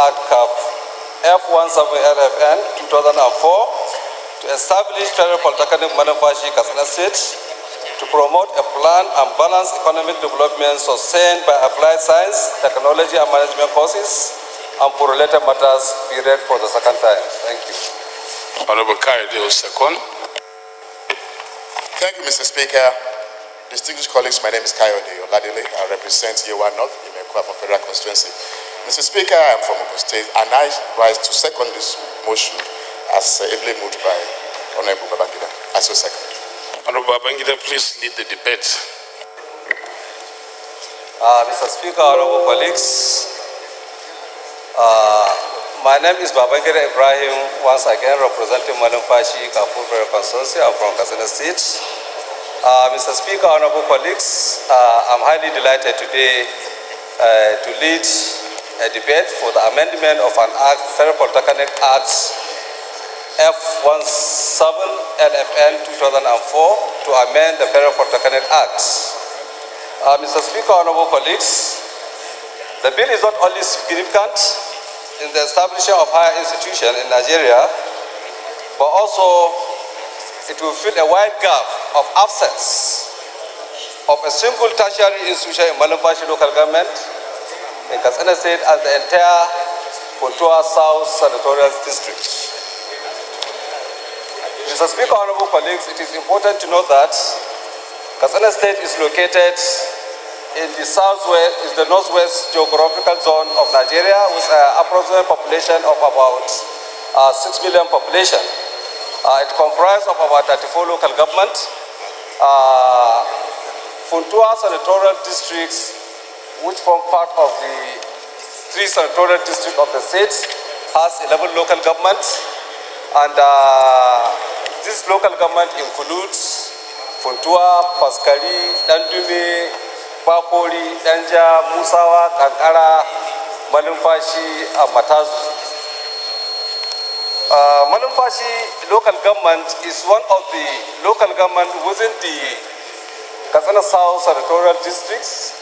Act Cap F17LFN 2004 to establish Federal Polytechnic Manufacturing Katsina State to promote a planned and balanced economic development sustained by applied science, technology and management courses, and for related matters be read for the second time. Thank you. Honorable Kayode second. Thank you, Mr. Speaker. Distinguished colleagues, my name is Kayode Oladile. I represent Yewa North in the Kwapa Federal Constituency. Mr. Speaker, I am from Ogun State, and I rise to second this motion as ably moved by Honorable Babangida. I so second. Honorable Babangida, please lead the debate. Mr. Speaker, honorable colleagues, my name is Babangida Ibrahim, once again representing Malumfashi Kafur Federal Constituency. I'm from Katsina State. Mr. Speaker, honorable colleagues, I'm highly delighted today to lead a debate for the amendment of an act, Federal Polytechnic Act F17LFN 2004 to amend the Federal Polytechnic Act. Mr. Speaker, honorable colleagues, the bill is not only significant in the establishment of higher institutions in Nigeria, but also it will fill a wide gap of absence of a single tertiary institution in Malumfashi local government, in Katsina State, and the entire Puntua South Senatorial District. Mr. Speaker, honorable colleagues, it is important to note that Katsina State is located in the southwest, is the northwest geographical zone of Nigeria, with an approximate population of about 6 million population. It comprises of about 34 local governments. Puntua Senatorial Districts, which form part of the 3 senatorial districts of the state, has 11 local governments, and this local government includes Puntua, Paskari, Dandume, Bakori, Danja, Musawa, Kankara, Malumfashi, and Matazu. Malumfashi local government is one of the local government within the Katsina South senatorial districts.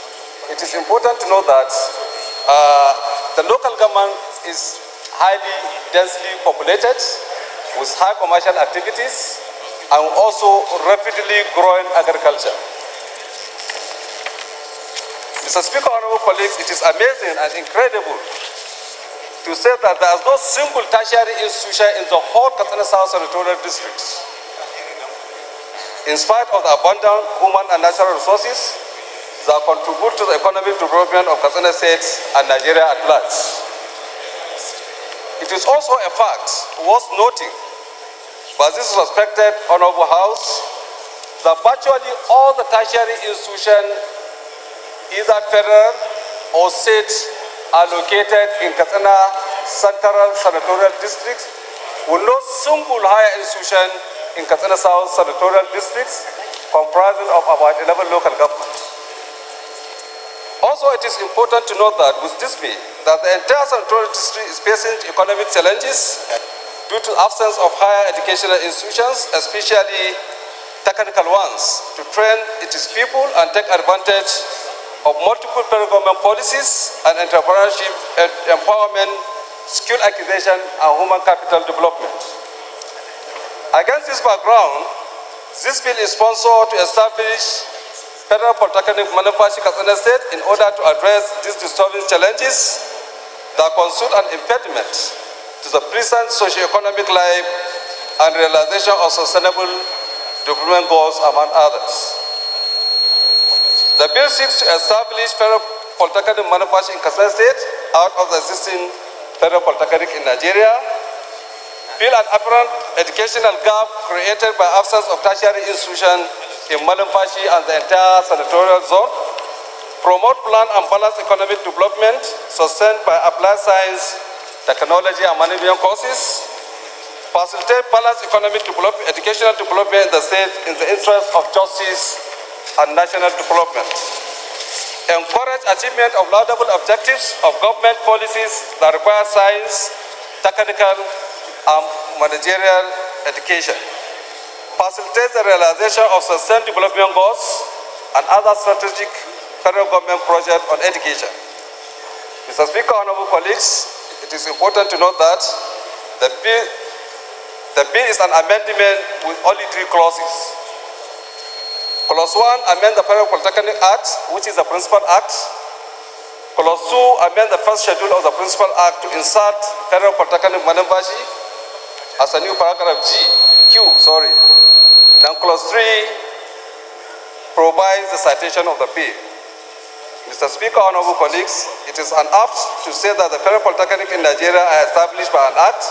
It is important to know that the local government is highly densely populated with high commercial activities and also rapidly growing agriculture. Mr. Speaker, honorable colleagues, it is amazing and incredible to say that there is no single tertiary institution in the whole Katsina South senatorial districts. In spite of the abundant human and natural resources that contribute to the economic development of Katsina State and Nigeria at large. It is also a fact worth noting by this respected honorable House that virtually all the tertiary institutions, either federal or state, are located in Katsina Central Senatorial District, with no single higher institution in Katsina South Senatorial District, comprising of about 11 local governments. Also, it is important to note that with this bill, that the entire senatorial district is facing economic challenges due to absence of higher educational institutions, especially technical ones, to train its people and take advantage of multiple federal government policies and entrepreneurship, empowerment, skill acquisition, and human capital development. Against this background, this bill is sponsored to establish Federal Polytechnic Manufacturing Katsina State in order to address these disturbing challenges that constitute an impediment to the present socio-economic life and realization of sustainable development goals, among others. The bill seeks to establish Federal Polytechnic Manufacturing in Katsina State out of the existing Federal Polytechnic in Nigeria, fill an apparent educational gap created by absence of tertiary institutions in Malumfashi and the entire senatorial zone, promote planned and balanced economic development sustained by applied science, technology and management courses, facilitate balanced economic development, educational development in the state in the interest of justice and national development, encourage achievement of laudable objectives of government policies that require science, technical and managerial education, facilitate the realization of sustained development goals and other strategic federal government projects on education. Mr. Speaker, honorable colleagues, it it is important to note that the bill is an amendment with only 3 clauses. Clause 1, amend the Federal Polytechnic Act, which is the principal act. Clause 2, amend the first schedule of the principal act to insert Federal Polytechnic Manambashi as a new paragraph Then clause 3 provides the citation of the bill. Mr. Speaker, honorable colleagues, it is an apt to say that the Federal Polytechnic in Nigeria are established by an act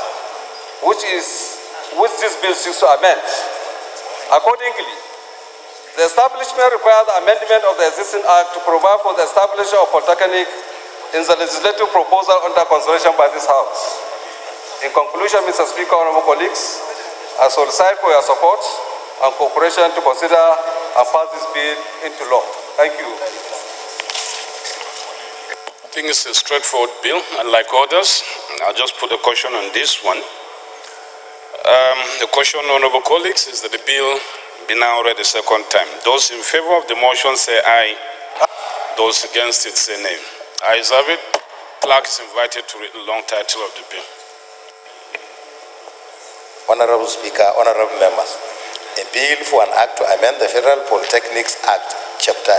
which this bill seeks to amend. Accordingly, the establishment requires the amendment of the existing act to provide for the establishment of Polytechnic in the legislative proposal under consideration by this House. In conclusion, Mr. Speaker, honorable colleagues, I solicit for your support and cooperation to consider and pass this bill into law. Thank you. I think it's a straightforward bill, unlike others. I'll just put a caution on this one. The caution, honorable colleagues, is that the bill be now read a second time. Those in favor of the motion say aye. Those against it say nay. Ayes have it. Clerk is invited to read the long title of the bill. Honorable Speaker, honorable members, a bill for an act to amend the Federal Polytechnics Act, Chapter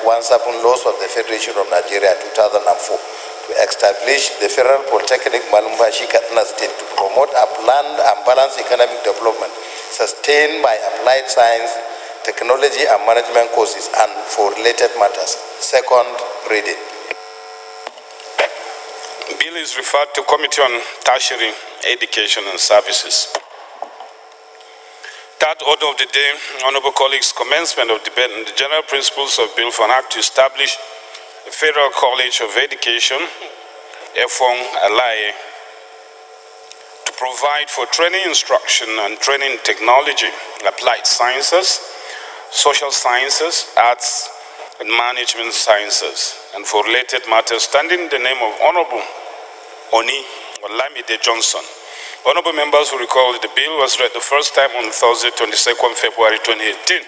F17, Laws of the Federation of Nigeria 2004, to establish the Federal Polytechnic Malumbashi Katsina State to promote a planned and balanced economic development sustained by applied science, technology and management courses and for related matters. Second reading. The bill is referred to Committee on Tertiary Education and Services. Third order of the day, honorable colleagues, commencement of debate on the general principles of bill for an act to establish the Federal College of Education, Efong Alaye, to provide for training, instruction, and training technology, applied sciences, social sciences, arts, and management sciences, and for related matters, standing in the name of Honorable Oni Olamide Johnson. Honorable members who recall that the bill was read the first time on Thursday, 22nd February 2018.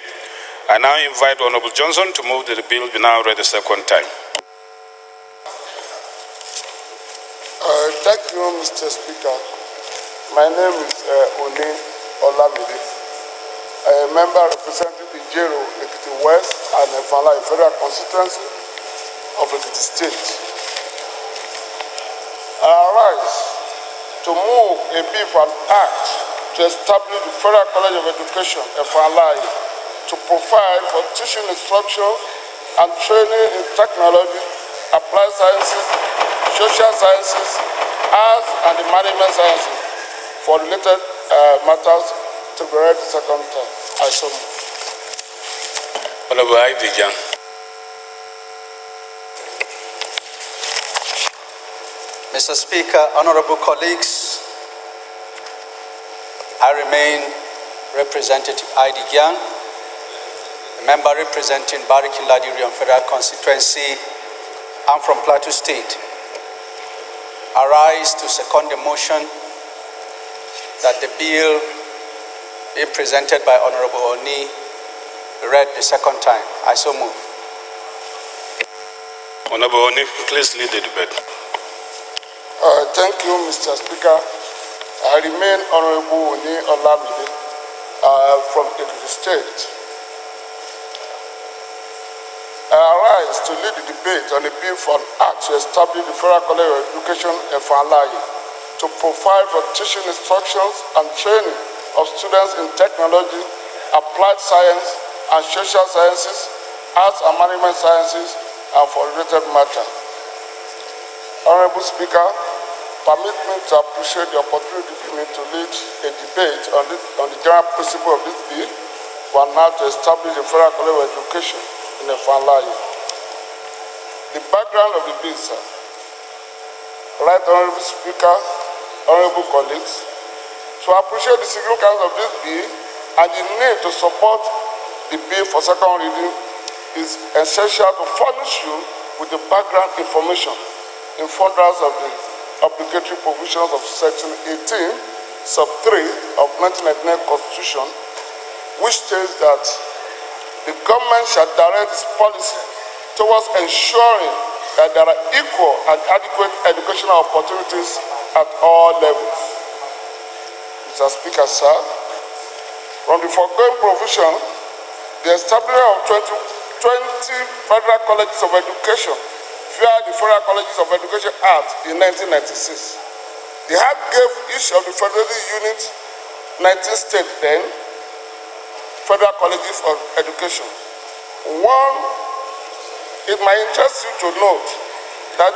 I now invite Honorable Johnson to move that the bill be now read the second time. Thank you, Mr. Speaker. My name is Oni Olamide. I am a member representing the Jero, Ekiti West, and Efala Federal Constituency of Ekiti State. I arise to move a bill for an act to establish the Federal College of Education, FLI, to provide for teaching instruction and training in technology, applied sciences, social sciences, arts, and the management sciences for related matters to be read the second time. I so move. Honorable Aidijan. Mr. Speaker, honorable colleagues, I remain Representative Aidi Gyang, a member representing Bariki Ladirian Federal Constituency. I'm from Plateau State. I rise to second the motion that the bill being presented by Honorable Oni be read the second time. I so move. Honorable Oni, please lead the debate. Thank you, Mr. Speaker. I remain Honorable Oni Olamide from Ekiti State. I arise to lead the debate on the bill for an act to establish the Federal College of Education, FLI, to provide for teaching instructions and training of students in technology, applied science and social sciences, arts and management sciences, and for related matters. Honorable Speaker, permit me to appreciate the opportunity given me to lead a debate on the general principle of this bill for now to establish the Federal College of Education in the FLI. The background of the bill, sir. Right, Honorable Speaker, honorable colleagues, to appreciate the significance of this bill and the need to support the bill for second reading is essential to furnish you with the background information in furtherance of the obligatory provisions of Section 18, Sub 3 of 1999 Constitution, which states that the government shall direct its policy towards ensuring that there are equal and adequate educational opportunities at all levels. Mr. Speaker, sir, from the foregoing provision, the establishment of 20 federal colleges of education via the Federal Colleges of Education Act in 1996. The Act gave each of the federal units, 19 states then, federal colleges of education. One, it might interest you to note that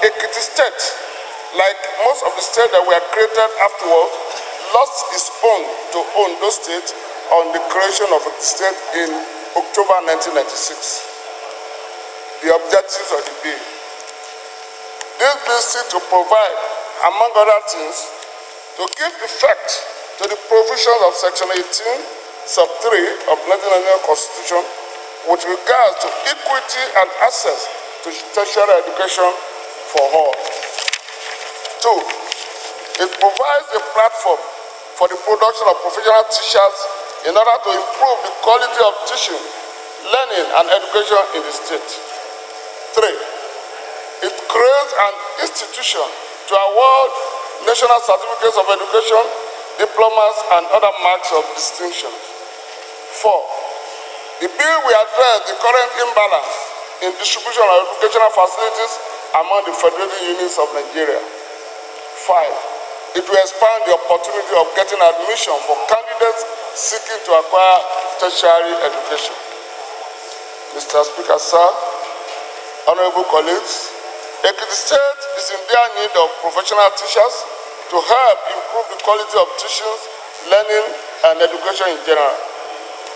Ekiti State, like most of the states that were created afterwards, lost its own to Ondo State on the creation of the state in October 1996. The objectives of the bill. This bill seeks to provide, among other things, to give effect to the provisions of Section 18, Sub 3 of the 1999 Constitution with regards to equity and access to tertiary education for all. 2. It provides a platform for the production of professional teachers in order to improve the quality of teaching, learning, and education in the state. 3. It creates an institution to award national certificates of education, diplomas, and other marks of distinction. 4. The bill will address the current imbalance in distribution of educational facilities among the federated units of Nigeria. 5. It will expand the opportunity of getting admission for candidates seeking to acquire tertiary education. Mr. Speaker, sir, honorable colleagues, Ekiti State is in dire need of professional teachers to help improve the quality of teaching, learning, and education in general.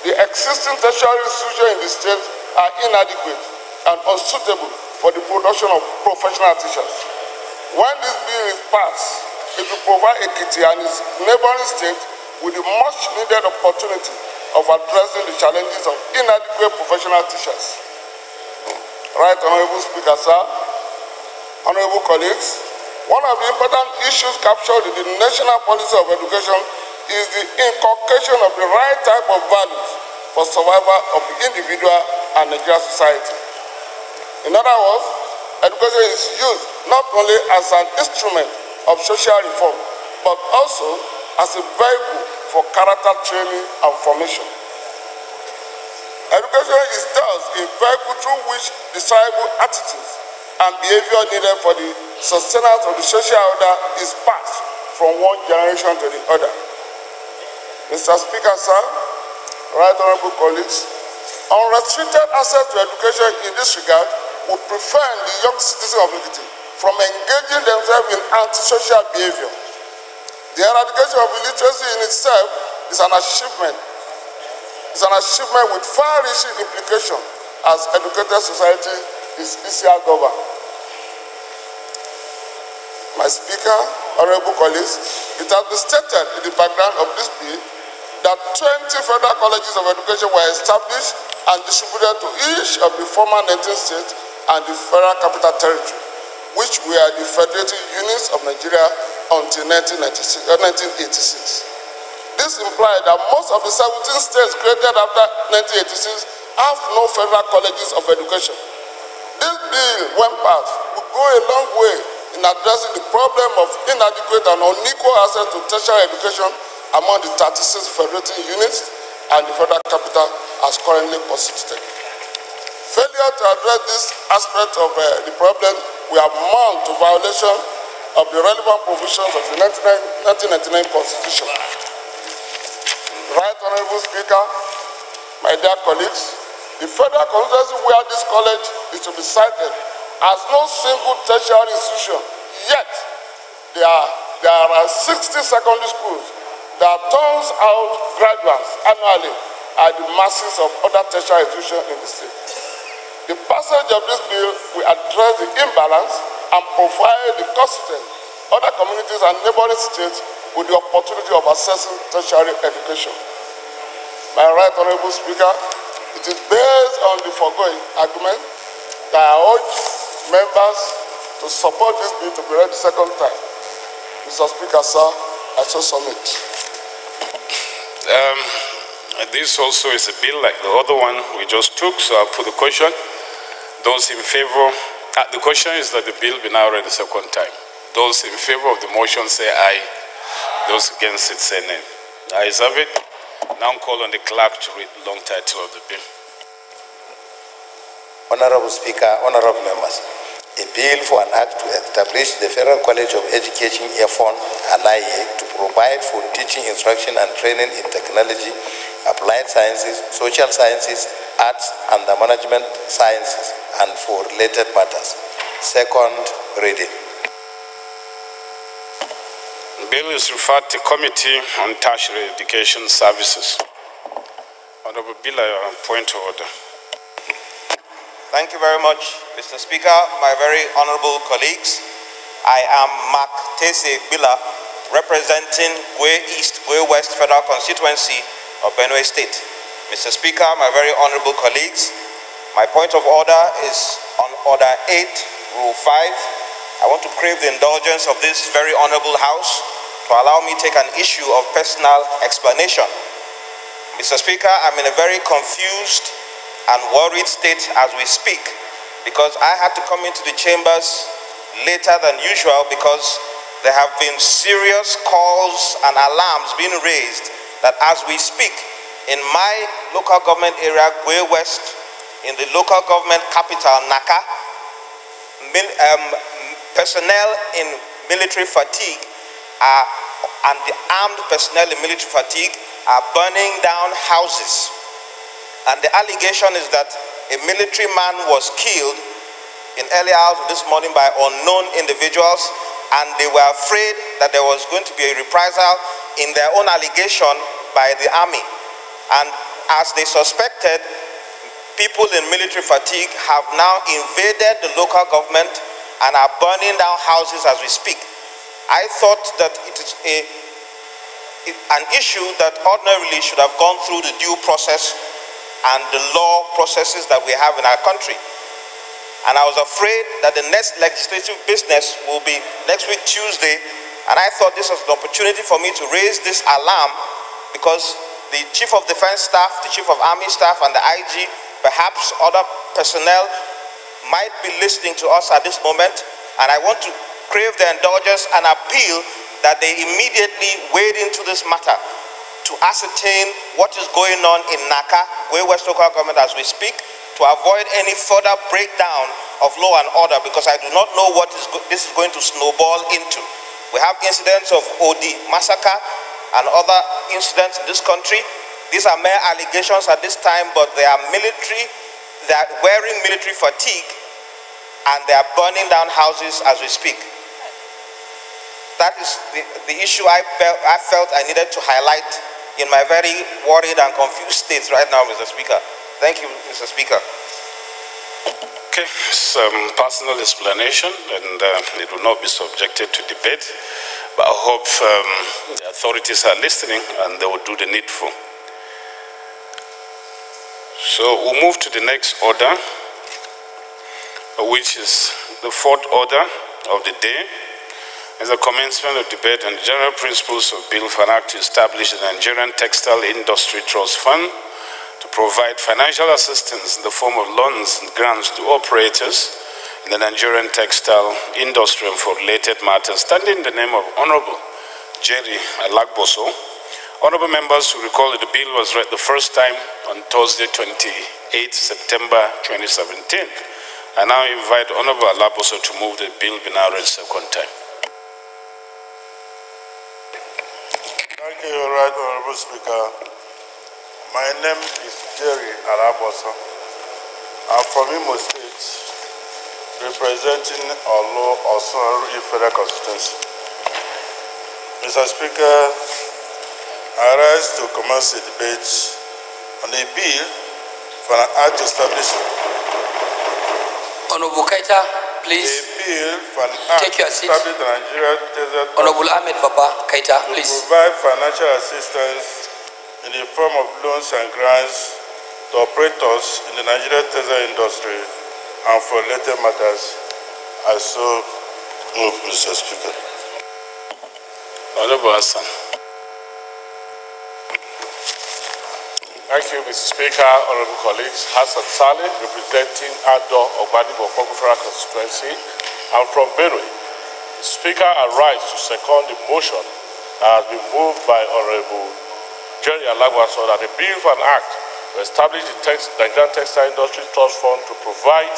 The existing tertiary institutions in the state are inadequate and unsuitable for the production of professional teachers. When this bill is passed, it will provide Ekiti and its neighboring states with the much needed opportunity of addressing the challenges of inadequate professional teachers. Right, Honorable Speaker, sir, honorable colleagues, one of the important issues captured in the national policy of education is the inculcation of the right type of values for survival of the individual and Nigerian society. In other words, education is used not only as an instrument of social reform, but also as a vehicle for character training and formation. Education is thus a vehicle through which desirable attitudes and behavior needed for the sustenance of the social order is passed from one generation to the other. Mr. Speaker, sir, right honorable colleagues, unrestricted access to education in this regard will prevent the young citizens of Ekiti from engaging themselves in antisocial behavior. The eradication of illiteracy in itself is an achievement. It's an achievement with far-reaching implications as educated society is easier governed. My Speaker, honorable colleagues, it has been stated in the background of this bill that 20 federal colleges of education were established and distributed to each of the former 19 states and the Federal Capital Territory, which were the federated units of Nigeria until 1986. This implied that most of the 17 states created after 1986 have no federal colleges of education. This bill, when passed, will go a long way in addressing the problem of inadequate and unequal access to tertiary education among the 36 federating units and the federal capital as currently constituted. Failure to address this aspect of the problem will amount to violation of the relevant provisions of the 1999 Constitution. Right, Honorable Speaker, my dear colleagues, the federal constituency where this college is to be cited has no single tertiary institution, yet there are 60 secondary schools that turns out graduates annually at the masses of other tertiary institutions in the state. The passage of this bill will address the imbalance and provide the constituents, other communities and neighboring states with the opportunity of accessing tertiary education. My right honorable Speaker, it is based on the foregoing argument that I urge members to support this bill to be read the second time. Mr. Speaker, sir, I so submit. This also is a bill like the other one we just took, so I'll put the question. Those in favor, the question is that the bill be now read a second time. Those in favor of the motion say aye. Those against it say nay. Ayes have it. Now call on the clerk to read the long title of the bill. Honorable Speaker, honorable members, a bill for an act to establish the Federal College of Education, F1, to provide for teaching, instruction, and training in technology, applied sciences, social sciences, arts, and the management sciences, and for related matters. Second reading. The bill is referred to Committee on Tertiary Education Services. Honorable Bill, point of order. Thank you very much, Mr. Speaker, my very honorable colleagues. I am Mark Tese Bila, representing Gwe East, Gwe West Federal Constituency of Benue State. Mr. Speaker, my very honorable colleagues, my point of order is on Order 8, Rule 5. I want to crave the indulgence of this very honorable House to allow me to take an issue of personal explanation. Mr. Speaker, I'm in a very confused and worried state as we speak, because I had to come into the chambers later than usual because there have been serious calls and alarms being raised that as we speak, in my local government area, Gwe West, in the local government capital, Naka, personnel in military fatigue and the armed personnel in military fatigue are burning down houses. And the allegation is that a military man was killed in early hours this morning by unknown individuals, and they were afraid that there was going to be a reprisal in their own allegation by the army. And as they suspected, people in military fatigue have now invaded the local government and are burning down houses as we speak. I thought that it is an issue that ordinarily should have gone through the due process and the law processes that we have in our country. And I was afraid that the next legislative business will be next week, Tuesday, and I thought this was an opportunity for me to raise this alarm because the Chief of Defense Staff, the Chief of Army Staff, and the IG, perhaps other personnel, might be listening to us at this moment, and I want to crave their indulgence and appeal that they immediately wade into this matter to ascertain what is going on in Naka, Gwe West Local Government as we speak, to avoid any further breakdown of law and order, because I do not know what this is going to snowball into. We have incidents of Odi massacre and other incidents in this country. These are mere allegations at this time, but they are military, they are wearing military fatigue, and they are burning down houses as we speak. That is the issue I felt I needed to highlight in my very worried and confused state right now, Mr. Speaker. Thank you, Mr. Speaker. Okay, some personal explanation, and it will not be subjected to debate, but I hope the authorities are listening and they will do the needful. So we'll move to the next order, which is the fourth order of the day. Is the commencement of debate on the general principles of Bill for an Act to establish the Nigerian Textile Industry Trust Fund to provide financial assistance in the form of loans and grants to operators in the Nigerian textile industry and for related matters, standing in the name of Honorable Jerry Alagboso. Honorable members who recall that the bill was read the first time on Thursday, 28 September 2017. I now invite Honorable Alagboso to move the bill be now read second time. Thank you, Right Honorable Speaker. My name is Jerry Alabosa. I'm from Imo State, representing Olo Osun Federal Constituency. Mr. Speaker, I rise to commence the debate on a bill for an act to establish. Honorable Kaita, please. A bill for an act Take your to seat. establish the Nigeria Desert Honorable Ahmed Baba Kaita, to please. provide financial assistance in the form of loans and grants to operators in the Nigerian textile industry and for related matters. I so move, Mr. Speaker. Honorable Hassan. Thank you, Mr. Speaker, honorable colleagues. Hassan Saleh, representing Ado Ogbanibo Federal Constituency. I'm from Benue. The Speaker, I rise to second the motion that has been moved by Honorable Jerry Alagwaso that a bill for an act to establish the Nigerian Textile Industry Trust Fund to provide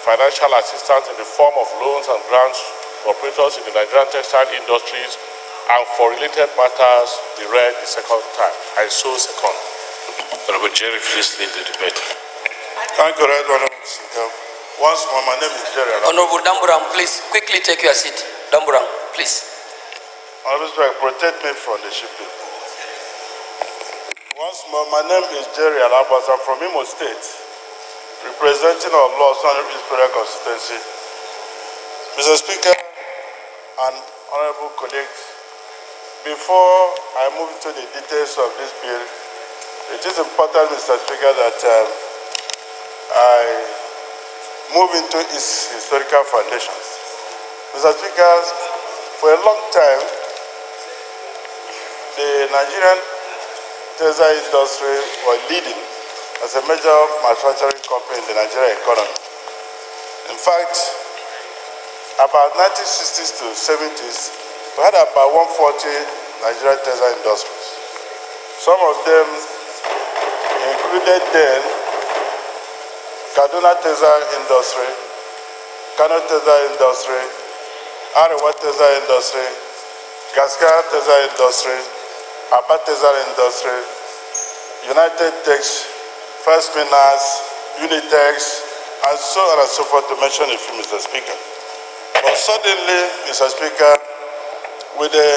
financial assistance in the form of loans and grants for operators in the Nigerian textile industries and for related matters be read the second time. I so second. Honorable Jerry, please lead the debate. Thank you, Right Honorable Speaker. Once more, my name is Jerry. Honorable Damburang, please quickly take your seat. Damburang, please. Honorable Speaker, protect me from the shipping. Once more, my name is Jerry Alabas. I'm from Imo State, representing our Los Angeles Federal Constituency. Mr. Speaker and honorable colleagues, before I move into the details of this bill, it is important, Mr. Speaker, that I move into its historical foundations. Mr. Speaker, for a long time, the Nigerian textile industry was leading as a major manufacturing company in the Nigerian economy. In fact, about 1960s to 70s, we had about 140 Nigerian textile industries. Some of them included then Kaduna Textile Industry, Kano Textile Industry, Arewa Textile Industry, Gaskara Textile Industry, Aba Textile Industry, United Tex, First Minas, Unitex, and so on and so forth, to mention a few, Mr. Speaker. But suddenly, Mr. Speaker, with the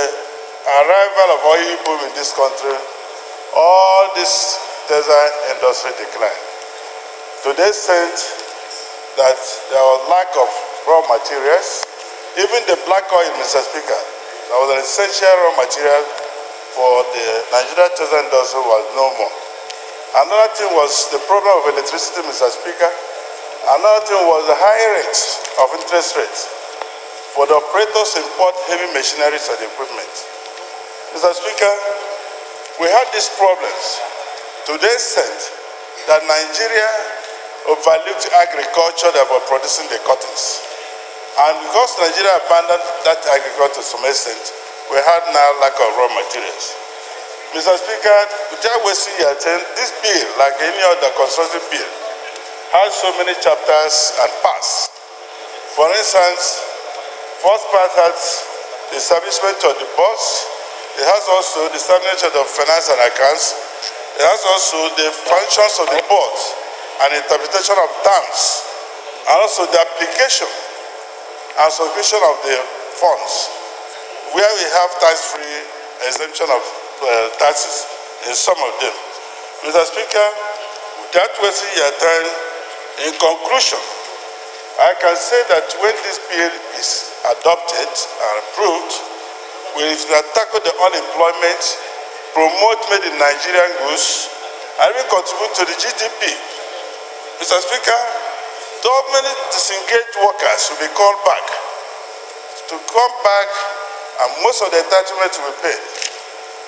arrival of oil boom in this country, all this textile industry declined. To the extent that there was lack of raw materials, even the black oil, Mr. Speaker, that was an essential raw material for the Nigerian textile industry, was no more. Another thing was the problem of electricity, Mr. Speaker. Another thing was the high rates of interest rates for the operators to import heavy machineries and equipment. Mr. Speaker, we had these problems to the extent that Nigeria overlooked agriculture that were producing the cottons. And because Nigeria abandoned that agriculture to some extent, we had now lack of raw materials. Mr. Speaker, without wasting your time, this bill, like any other construction bill, has so many chapters and parts. For instance, first part has the establishment of the board. It has also the establishment of finance and accounts. It has also the functions of the board and interpretation of terms, and also the application and subscription of the funds, where we have tax-free exemption of taxes in some of them. Mr. Speaker, without wasting your time, in conclusion, I can say that when this bill is adopted and approved, we will tackle the unemployment, promote made in Nigerian goods, and will contribute to the GDP. Mr. Speaker, so many disengaged workers will be called back to come back, and most of the entitlements will be paid.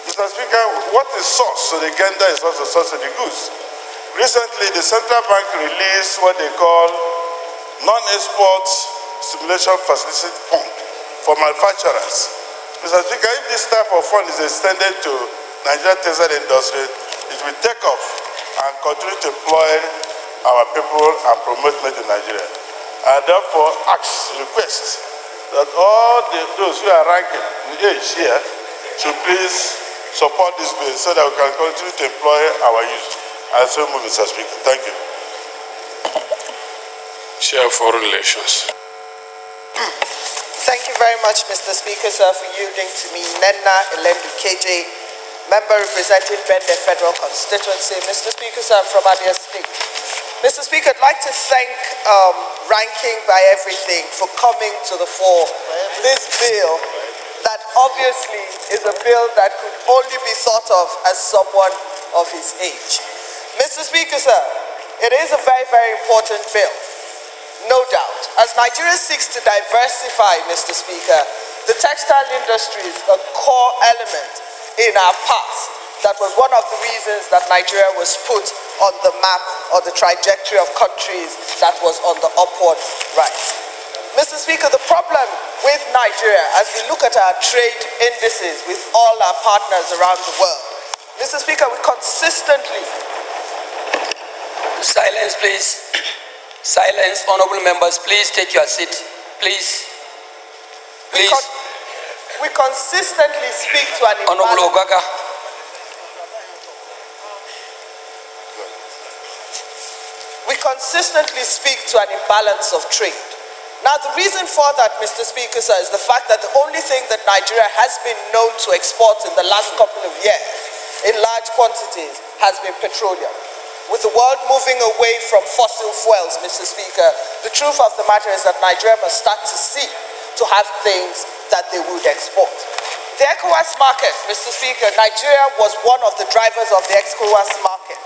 Mr. Speaker, what is source to the gander is also source to the goods. Recently, the central bank released what they call non-export stimulation facility fund for manufacturers. Mr. Speaker, if this type of fund is extended to Nigerian textile industry, it will take off and continue to employ our people and promote made in Nigeria. I therefore request that all those who are ranking in age here should please support this bill so that we can continue to employ our youth. I so move, Mr. Speaker. Thank you. Chair of Foreign Relations. Thank you very much, Mr. Speaker, sir, for yielding to me. Nenna Elendu KJ, member representing Bende Federal Constituency. Mr. Speaker, sir, I'm from Abia State. Mr. Speaker, I'd like to thank Ranking by Everything for coming to the fore. This bill that obviously is a bill that could only be thought of as someone of his age. Mr. Speaker, sir, it is a very, very important bill, no doubt. As Nigeria seeks to diversify, Mr. Speaker, the textile industry is a core element in our past that was one of the reasons that Nigeria was put on the map or the trajectory of countries that was on the upward rise. Mr. Speaker, the problem with Nigeria, as we look at our trade indices with all our partners around the world, Mr. Speaker, we consistently... Silence, please. Silence, honorable members, please take your seat. Please. Please. We consistently speak to an Honorable Ogaga. We consistently speak to an imbalance of trade. Now, the reason for that, Mr. Speaker, sir, is the fact that the only thing that Nigeria has been known to export in the last couple of years in large quantities has been petroleum. With the world moving away from fossil fuels, Mr. Speaker, the truth of the matter is that Nigeria must start to seek to have things that they would export. The ECOWAS market, Mr. Speaker, Nigeria was one of the drivers of the ECOWAS market.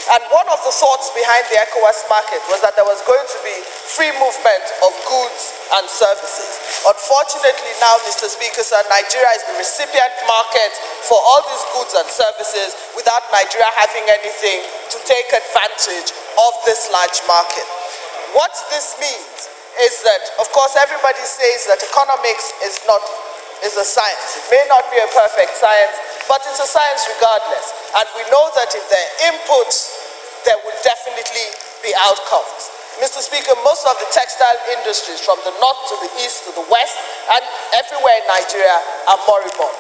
And one of the thoughts behind the ECOWAS market was that there was going to be free movement of goods and services. Unfortunately now, Mr. Speaker, sir, Nigeria is the recipient market for all these goods and services without Nigeria having anything to take advantage of this large market. What this means is that, of course, everybody says that economics is a science. It may not be a perfect science, but it's a science regardless. And we know that if there are inputs, there will definitely be outcomes. Mr. Speaker, most of the textile industries from the north to the east to the west and everywhere in Nigeria are moribund.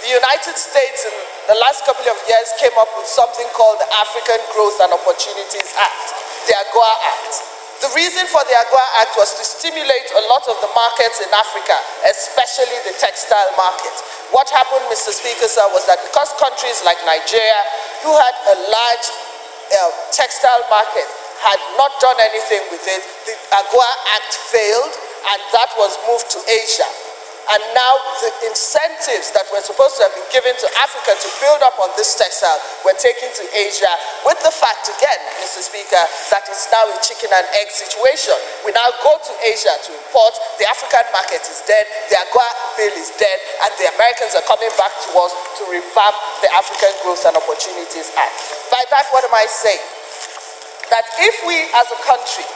The United States in the last couple of years came up with something called the African Growth and Opportunities Act, the AGOA Act. The reason for the AGOA Act was to stimulate a lot of the markets in Africa, especially the textile market. What happened, Mr. Speaker, sir, was that because countries like Nigeria, who had a large textile market, had not done anything with it, the AGOA Act failed, and that was moved to Asia. And now the incentives that were supposed to have been given to Africa to build up on this textile were taken to Asia, with the fact again, Mr. Speaker, that it's now a chicken and egg situation. We now go to Asia to import, the African market is dead, the AGOA bill is dead, and the Americans are coming back to us to revamp the African Growth and Opportunities Act. By that, what am I saying? That if we as a country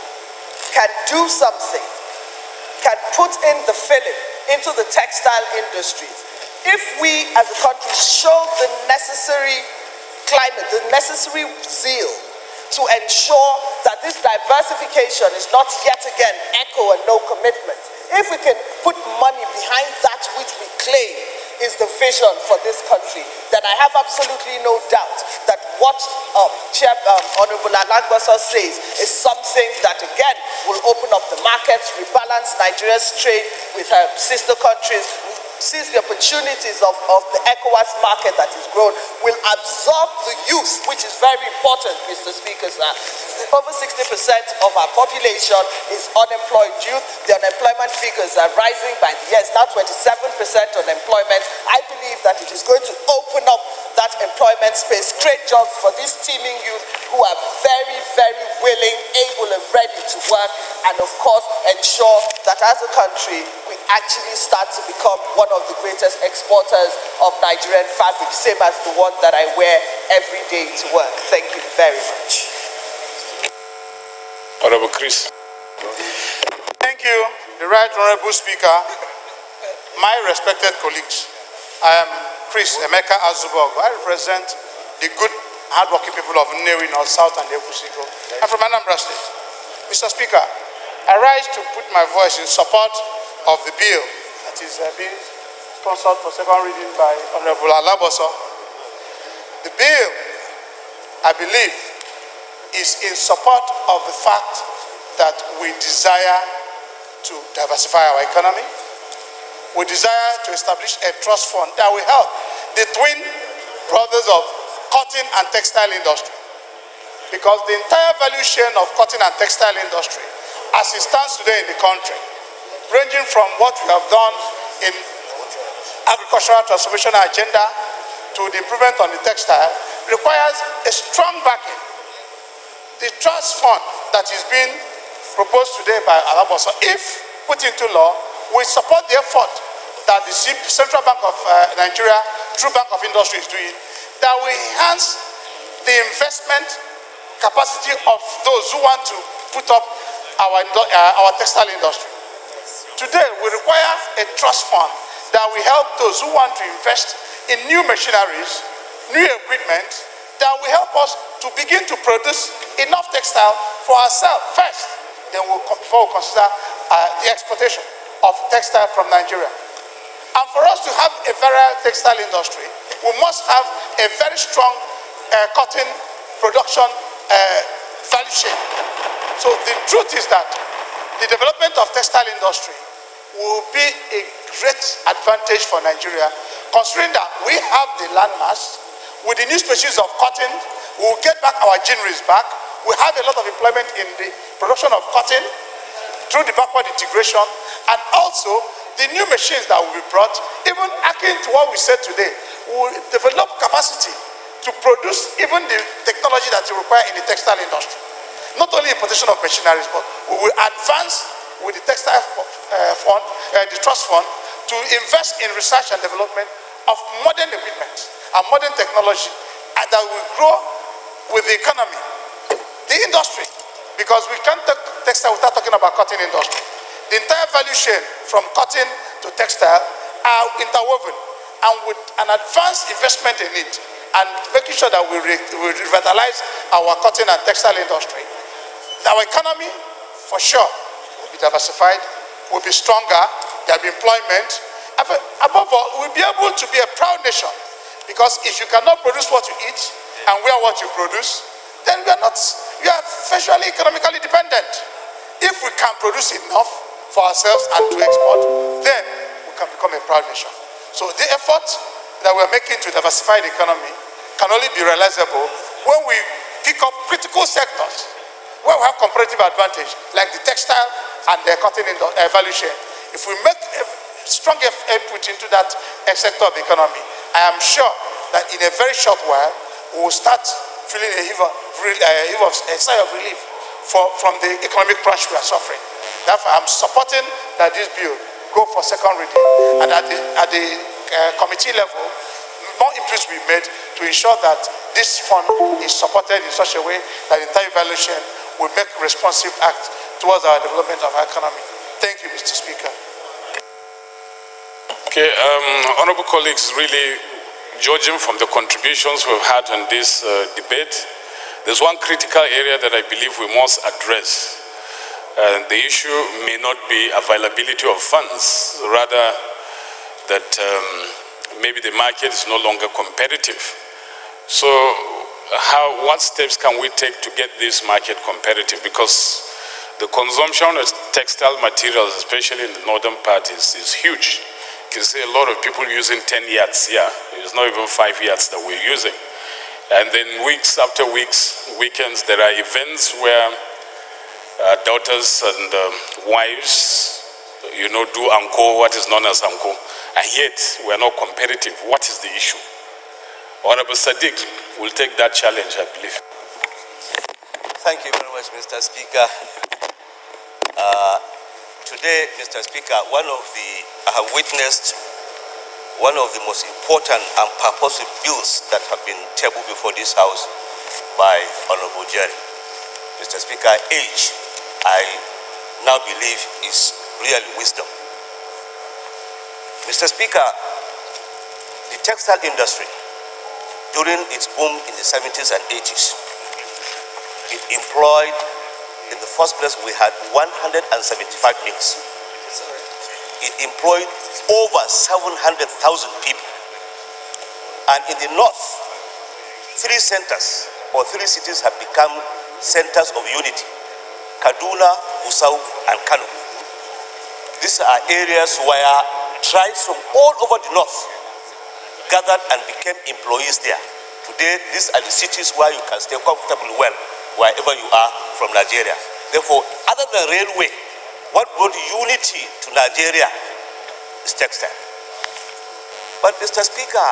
can do something, can put in the filling into the textile industries, if we as a country show the necessary climate, the necessary zeal to ensure that this diversification is not yet again echo and no commitment, if we can put money behind that which we claim is the vision for this country, then I have absolutely no doubt that what Honorable Alagbasa says is something that again will open up the markets, rebalance Nigeria's trade with her sister countries, seize the opportunities of the ECOWAS market that is grown, will absorb the youth, which is very important, Mr. Speaker, sir. Over 60% of our population is unemployed youth. The unemployment figures are rising by the year. It's now 27% unemployment. I believe that it is going to open up that employment space, create jobs for these teeming youth who are very, very willing, able and ready to work, and of course ensure that as a country we actually start to become one of the greatest exporters of Nigerian fabric, same as the one that I wear every day to work. Thank you very much. Honorable Chris. Thank you, the Right Honorable Speaker, my respected colleagues. I am Chris Emeka Azubog. I represent the good, hardworking people of Nnewi, North, South, and Ekusigo. I'm from Anambra State. Mr. Speaker, I rise to put my voice in support of the bill that is being sponsored for second reading by Honorable Alaboso. The bill, I believe, is in support of the fact that we desire to diversify our economy. We desire to establish a trust fund that will help the twin brothers of cotton and textile industry. Because the entire value chain of cotton and textile industry, as it stands today in the country, ranging from what we have done in agricultural transformation agenda to the improvement on the textile, requires a strong backing. The trust fund that is being proposed today by Alaboso, if put into law, will support the effort that the Central Bank of Nigeria, through Bank of Industry, is doing that will enhance the investment capacity of those who want to put up our textile industry. Today, we require a trust fund that will help those who want to invest in new machineries, new equipment, that will help us to begin to produce enough textile for ourselves first. Then before we consider the exportation of textile from Nigeria. And for us to have a virile textile industry, we must have a very strong cotton production value chain. So the truth is that the development of textile industry will be a great advantage for Nigeria, considering that we have the land mass. With the new species of cotton, we will get back our granaries back. We have a lot of employment in the production of cotton through the backward integration, and also the new machines that will be brought, even akin to what we said today, will develop capacity to produce even the technology that we require in the textile industry. Not only importation of machineries, but we will advance with the textile fund, the trust fund, to invest in research and development of modern equipment and modern technology that will grow with the economy, the industry, because we can't talk textile without talking about cotton industry. The entire value chain from cotton to textile are interwoven, and with an advanced investment in it and making sure that we revitalize our cotton and textile industry, our economy for sure will be diversified, will be stronger, there will be employment. Above all, we'll be able to be a proud nation, because if you cannot produce what you eat and wear what you produce, then we are virtually economically dependent. If we can produce enough for ourselves and to export, then we can become a proud nation. So the effort that we're making to diversify the economy can only be realizable when we pick up critical sectors where we have comparative advantage, like the textile and the cotton value chain. If we make a strong input into that sector of the economy, I am sure that in a very short while, we will start feeling a sigh of relief from the economic crunch we are suffering. Therefore, I'm supporting that this bill go for second reading, and at the committee level, more inputs will be made to ensure that this fund is supported in such a way that the entire value chain will make a responsive act towards our development of our economy. Thank you, Mr. Speaker. Okay, honorable colleagues, really judging from the contributions we've had on this debate, there's one critical area that I believe we must address. The issue may not be availability of funds, rather that maybe the market is no longer competitive. So what steps can we take to get this market competitive? Because the consumption of textile materials, especially in the northern part, is huge. You can see a lot of people using 10 yards here. It's not even 5 yards that we're using. And then weeks after weeks, weekends, there are events where daughters and wives, do anko, what is known as anko, and yet we are not competitive. What is the issue? Honorable Sadiq will take that challenge, I believe. Thank you very much, Mr. Speaker. Today, Mr. Speaker, I have witnessed one of the most important and purposive bills that have been tabled before this House by Honorable Jerry. Mr. Speaker, age, I now believe, is really wisdom. Mr. Speaker, the textile industry, during its boom in the 70s and 80s, it employed, in the first place, we had 175 mills. It employed over 700,000 people. And in the north, 3 centers or 3 cities have become centers of unity: Kaduna, Gusau, and Kano. These are areas where tribes from all over the north gathered and became employees there. Today, these are the cities where you can stay comfortably well, wherever you are from Nigeria. Therefore, other than railway, what brought unity to Nigeria is textile. But Mr. Speaker,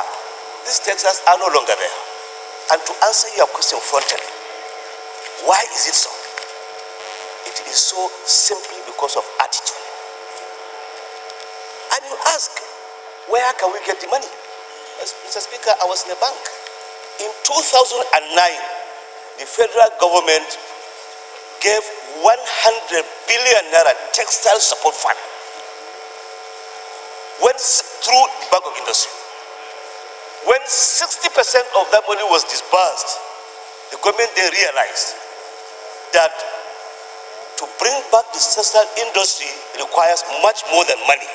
these textiles are no longer there. And to answer your question frontally, why is it so? It is so simply because of attitude. And you ask, where can we get the money? Mr. Speaker, I was in a bank In 2009, the federal government gave 100 billion naira textile support fund. Went through the Bank of Industry. When 60% of that money was disbursed, the government they realized that to bring back the textile industry requires much more than money.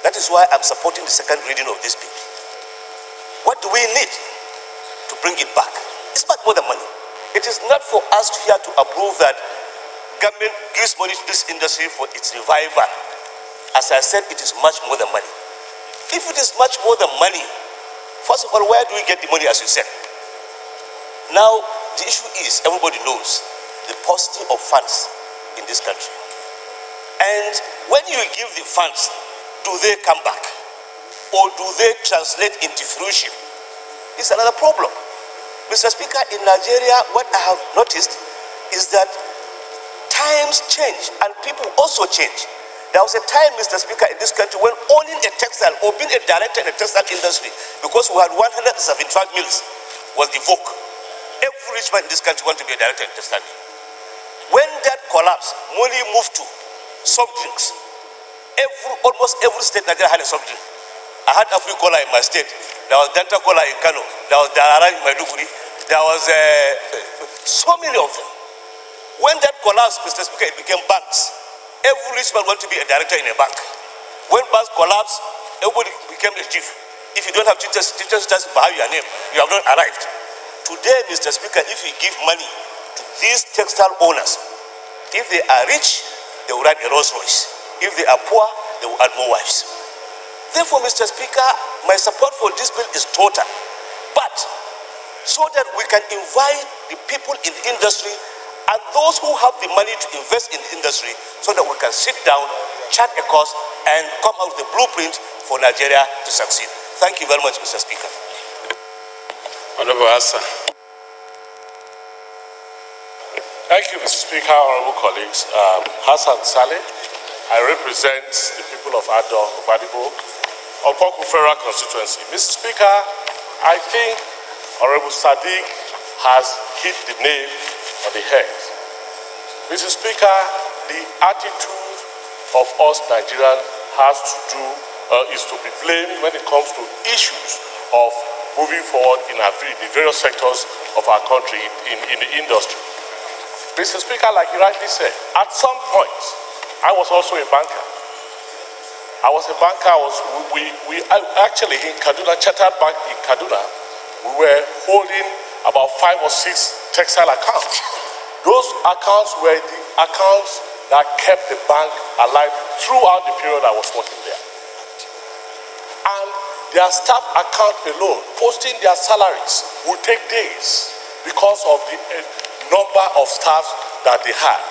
That is why I'm supporting the second reading of this bill. What do we need to bring it back? It's much more than money. It is not for us here to approve that government gives money to this industry for its revival. As I said, it is much more than money. If it is much more than money, first of all, where do we get the money, as you said? Now, the issue is, everybody knows, the paucity of funds in this country. And when you give the funds, do they come back? Or do they translate into fruition? It's another problem. Mr. Speaker, in Nigeria, what I have noticed is that times change and people also change. There was a time, Mr. Speaker, in this country when owning a textile or being a director in the textile industry, because we had 175 mills, was the vogue. Every rich man in this country wanted to be a director in the textile. When that collapsed, money moved to soft drinks. Almost every state in Nigeria had a soft drink. I had Afri-Cola in my state. There was Danta Cola in Kano. There was Darara in Maiduguri. There was so many of them. When that collapsed, Mr. Speaker, it became banks. Every rich man wanted to be a director in a bank. When banks collapsed, everybody became a chief. If you don't have teachers behind your name, you have not arrived. Today, Mr. Speaker, if you give money to these textile owners, if they are rich, they will ride a Rolls Royce. If they are poor, they will add more wives. Therefore, Mr. Speaker, my support for this bill is total. But so that we can invite the people in the industry and those who have the money to invest in the industry, so that we can sit down, chart a course, and come out with a blueprint for Nigeria to succeed. Thank you very much, Mr. Speaker. Honorable Hassan. Thank you, Mr. Speaker, honorable colleagues. Hassan Saleh. I represent the people of Ado, Obadibo, Opoku Federal Constituency. Mr. Speaker, I think Honorable Sadiq has hit the nail on the head. Mr. Speaker, the attitude of us Nigerians has to do, is to be blamed when it comes to issues of moving forward in the various sectors of our country in the industry. Mr. Speaker, like you rightly said, at some point, I was also a banker. Actually in Kaduna, Chartered Bank in Kaduna, we were holding about 5 or 6 textile accounts. Those accounts were the accounts that kept the bank alive throughout the period I was working there. And their staff account alone, posting their salaries, would take days because of the number of staff that they had.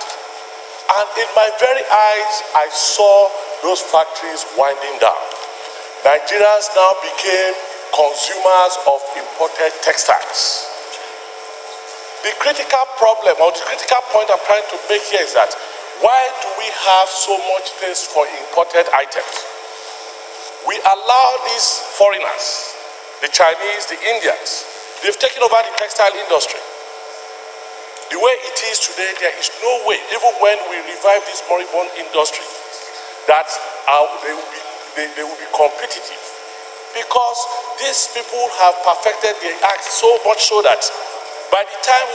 And in my very eyes, I saw those factories winding down. Nigerians now became consumers of imported textiles. The critical problem, or the critical point I'm trying to make here is that why do we have so much taste for imported items? We allow these foreigners, the Chinese, the Indians, they've taken over the textile industry. The way it is today, there is no way, even when we revive this moribund industry, that they will be competitive. Because these people have perfected their act so much so that by the time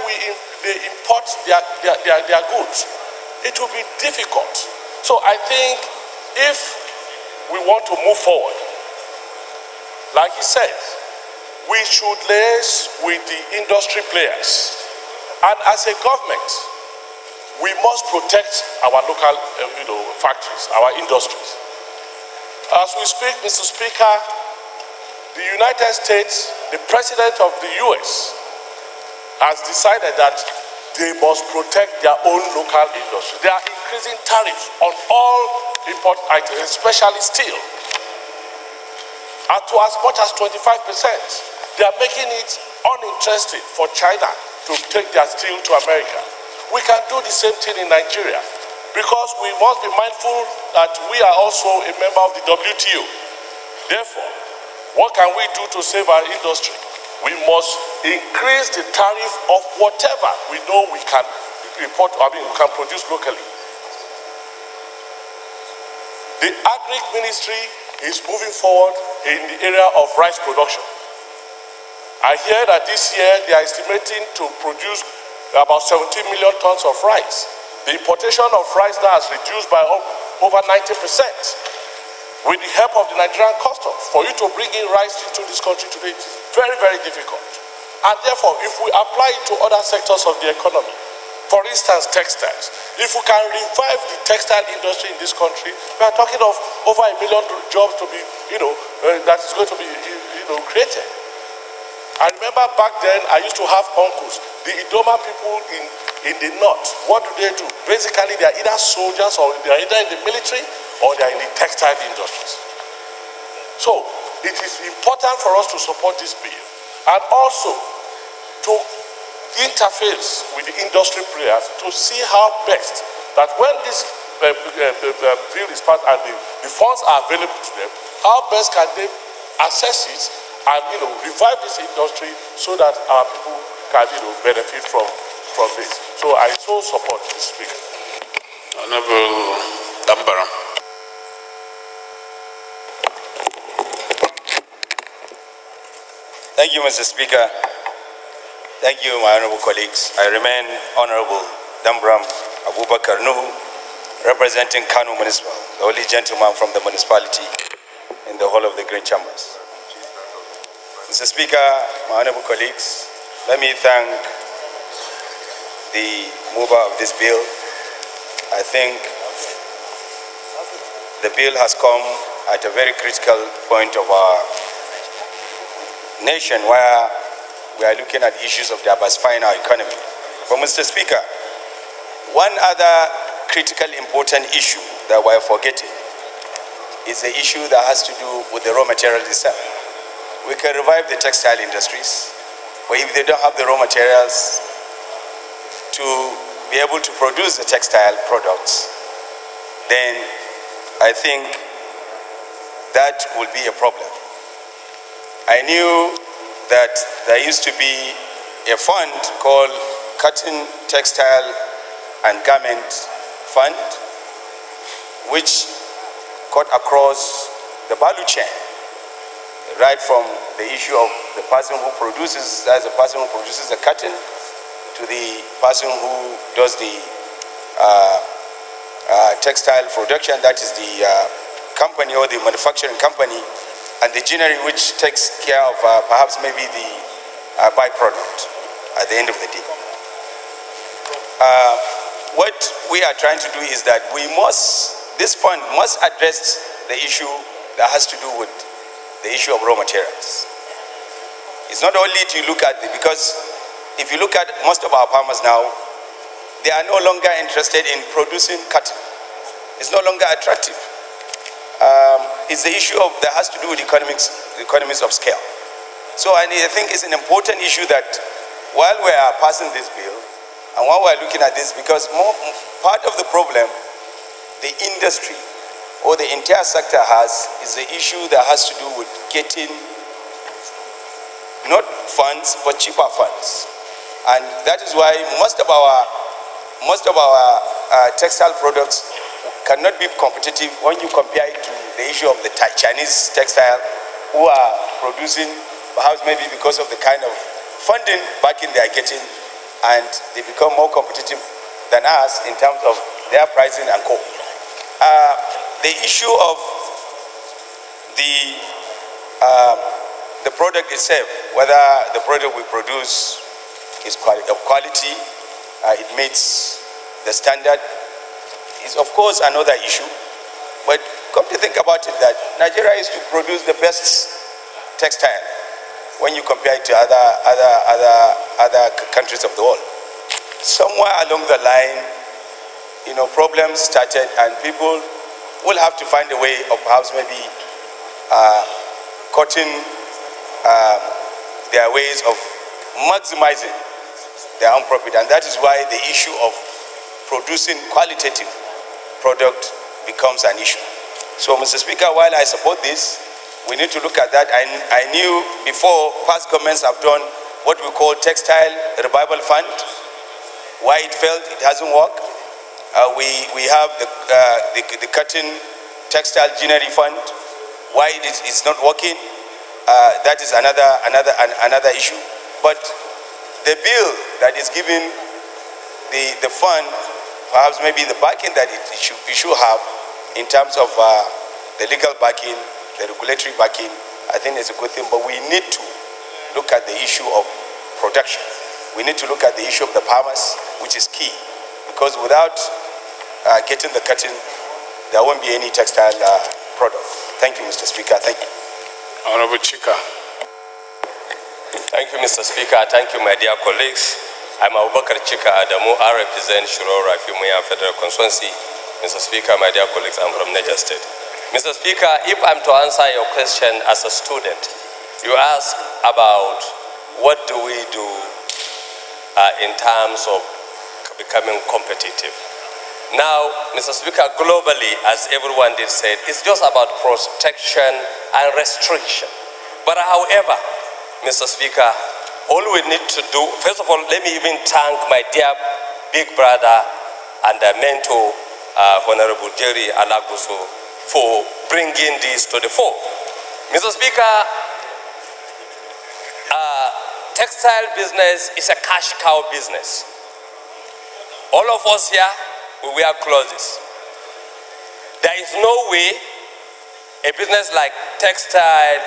they import their goods, it will be difficult. So I think if we want to move forward, like he said, we should liaise with the industry players. And as a government, we must protect our local factories, our industries. As we speak, Mr. Speaker, the United States, the President of the US, has decided that they must protect their own local industry. They are increasing tariffs on all import items, especially steel, to as much as 25%. They are making it uninteresting for China to take their steel to America. We can do the same thing in Nigeria, because we must be mindful that we are also a member of the WTO. Therefore, what can we do to save our industry? we must increase the tariff of whatever we know we can we can produce locally. The Agric Ministry is moving forward in the area of rice production. I hear that this year they are estimating to produce about 17 million tons of rice. The importation of rice now has reduced by over 90%. With the help of the Nigerian customs, for you to bring in rice into this country today is very, very difficult. And therefore, if we apply it to other sectors of the economy, for instance, textiles, if we can revive the textile industry in this country, we are talking of over 1 million jobs to be, that is going to be, created. I remember back then, I used to have uncles, the Idoma people in the north. What do? Basically, they are either soldiers or they are either in the military or they are in the textile industries. So, it is important for us to support this bill and also to interface with the industry players to see how best that when this bill is passed and the funds are available to them, how best can they access it and revive this industry so that our people can benefit from this. So I so support this bill. Honorable Dambara. Thank you, Mr. Speaker. Thank you, my honorable colleagues. I remain Honorable Dambram Abubakar Nuhu, representing Kano Municipal, the only gentleman from the municipality in the whole of the Green Chambers. Mr. Speaker, my honorable colleagues, let me thank the mover of this bill. I think the bill has come at a very critical point of our nation where we are looking at issues of diversifying our economy. But Mr. Speaker, one other critical important issue that we are forgetting is the issue that has to do with the raw material itself. We can revive the textile industries, but if they don't have the raw materials to be able to produce the textile products, then I think that will be a problem. I knew that there used to be a fund called Cotton, Textile and Garment Fund, which cut across the value chain, right from the issue of the person who produces, that's the person who produces the cotton, to the person who does the textile production, that is the company or the manufacturing company, and the ginnery which takes care of perhaps maybe the byproduct at the end of the day. What we are trying to do is that this fund must address the issue that has to do with the issue of raw materials. It's not only to look at because if you look at most of our farmers now, they are no longer interested in producing cotton. It's no longer attractive. It's the issue of that has to do with economies of scale. So I think it's an important issue that while we are passing this bill and while we are looking at this, because part of the problem the industry or the entire sector has is the issue that has to do with getting not funds but cheaper funds, and that is why most of our textile products cannot be competitive when you compare it to the issue of the Chinese textile who are producing perhaps maybe because of the kind of funding backing they are getting, and they become more competitive than us in terms of their pricing and co. The issue of the product itself, whether the product we produce is of quality, it meets the standard, is of course another issue. But come to think about it, that Nigeria is to produce the best textile when you compare it to other countries of the world. Somewhere along the line, problems started, and people will have to find a way of perhaps maybe cutting their ways of maximizing their own profit, and that is why the issue of producing qualitative product becomes an issue. So, Mr. Speaker, while I support this, We need to look at that. I knew before past governments have done what we call textile revival fund. Why it failed, it hasn't worked. We have the cotton textile ginnery fund. Why it's not working? That is another issue. But the bill that is giving the fund, perhaps maybe the backing that it should have in terms of the legal backing, the regulatory backing, I think it's a good thing. But we need to look at the issue of production. We need to look at the issue of the farmers, which is key, because without getting the cotton, there won't be any textile product. Thank you, Mr. Speaker. Thank you. Honorable Chika. Thank you, Mr. Speaker. Thank you, my dear colleagues. I'm Abubakar Chika Adamu. I represent Shiro Rafimuya Federal Constituency. Mr. Speaker, my dear colleagues, I'm from Niger State. Mr. Speaker, if I'm to answer your question as a student, you ask about what do we do in terms of becoming competitive. Now, Mr. Speaker, globally, as everyone did say, it's just about protection and restriction. But however, Mr. Speaker, all we need to do, first of all, let me even thank my dear big brother and mentor, Honorable Jerry Alaguso, for bringing this to the fore. Mr. Speaker, textile business is a cash cow business. All of us here, we wear clothes. There is no way a business like textile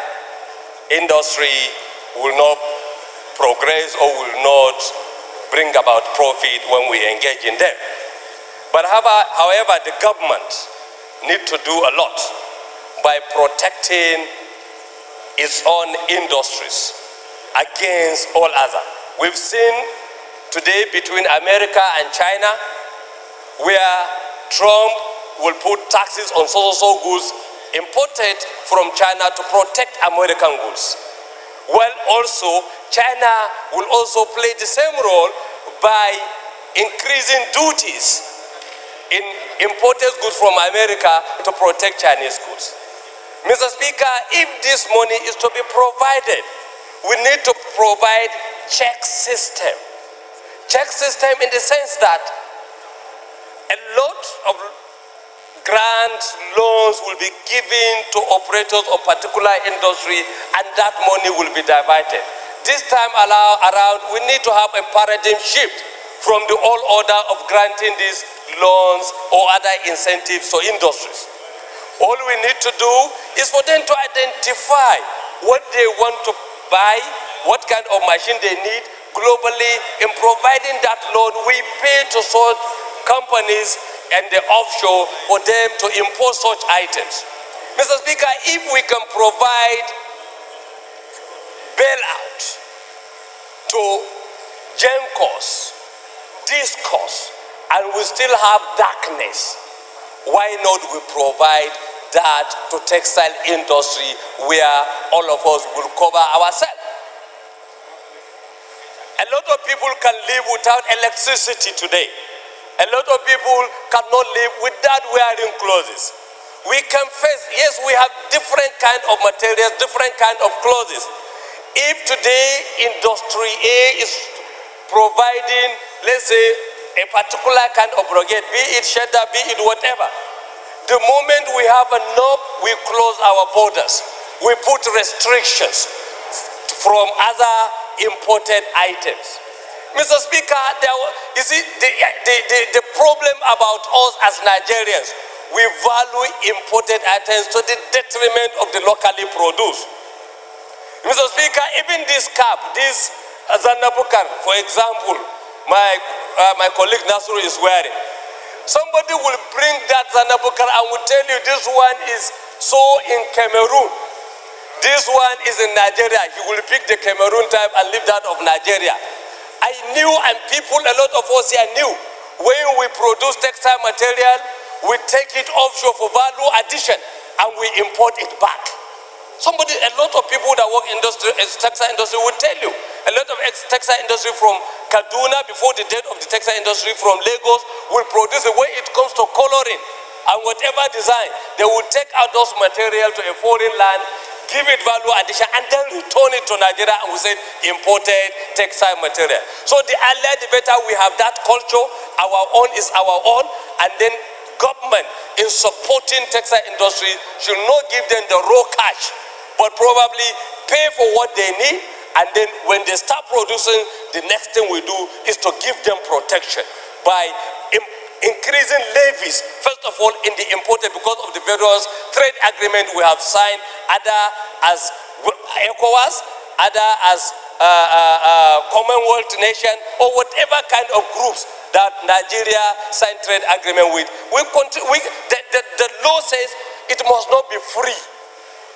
industry will not progress or will not bring about profit when we engage in them. But however, the government need to do a lot by protecting its own industries against all other. We've seen today between America and China where Trump will put taxes on so goods imported from China to protect American goods. Well, also, China will also play the same role by increasing duties in imported goods from America to protect Chinese goods. Mr. Speaker, if this money is to be provided, we need to provide check system. Check system in the sense that a lot of grants, loans will be given to operators of particular industry, and that money will be diverted. This time around, we need to have a paradigm shift from the old order of granting these loans or other incentives to industries. All we need to do is for them to identify what they want to buy, what kind of machine they need globally. In providing that loan, we pay to such companies and the offshore for them to import such items. Mr. Speaker, if we can provide bailout to GENCOs, DISCOs, and we still have darkness, why not we provide that to textile industry where all of us will cover ourselves? A lot of people can live without electricity today. A lot of people cannot live without wearing clothes. We can face, yes, we have different kind of materials, different kind of clothes. If today industry A is providing, let's say, a particular kind of brocade, be it cheddar, be it whatever, the moment we have enough, we close our borders. We put restrictions from other imported items. Mr. Speaker, you see, the problem about us as Nigerians, we value imported items to the detriment of the locally produced. Mr. Speaker, even this cap, this Zanabukar, for example, my colleague Nasru is wearing. Somebody will bring that Zanabukar and will tell you this one is so in Cameroon. This one is in Nigeria. He will pick the Cameroon type and leave that of Nigeria. I knew, and people, a lot of us here knew, when we produce textile material, we take it offshore for value addition and we import it back. A lot of people that work in textile industry will tell you, a lot of textile industry from Kaduna, before the death of the textile industry from Lagos, will produce the way it comes to coloring and whatever design, they will take out those materials to a foreign land give it value addition, and then return it to Nigeria, and we say imported textile material. So the earlier the better. We have that culture. Our own is our own, and then government in supporting textile industry should not give them the raw cash, but probably pay for what they need, and then when they start producing, the next thing we do is to give them protection by increasing levies, first of all, in the imported, because of the various trade agreement we have signed, either as ECOWAS, either as Commonwealth nation, or whatever kind of groups that Nigeria signed trade agreement with. The law says it must not be free,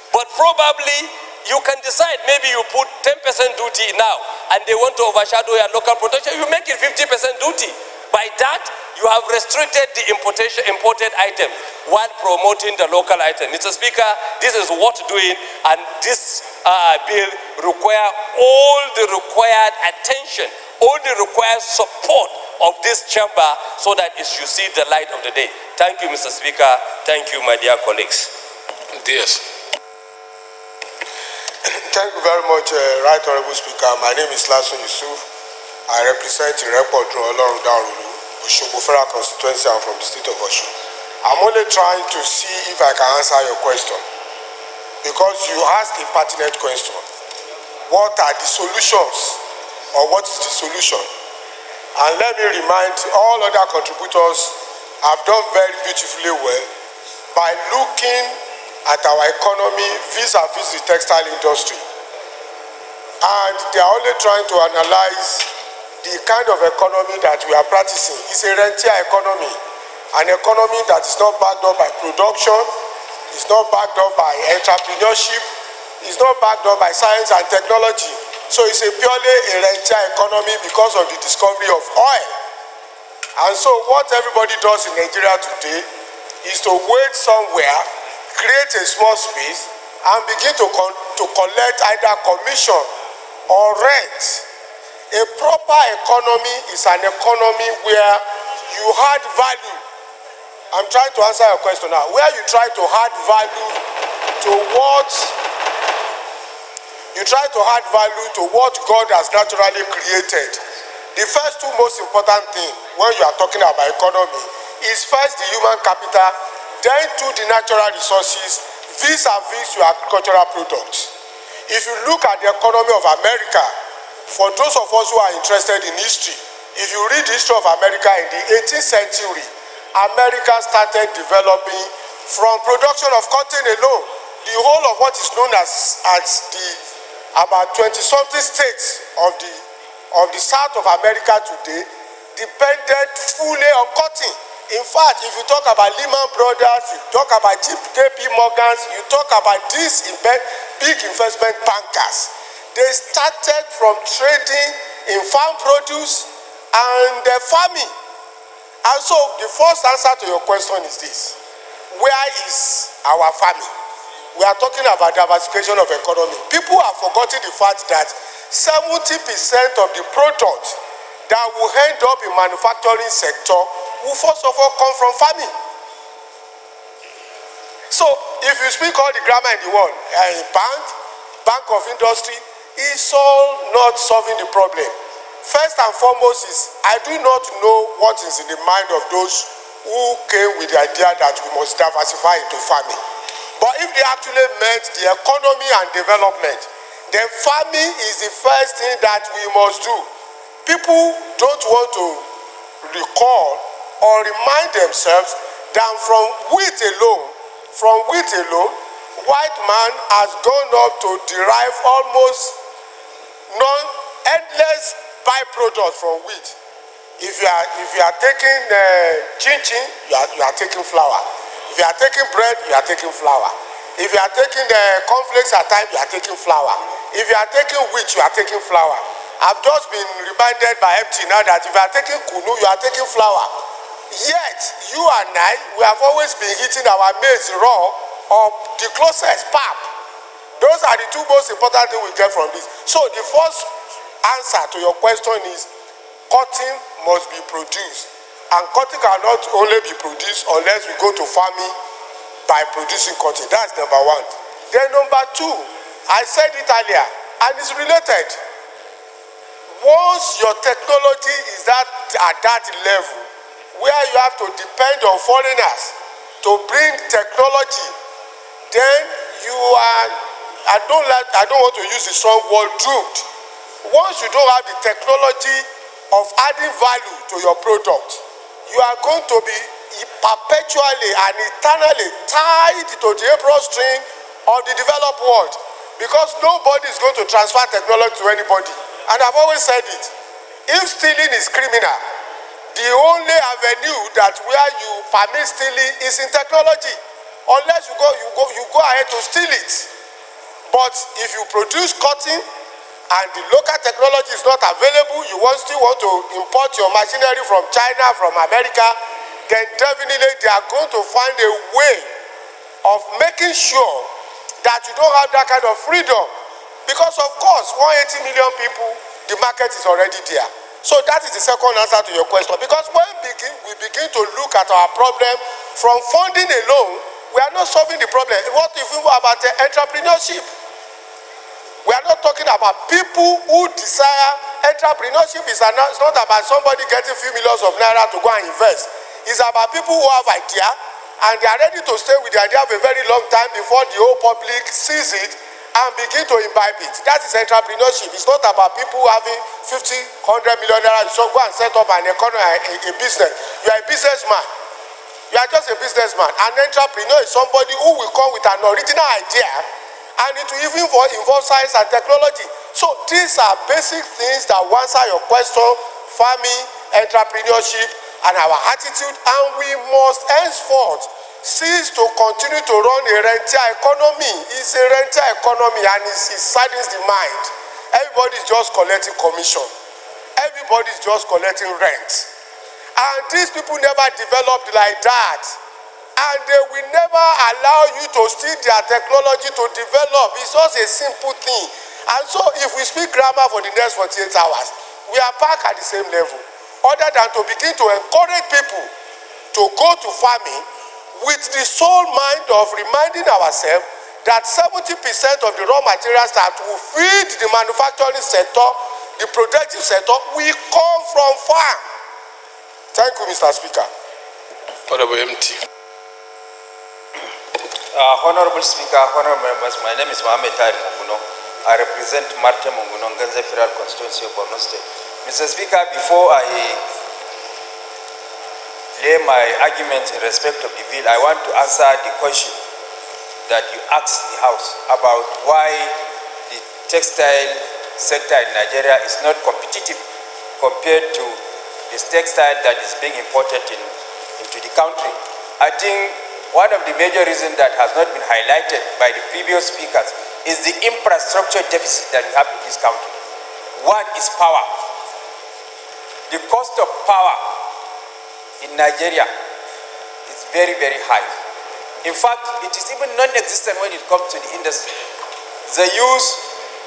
but probably you can decide, maybe you put 10% duty now, and they want to overshadow your local production, you make it 50% duty. By that, you have restricted the imported item while promoting the local item. Mr. Speaker, this is what doing, and this bill require all the required attention, all the required support of this chamber so that it should see the light of the day. Thank you, Mr. Speaker. Thank you, my dear colleagues. Yes. Thank you very much, Right Honorable Speaker. My name is Lasso Yusuf. I represent the Report Olorun Osogbo Federal Constituency. I'm from the state of Osun. I'm only trying to see if I can answer your question, because you asked a pertinent question. What are the solutions, or what is the solution? And let me remind all other contributors have done very beautifully well by looking at our economy vis-a-vis the textile industry. And they are only trying to analyze the kind of economy that we are practicing. It's a rentier economy, an economy that is not backed up by production, it's not backed up by entrepreneurship, it's not backed up by science and technology. So it's a purely a rentier economy because of the discovery of oil. And so what everybody does in Nigeria today is to wait somewhere, create a small space, and begin to collect either commission or rent. A proper economy is an economy where you add value. I'm trying to answer your question now. Where you try to add value to what God has naturally created. The first two most important things when you are talking about economy is first the human capital, then to the natural resources vis-a-vis your agricultural products. If you look at the economy of America, for those of us who are interested in history, if you read the history of America in the 18th century, America started developing from production of cotton alone. The whole of what is known as the about 20-something states of the South of America today depended fully on cotton. In fact, if you talk about Lehman Brothers, you talk about JP Morgans, you talk about these big investment bankers, they started from trading in farm produce and farming. And so the first answer to your question is this: where is our farming? We are talking about diversification of economy. People have forgotten the fact that 70% of the product that will end up in manufacturing sector will first of all come from farming. So if you speak all the grammar in the world, bank of industry, is all not solving the problem. First and foremost is, I do not know what is in the mind of those who came with the idea that we must diversify into farming. But if they actually meant the economy and development, then farming is the first thing that we must do. People don't want to recall or remind themselves that from wheat alone, white man has gone up to derive almost endless byproduct from wheat. If you are taking chin-chin, you are taking flour. If you are taking bread, you are taking flour. If you are taking the cornflakes at times, you are taking flour. If you are taking wheat, you are taking flour. I've just been reminded by MT now that if you are taking kunu, you are taking flour. Yet, you and I, we have always been eating our maize raw or the closest pap. Those are the two most important things we get from this. So the first answer to your question is cotton must be produced. And cotton cannot only be produced unless we go to farming by producing cotton. That's number one. Then number two, I said it earlier, and it's related. Once your technology is at that level, where you have to depend on foreigners to bring technology, then you are, I don't want to use the strong word, doomed. Once you don't have the technology of adding value to your product, you are going to be perpetually and eternally tied to the apron string of the developed world, because nobody is going to transfer technology to anybody. And I've always said it, if stealing is criminal, the only avenue that where you permit stealing is in technology, unless you go ahead to steal it. But if you produce cotton and the local technology is not available, you still want to import your machinery from China, from America, then definitely they are going to find a way of making sure that you don't have that kind of freedom. Because of course, 180 million people, the market is already there. So that is the second answer to your question. Because when we begin to look at our problem from funding alone, we are not solving the problem. What if we were about entrepreneurship? We are not talking about people who desire entrepreneurship. It's not about somebody getting a few millions of naira to go and invest. It's about people who have idea and they are ready to stay with the idea for a very long time before the whole public sees it and begin to imbibe it. That is entrepreneurship. It's not about people having 50, 100 million naira. So go and set up an economy, a business. You are a businessman. You are just a businessman. An entrepreneur is somebody who will come with an original idea, and it will even involve science and technology. So these are basic things that answer your question: farming, entrepreneurship, and our attitude. And we must henceforth cease to continue to run a rentier economy. It's a rentier economy, and it saddens the mind. Everybody is just collecting commission. Everybody is just collecting rent. And these people never developed like that. And they will never allow you to steal their technology to develop. It's just a simple thing. And so if we speak grammar for the next 48 hours, we are back at the same level. Other than to begin to encourage people to go to farming with the sole mind of reminding ourselves that 70% of the raw materials that will feed the manufacturing sector, the productive sector, will come from farm. Thank you, Mr. Speaker. Honorable MT. Honorable Speaker, honorable members, my name is Mohamed Tahir Munguno. I represent Marte Munguno, Nganze Federal Constituency of Borno State. Mr. Speaker, before I lay my argument in respect of the bill, I want to answer the question that you asked the House about why the textile sector in Nigeria is not competitive compared to the textile that is being imported into the country. I think one of the major reasons that has not been highlighted by the previous speakers is the infrastructure deficit that we have in this country. One is power. The cost of power in Nigeria is very, very high. In fact, it is even non-existent when it comes to the industry. They use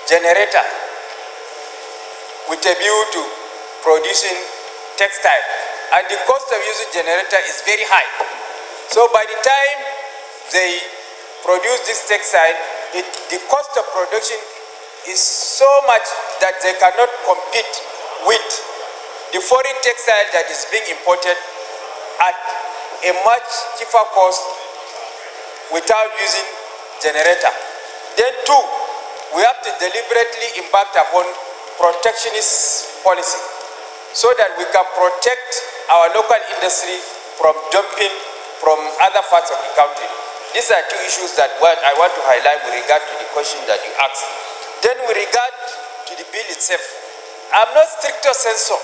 generator with a view to producing textile, and the cost of using generator is very high. So by the time they produce this textile, the cost of production is so much that they cannot compete with the foreign textile that is being imported at a much cheaper cost without using generator. Then two, we have to deliberately embark upon protectionist policy so that we can protect our local industry from dumping from other parts of the country. These are two issues that I want to highlight with regard to the question that you asked. Then with regard to the bill itself, I'm not stricto sensu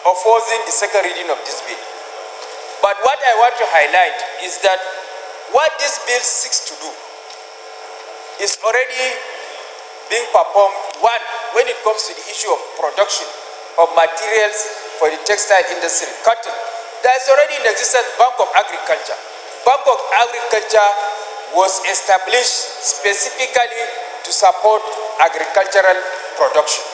opposing the second reading of this bill. But what I want to highlight is that what this bill seeks to do is already being performed. One, when it comes to the issue of production of materials for the textile industry, cotton, there is already in existence Bank of Agriculture. Bank of Agriculture was established specifically to support agricultural production.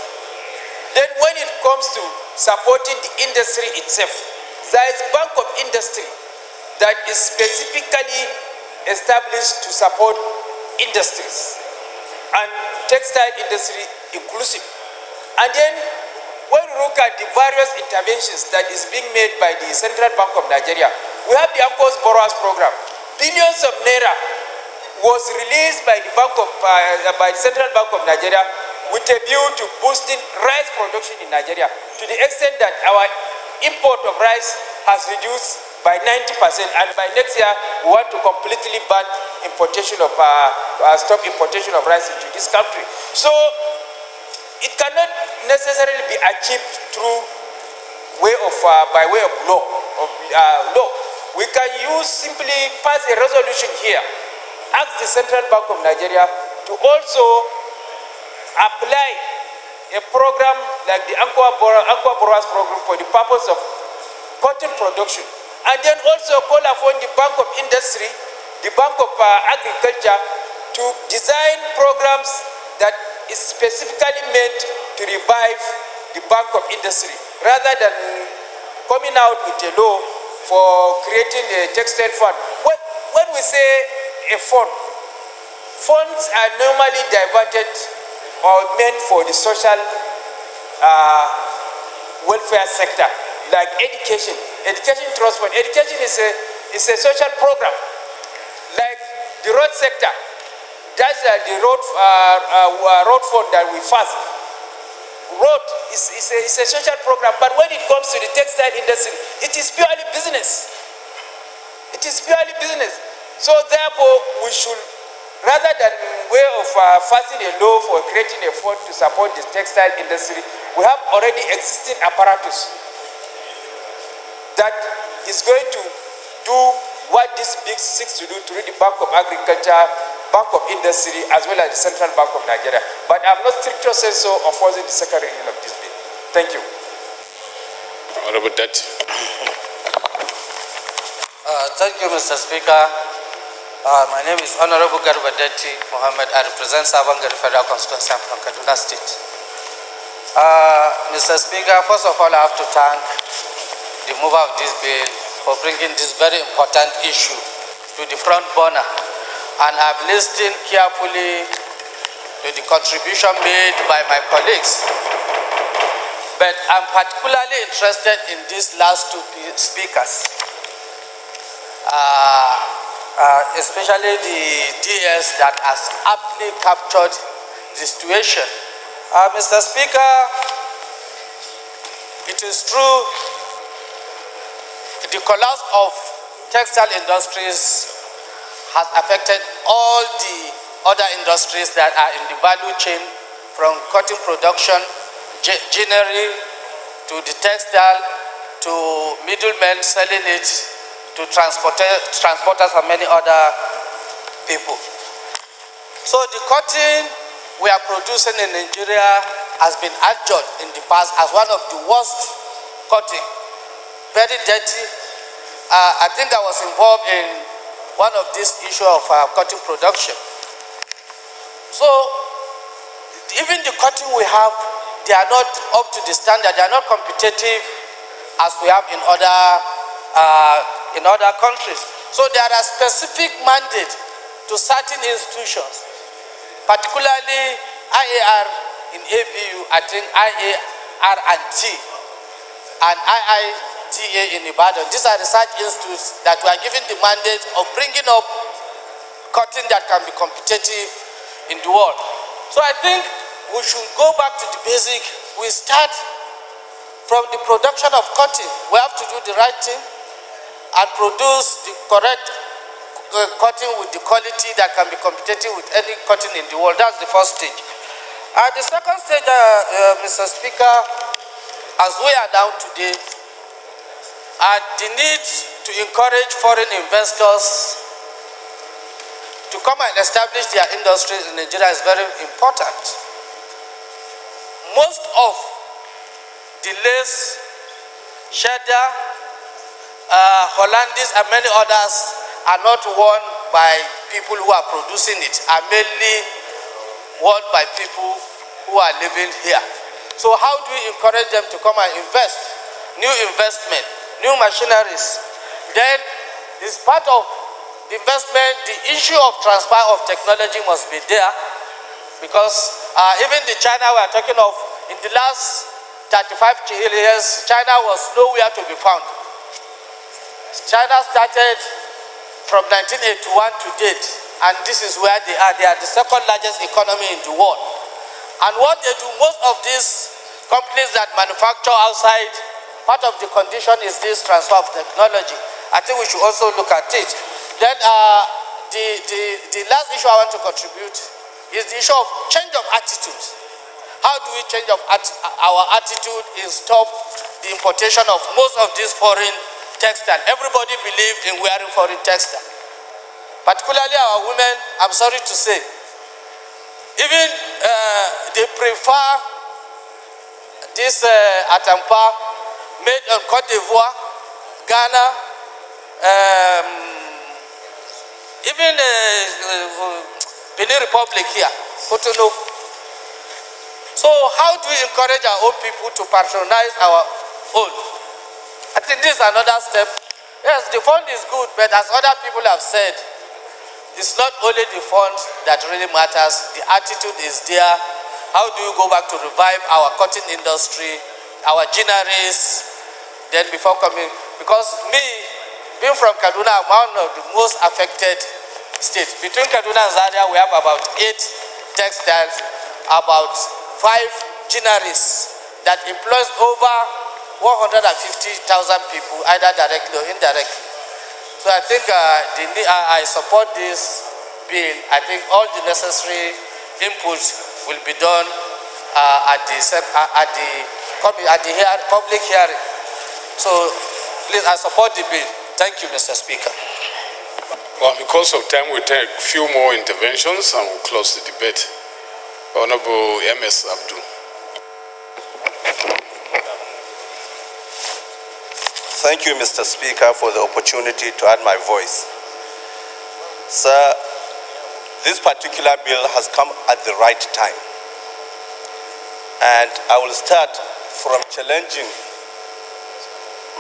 Then when it comes to supporting the industry itself, there is Bank of Industry that is specifically established to support industries and textile industry inclusive. And then when we look at the various interventions that is being made by the Central Bank of Nigeria, we have the Uncle's Borrowers Program. Billions of naira was released by the Central Bank of Nigeria with a view to boosting rice production in Nigeria to the extent that our import of rice has reduced by 90%, and by next year we want to completely ban importation of stop importation of rice into this country. So it cannot necessarily be achieved through by way of law. We can simply pass a resolution here, ask the Central Bank of Nigeria to also apply a program like the Aqua Borrowers Program for the purpose of cotton production, and then also call upon the Bank of Industry, the Bank of Agriculture to design programs that is specifically meant to revive the Bank of Industry, rather than coming out with a law for creating a textile fund. When we say a fund, funds are normally diverted or meant for the social welfare sector, like education, education trust fund. Education is a social program, like the road sector. That's the road fund that we fund. Road is a social program, but when it comes to the textile industry, it is purely business. It is purely business. So therefore, we should, rather than way of passing a law for creating a fund to support the textile industry, we have already existing apparatus that is going to do what this big seeks to do through the Bank of Agriculture, Bank of Industry, as well as the Central Bank of Nigeria. But I'm not strictly saying so opposing the second reading of this bill. Thank you. Honorable Detti. Thank you, Mr. Speaker. My name is Honorable Garba Detti Mohammed. I represent Sabangari Federal Constituency from Kaduna State. Mr. Speaker, first of all, I have to thank the mover of this bill for bringing this very important issue to the front burner. And I've listened carefully to the contribution made by my colleagues. But I'm particularly interested in these last two speakers, especially the DS that has aptly captured the situation. Mr. Speaker, it is true the collapse of textile industries has affected all the other industries that are in the value chain, from cotton production, ginnery, to the textile, to middlemen selling it, to transporters and many other people. So the cotton we are producing in Nigeria has been adjudged in the past as one of the worst cotton, very dirty. I think I was involved in one of these issues of cotton production. So even the cotton we have, they are not up to the standard, they are not competitive as we have in other countries. So there are specific mandates to certain institutions, particularly IAR in ABU, I think IAR&T, and IITA in Ibadan. These are research institutes that were given the mandate of bringing up cotton that can be competitive in the world. So I think we should go back to the basic. We start from the production of cotton. We have to do the right thing and produce the correct cotton with the quality that can be competitive with any cotton in the world. That's the first stage. The second stage, Mr. Speaker, as we are now today, the need to encourage foreign investors to come and establish their industries in Nigeria is very important. Most of the lace, cheddar, Hollandis, and many others are not worn by people who are producing it, are mainly worn by people who are living here. So how do we encourage them to come and invest? New investment, new machineries. Then it's part of the investment, the issue of transfer of technology must be there, because even the China we are talking of, in the last 35 years, China was nowhere to be found. China started from 1981 to date, and this is where they are. They are the second largest economy in the world. And what they do, most of these companies that manufacture outside, part of the condition is this transfer of technology. I think we should also look at it. Then the last issue I want to contribute is the issue of change of attitude. How do we change our attitude and stop the importation of most of these foreign textile? Everybody believed in wearing foreign textile. Particularly our women, I'm sorry to say, even they prefer this atampa made in Cote d'Ivoire, Ghana, even Benin Republic here, Cotonou. So how do we encourage our own people to patronize our own? I think this is another step. Yes, the fund is good, but as other people have said, it's not only the fund that really matters, the attitude is there. How do you go back to revive our cotton industry, our ginneries, then before coming, because me, being from Kaduna, I'm one of the most affected states. Between Kaduna and Zaria, we have about 8 textiles, about 5 ginneries that employs over 150,000 people, either directly or indirectly. So I think I support this bill. I think all the necessary input will be done at the public hearing. So please, I support the bill. Thank you, Mr. Speaker. Well, because of time, we'll take a few more interventions and we'll close the debate. Honorable M.S. Abdul. Thank you, Mr. Speaker, for the opportunity to add my voice. Sir, this particular bill has come at the right time. And I will start from challenging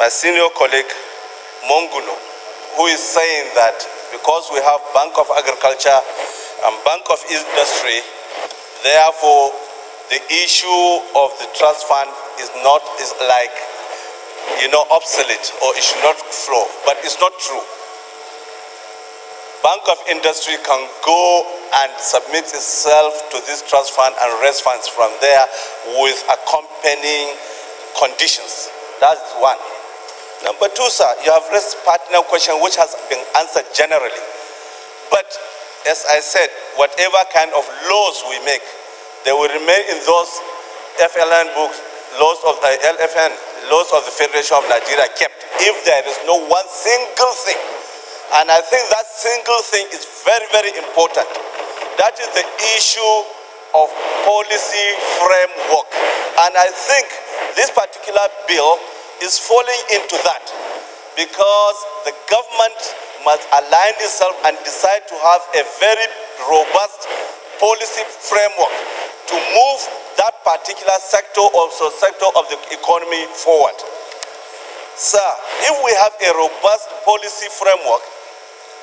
my senior colleague, Monguno, who is saying that because we have Bank of Agriculture and Bank of Industry, therefore the issue of the trust fund is like, obsolete, or it should not flow. But it's not true. Bank of Industry can go and submit itself to this trust fund and raise funds from there with accompanying conditions. That's one. Number two, sir, you have raised partner question which has been answered generally. But as I said, whatever kind of laws we make, they will remain in those FLN books, laws of the LFN, laws of the Federation of Nigeria kept, if there is no one single thing. And I think that single thing is very, very important. That is the issue of policy framework. And I think this particular bill is falling into that, because the government must align itself and decide to have a very robust policy framework to move that particular sector, also sector of the economy forward. Sir, if we have a robust policy framework,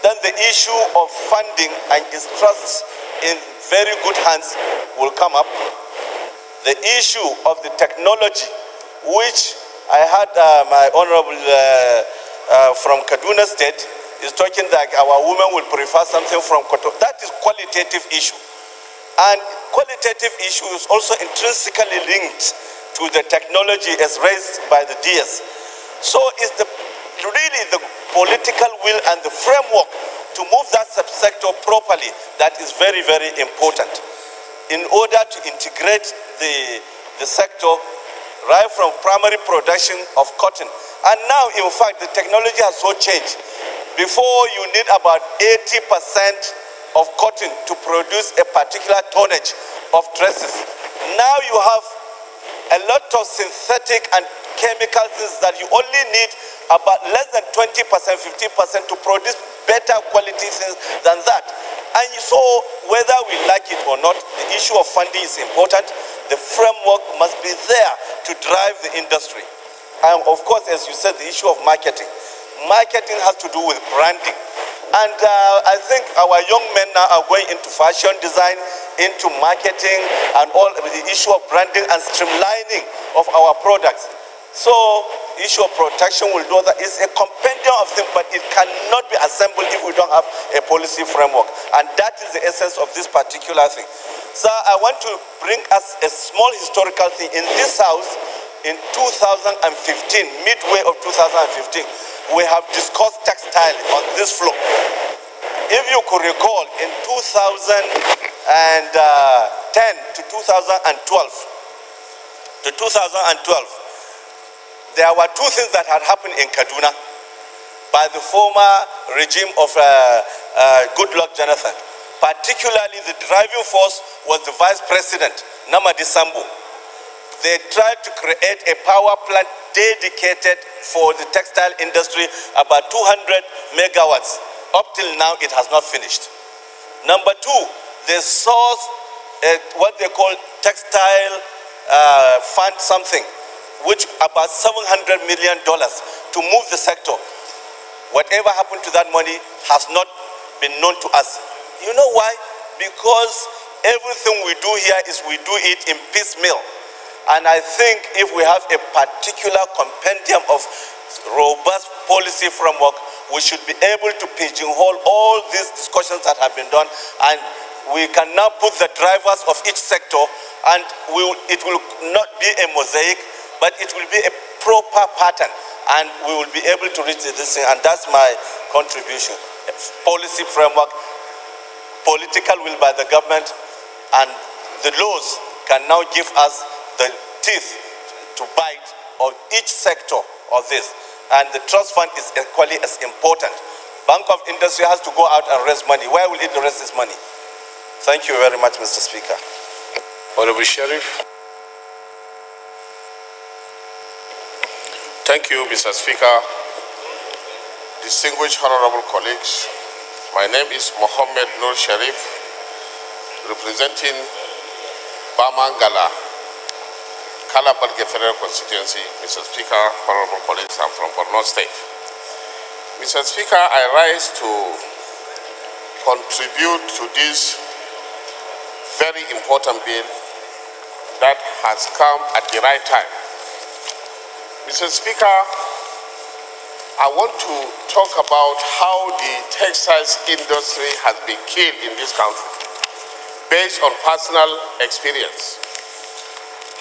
then the issue of funding and its trust in very good hands will come up. The issue of the technology, which I had my honorable from Kaduna State is talking that our women will prefer something from Koto. That is qualitative issue. And qualitative issue is also intrinsically linked to the technology as raised by the DS. So it's really the political will and the framework to move that subsector properly that is very, very important in order to integrate the sector right from primary production of cotton. And now, in fact, the technology has so changed. Before, you need about 80% of cotton to produce a particular tonnage of dresses. Now you have a lot of synthetic and chemical things that you only need about less than 20%, 50% to produce better quality things than that. And so, whether we like it or not, the issue of funding is important. The framework must be there to drive the industry. And of course, as you said, the issue of marketing. Marketing has to do with branding. And I think our young men now are going into fashion design, into marketing, and all the issue of branding and streamlining of our products. So, issue of protection will do that. It's a compendium of things, but it cannot be assembled if we don't have a policy framework. And that is the essence of this particular thing. So I want to bring us a small historical thing. In this house, in 2015, midway of 2015, we have discussed textile on this floor. If you could recall, in 2010 to 2012, there were two things that had happened in Kaduna by the former regime of Goodluck Jonathan. Particularly, the driving force was the vice president, Namadi Sambo. They tried to create a power plant dedicated for the textile industry, about 200 megawatts. Up till now, it has not finished. Number two, they sourced what they call textile fund something, which about $700 million to move the sector. Whatever happened to that money has not been known to us. You know why? Because everything we do here is we do it in piecemeal. And I think if we have a particular compendium of robust policy framework, we should be able to pigeonhole all these discussions that have been done, and we can now put the drivers of each sector, and it will not be a mosaic, but it will be a proper pattern, and we will be able to reach this thing, and that's my contribution. Policy framework, political will by the government, and the laws can now give us the teeth to bite of each sector of this. And the trust fund is equally as important. Bank of Industry has to go out and raise money. Where will it raise this money? Thank you very much, Mr. Speaker. Honorable Sheriff. Thank you, Mr. Speaker. Distinguished honorable colleagues, my name is Mohammed Nur Sharif, representing Bamangala, Kalabalge Federal Constituency. Mr. Speaker, honorable colleagues, I'm from Borno State. Mr. Speaker, I rise to contribute to this very important bill that has come at the right time. Mr. Speaker, I want to talk about how the textiles industry has been killed in this country based on personal experience.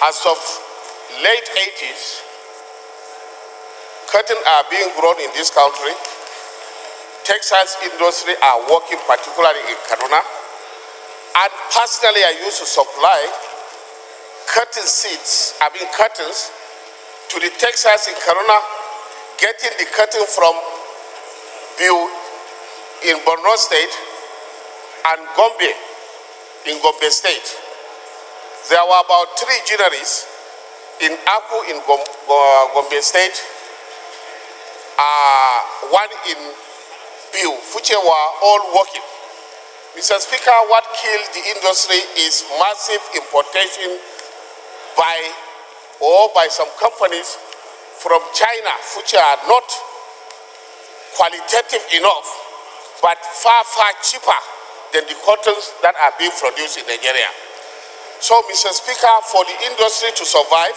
As of late 80s, cotton are being grown in this country. Textiles industry are working particularly in Kaduna. And personally, I used to supply cotton seeds, cottons, to the textiles in Kaduna, getting the cotton from Biu in Borno State and Gombe in Gombe State. There were about 3 ginneries in Aku in Gombe State, one in Biu, which were all working. Mr. Speaker, what killed the industry is massive importation by some companies from China, which are not qualitative enough, but far, far cheaper than the cottons that are being produced in Nigeria. So, Mr. Speaker, for the industry to survive,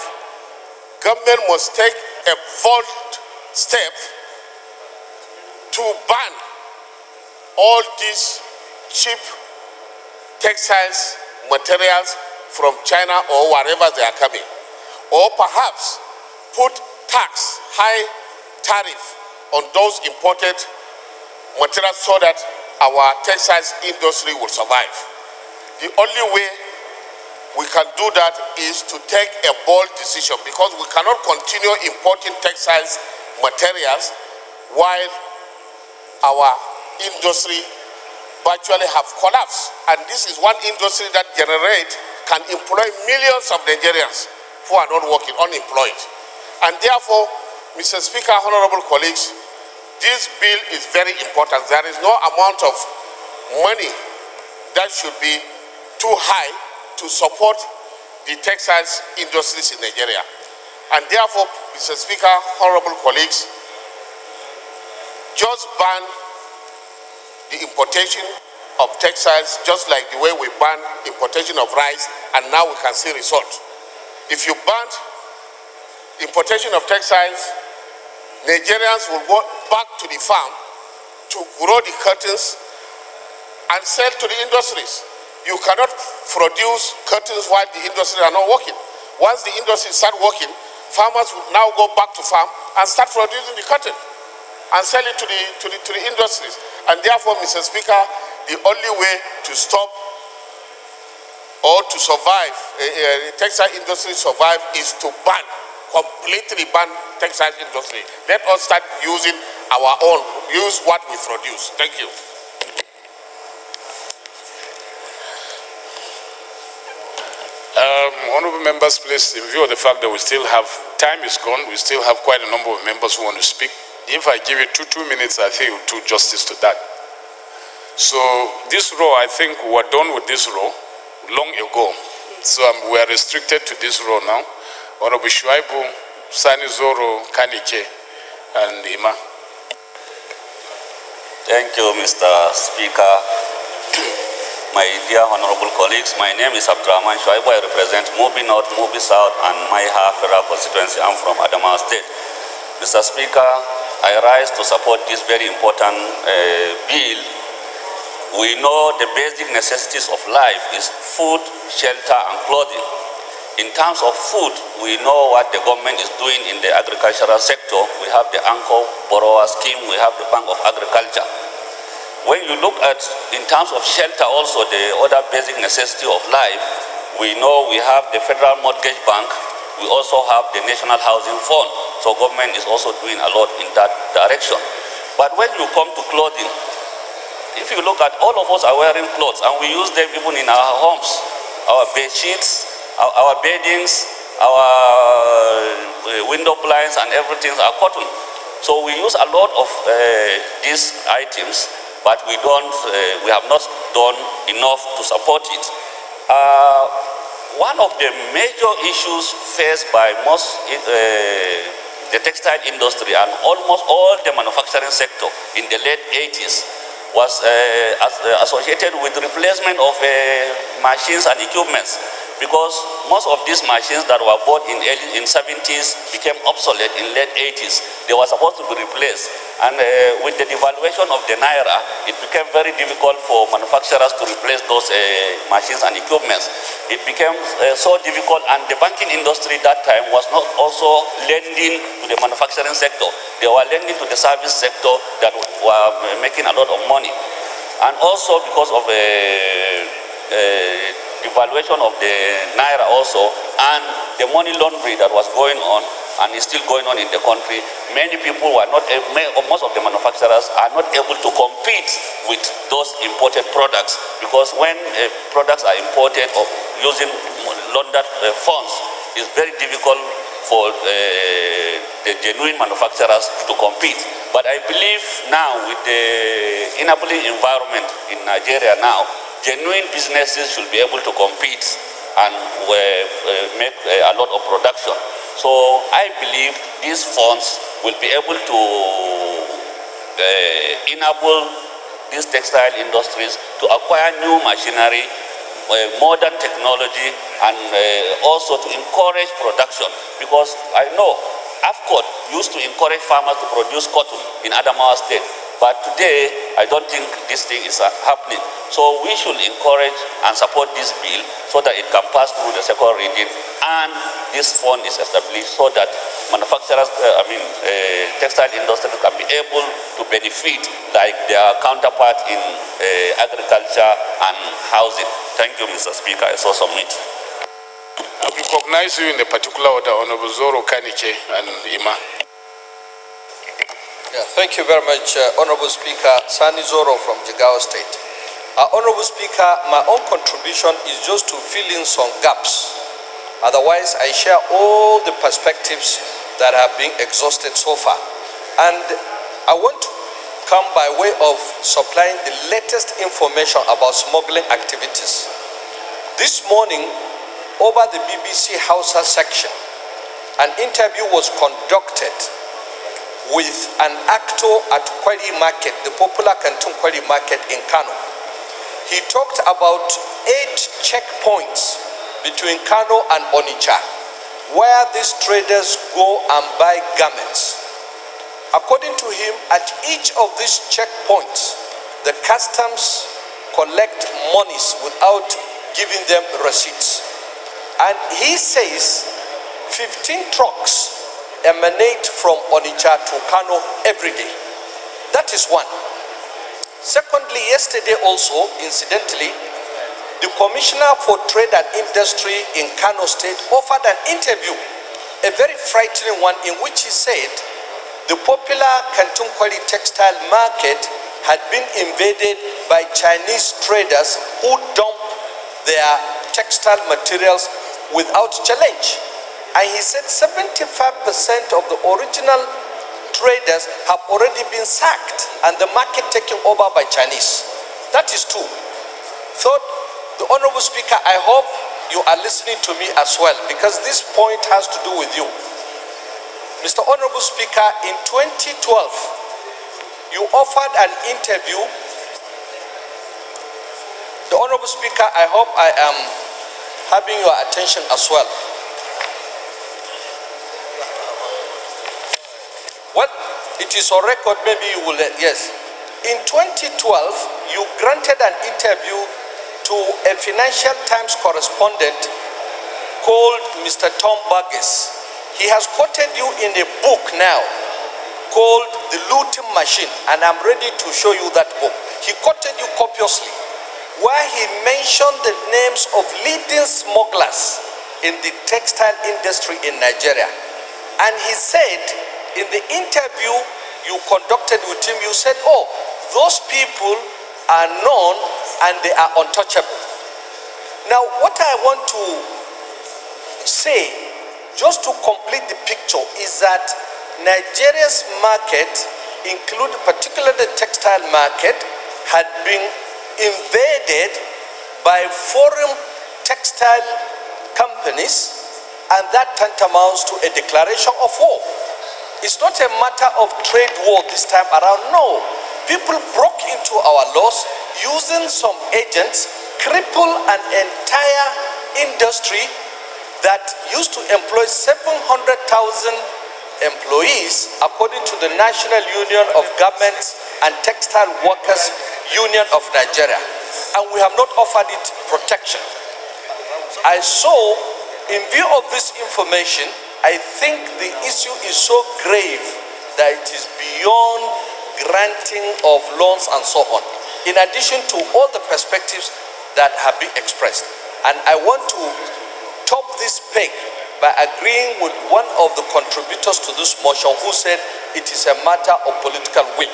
government must take a bold step to ban all these cheap textiles materials from China or wherever they are coming. Or perhaps put tax, high tariff on those imported materials so that our textiles industry will survive. The only way we can do that is to take a bold decision, because we cannot continue importing textiles materials while our industry virtually have collapsed. And this is one industry that can employ millions of Nigerians who are not working, unemployed. And therefore, Mr. Speaker, honorable colleagues, this bill is very important. There is no amount of money that should be too high to support the textiles industries in Nigeria. And therefore, Mr. Speaker, honorable colleagues, just ban the importation of textiles, just like the way we ban importation of rice, and now we can see results. If you ban importation of textiles, Nigerians will go back to the farm to grow the curtains and sell to the industries. You cannot produce curtains while the industries are not working. Once the industries start working, farmers will now go back to farm and start producing the curtain and sell it to the industries. And therefore, Mr. Speaker, the only way to stop or to survive, textile industry survive, is to ban, completely ban textile industry. Let us start using our own, use what we produce. Thank you. Honorable members, please, in view of the fact that we still have, time is gone, we still have quite a number of members who want to speak. If I give you two minutes, I think you'll do justice to that. So this row, I think we were done with this row long ago. So we are restricted to this row now. Honorable Shuaibu, Sani Zoro, Kanike, and Ima. Thank you, Mr. Speaker. My dear honorable colleagues, my name is Abdurrahman Shuaibu. I represent Mubi North, Mubi South, and Maiha Federal Constituency. I'm from Adamawa State. Mr. Speaker, I rise to support this very important bill. We know the basic necessities of life is food, shelter, and clothing. In terms of food, we know what the government is doing in the agricultural sector. We have the Anchor Borrower Scheme, we have the Bank of Agriculture. When you look at, in terms of shelter also, the other basic necessity of life, we know we have the Federal Mortgage Bank, we also have the National Housing Fund. So government is also doing a lot in that direction. But when you come to clothing, if you look at, all of us are wearing clothes and we use them even in our homes, our bed sheets, our beddings, our window blinds and everything are cotton. So we use a lot of these items, but we have not done enough to support it. One of the major issues faced by most the textile industry and almost all the manufacturing sector in the late 80s was associated with the replacement of machines and equipments, because most of these machines that were bought in 70s became obsolete in late 80s. They were supposed to be replaced. And with the devaluation of the Naira, it became very difficult for manufacturers to replace those machines and equipments. It became so difficult, and the banking industry that time was not also lending to the manufacturing sector. They were lending to the service sector that were making a lot of money. And also because of devaluation of the Naira also, and the money laundering that was going on and is still going on in the country, many people were not, most of the manufacturers are not able to compete with those imported products, because when products are imported or using laundered funds, it's very difficult for the genuine manufacturers to compete. But I believe now, with the enabling environment in Nigeria now, genuine businesses should be able to compete and make a lot of production. So I believe these funds will be able to enable these textile industries to acquire new machinery, modern technology, and also to encourage production. Because I know AFCOT used to encourage farmers to produce cotton in Adamawa State. But today, I don't think this thing is happening. So we should encourage and support this bill so that it can pass through the second reading, and this fund is established so that manufacturers, textile industry can be able to benefit like their counterpart in agriculture and housing. Thank you, Mr. Speaker. I so submit. I recognize you in the particular order, Honorable Zoro, Kanike, and Ima. Yeah, thank you very much, Honorable Speaker. Sani Zoro from Jigawa State. Honorable Speaker, my own contribution is just to fill in some gaps. Otherwise, I share all the perspectives that have been exhausted so far. And I want to come by way of supplying the latest information about smuggling activities. This morning, over the BBC Hausa section, an interview was conducted with an actor at Kwari Market, the popular Kantun Kwari Market in Kano. He talked about 8 checkpoints between Kano and Onitsha, where these traders go and buy garments. According to him, at each of these checkpoints, the customs collect monies without giving them receipts. And he says 15 trucks emanate from Onitsha to Kano every day. That is one. Secondly, yesterday also, incidentally, the Commissioner for Trade and Industry in Kano State offered an interview, a very frightening one, in which he said the popular Kantun Kwari textile market had been invaded by Chinese traders who dump their textile materials without challenge. And he said 75% of the original traders have already been sacked and the market taken over by Chinese. That is true. Third, the Honorable Speaker, I hope you are listening to me as well, because this point has to do with you. Mr. Honorable Speaker, in 2012, you offered an interview. The Honorable Speaker, I hope I am having your attention as well. Well, it is on record, maybe you will, yes. In 2012, you granted an interview to a Financial Times correspondent called Mr. Tom Burgess. He has quoted you in a book now called The Looting Machine, and I'm ready to show you that book. He quoted you copiously, where he mentioned the names of leading smugglers in the textile industry in Nigeria. And he said, in the interview you conducted with him, you said, oh, those people are known and they are untouchable. Now, what I want to say, just to complete the picture, is that Nigeria's market, including particularly the textile market, had been invaded by foreign textile companies, and that tantamounts to a declaration of war. It's not a matter of trade war this time around, no. People broke into our laws using some agents, cripple an entire industry that used to employ 700,000 employees, according to the National Union of Garments and Textile Workers Union of Nigeria. And we have not offered it protection. In view of this information, I think the issue is so grave that it is beyond granting of loans and so on, in addition to all the perspectives that have been expressed. And I want to top this peg by agreeing with one of the contributors to this motion who said it is a matter of political will.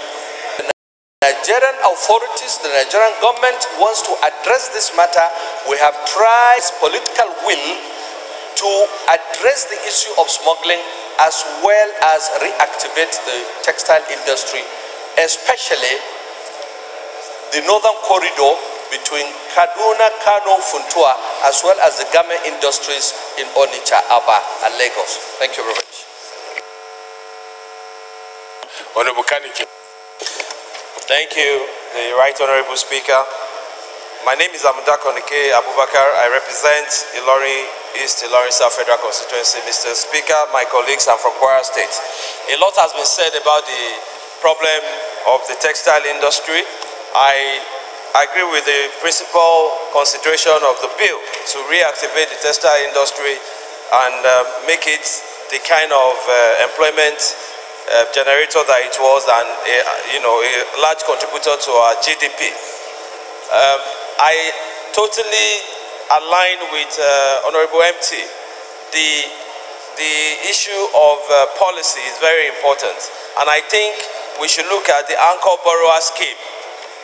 The Nigerian authorities, the Nigerian government wants to address this matter. We have tried political will to address the issue of smuggling as well as reactivate the textile industry, especially the northern corridor between Kaduna, Kano, Funtua, as well as the garment industries in Onitsha, Aba, and Lagos. Thank you very much. Honorable Kanike. Thank you, the Right Honorable Speaker. My name is Amudako Nike Abubakar. I represent Ilorin East, Ilorin South Federal Constituency. Mr. Speaker, my colleagues, I'm from Kwara State. A lot has been said about the problem of the textile industry. I agree with the principal consideration of the bill to reactivate the textile industry and make it the kind of employment generator that it was, and a large contributor to our GDP. I totally align with Honorable MT. The issue of policy is very important, and I think we should look at the anchor borrower scheme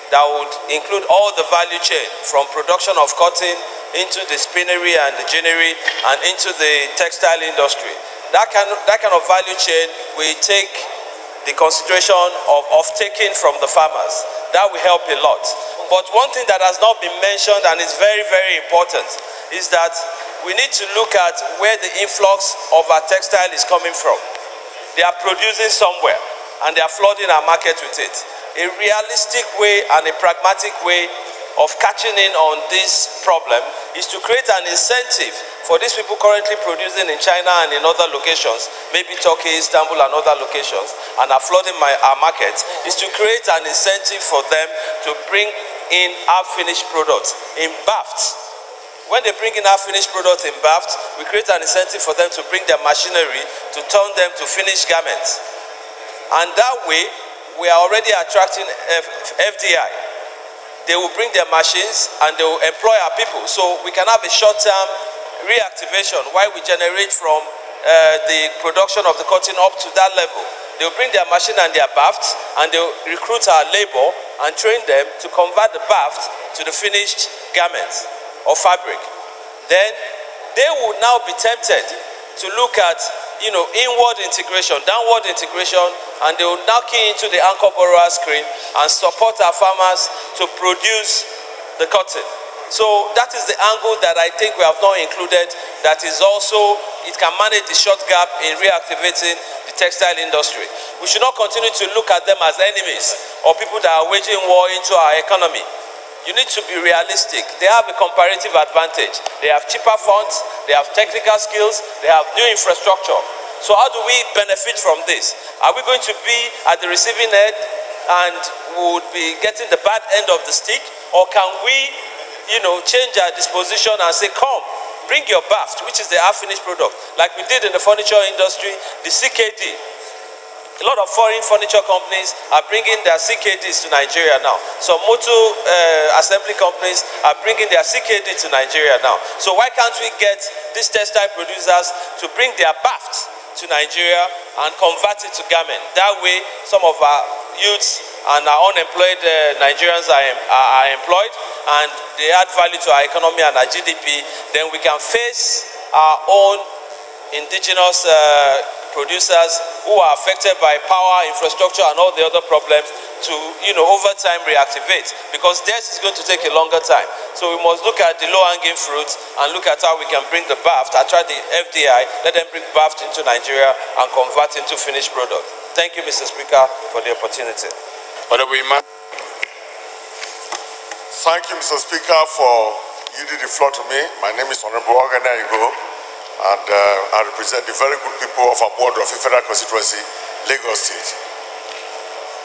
that would include all the value chain, from production of cotton into the spinnery and the ginnery and into the textile industry. That kind of value chain will take the consideration of taking from the farmers. That will help a lot. But one thing that has not been mentioned and is very, very important is that we need to look at where the influx of our textile is coming from. They are producing somewhere. and they are flooding our market with it. A realistic way and a pragmatic way of catching in on this problem is to create an incentive for these people currently producing in China and in other locations, maybe Turkey, Istanbul and other locations, and are flooding our markets, is to create an incentive for them to bring in our finished products in BAFT. When they bring in our finished products in BAFT, we create an incentive for them to bring their machinery to turn them to finished garments. And that way, we are already attracting FDI. They will bring their machines and they will employ our people. So we can have a short-term reactivation while we generate from the production of the cotton up to that level. They will bring their machine and their BAFT and they will recruit our labor and train them to convert the BAFT to the finished garments or fabric. Then they will now be tempted to look at, inward integration, downward integration, and they will now key into the anchor borrower screen and support our farmers to produce the cotton. So that is the angle that I think we have not included. That is also, it can manage the short gap in reactivating the textile industry. We should not continue to look at them as enemies or people that are waging war into our economy. You need to be realistic. They have a comparative advantage. They have cheaper funds, they have technical skills, they have new infrastructure. So how do we benefit from this? Are we going to be at the receiving end and would be getting the bad end of the stick? Or can we, change our disposition and say, come, bring your BAFT, which is the half-finished product, like we did in the furniture industry, the CKD. A lot of foreign furniture companies are bringing their CKDs to Nigeria now. So motor assembly companies are bringing their CKD to Nigeria now. So why can't we get these textile producers to bring their BAFT to Nigeria and convert it to garment? That way, some of our youths and our unemployed Nigerians are employed and they add value to our economy and our GDP. Then we can face our own indigenous producers who are affected by power, infrastructure, and all the other problems to, over time reactivate, because theirs is going to take a longer time. So we must look at the low-hanging fruits and look at how we can bring the BAFT, attract the FDI, let them bring BAFT into Nigeria and convert into finished product. Thank you, Mr. Speaker, for the opportunity. Thank you, Mr. Speaker, for yielding the floor to me. My name is Honorable Ogana Igo, and I represent the very good people of our board of Federal Constituency, Lagos State.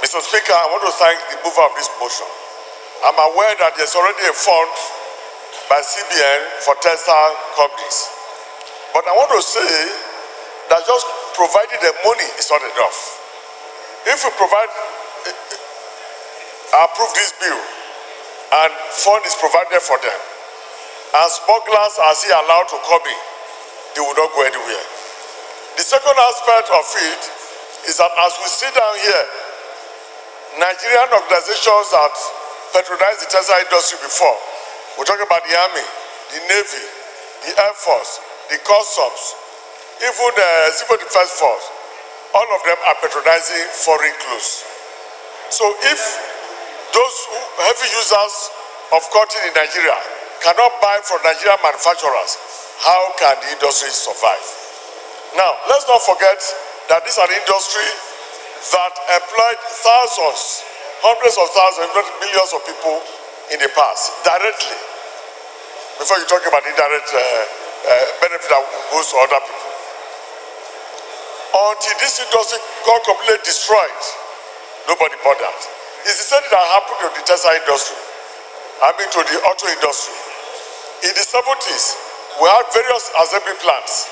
Mr. Speaker, I want to thank the mover of this motion. I'm aware that there's already a fund by CBN for textile companies. But I want to say that just providing the money is not enough. If we approve this bill and fund is provided for them, and smugglers are still allowed to come in, they will not go anywhere. The second aspect of it is that as we sit down here, Nigerian organizations that patronized the textile industry before, we're talking about the Army, the Navy, the Air Force, the Customs, even the Civil Defense Force, all of them are patronizing foreign clothes. So if those heavy users of cotton in Nigeria cannot buy from Nigerian manufacturers, how can the industry survive? Now, let's not forget that this is an industry that employed thousands, hundreds of thousands, if not millions of people in the past, directly, before you talk about indirect benefit that goes to other people. Until this industry got completely destroyed, nobody bothered. It's the same thing that happened to the textile industry, to the auto industry. In the 70s, we had various assembly plants,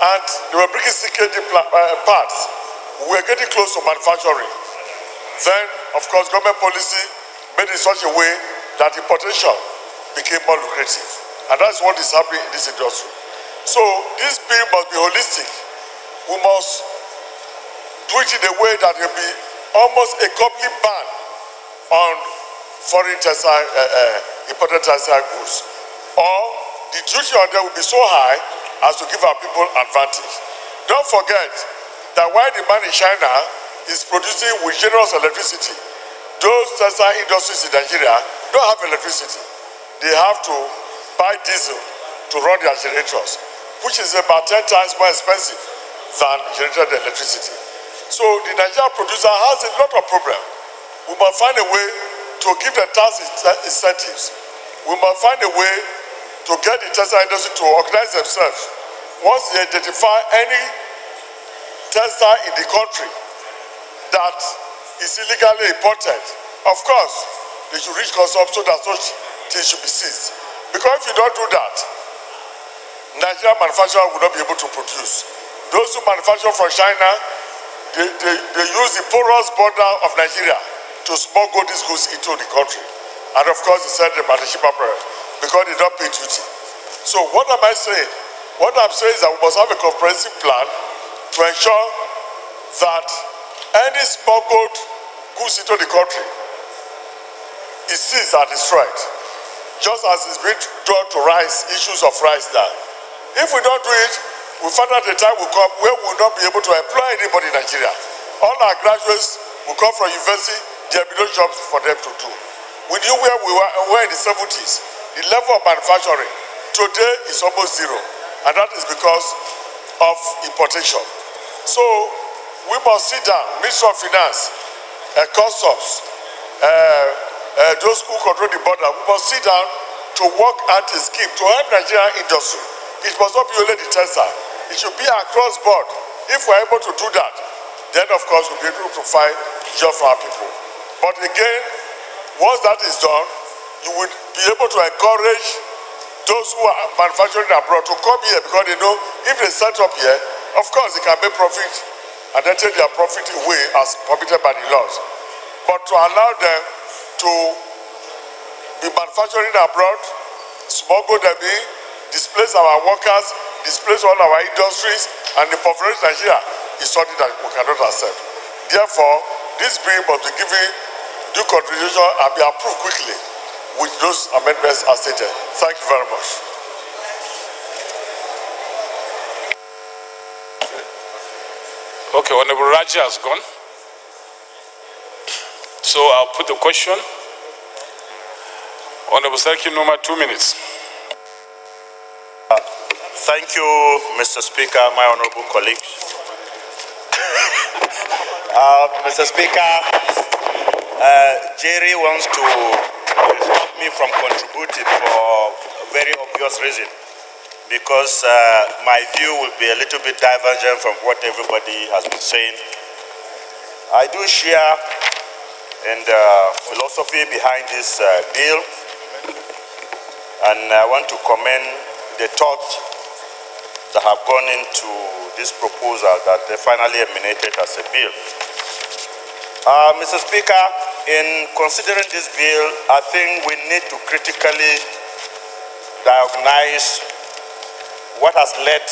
and they were bringing CKD parts. We were getting close to manufacturing. Then, of course, government policy made it in such a way that importation became more lucrative. And that's what is happening in this industry. So this bill must be holistic. We must do it in a way that will be almost a complete ban on foreign textile, imported textile goods. Or the duty on them will be so high as to give our people advantage. Don't forget that while the man in China is producing with generous electricity, those textile industries in Nigeria don't have electricity. They have to buy diesel to run their generators, which is about 10 times more expensive than generated electricity. So the Nigerian producer has a lot of problems. We must find a way to give the tax incentives. We must find a way to get the textile industry to organize themselves. Once they identify any textile in the country that is illegally imported, of course, they should reach customs so that such things should be seized. Because if you don't do that, Nigerian manufacturers will not be able to produce. Those who manufacture from China, they use the porous border of Nigeria to smuggle these goods into the country. And of course, they sell them at a cheaper price because they don't pay duty. So what am I saying? What I'm saying is that we must have a comprehensive plan to ensure that any smuggled goods into the country is seized and destroyed, just as it's been done to rice, issues of rice now. If we don't do it, we find out the time will come where we will not be able to employ anybody in Nigeria. All our graduates will come from university, there will be no jobs for them to do. We knew where we were in the 70s. The level of manufacturing today is almost zero, and that is because of importation. So we must sit down, Ministry of Finance, Customs, those who control the border, we must sit down to work out a scheme to help Nigerian industry. It must not be only the textile. It should be across board. If we're able to do that, then of course we'll be able to find jobs for our people. But again, once that is done, you would be able to encourage those who are manufacturing abroad to come here, because they know if they set up here, of course they can make profit and then take their profit away as permitted by the laws. But to allow them to be manufacturing abroad, smuggle them in, displace our workers, displace all our industries, and the population of Nigeria is something that we cannot accept. Therefore, this bill must be given due consideration and be approved quickly with those amendments as stated. Thank you very much. Okay, Honorable Raji has gone. So I'll put the question. Honorable Serki Numa, 2 minutes. Thank you, Mr. Speaker, my honorable colleagues. Mr. Speaker, Jerry wants to stop me from contributing for a very obvious reason, because my view will be a little bit divergent from what everybody has been saying. I do share in the philosophy behind this bill, and I want to commend the thought that have gone into this proposal that they finally emanated as a bill. Mr. Speaker, in considering this bill, I think we need to critically diagnose what has led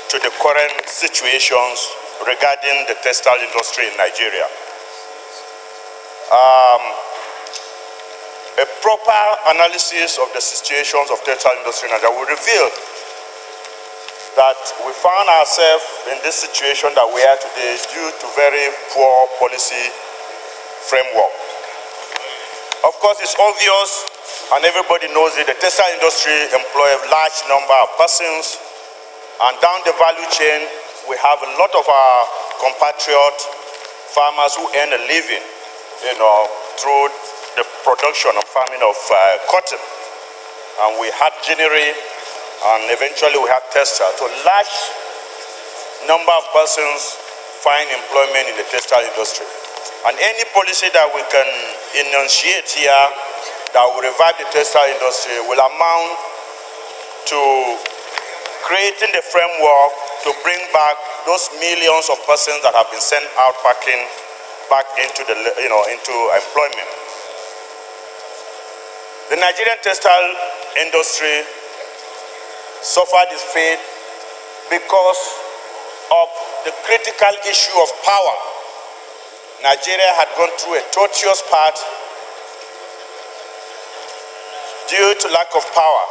to the current situations regarding the textile industry in Nigeria. A proper analysis of the situations of textile industry in Nigeria will reveal that we found ourselves in this situation that we are today due to very poor policy framework. Of course, it's obvious, and everybody knows it, the textile industry employs a large number of persons, and down the value chain, we have a lot of our compatriot farmers who earn a living, through the production and farming of cotton. And we had ginnery, and eventually we have textile. So large number of persons find employment in the textile industry. And any policy that we can enunciate here that will revive the textile industry will amount to creating the framework to bring back those millions of persons that have been sent out packing back into the into employment. The Nigerian textile industry suffered its fate because of the critical issue of power. Nigeria had gone through a tortuous path due to lack of power.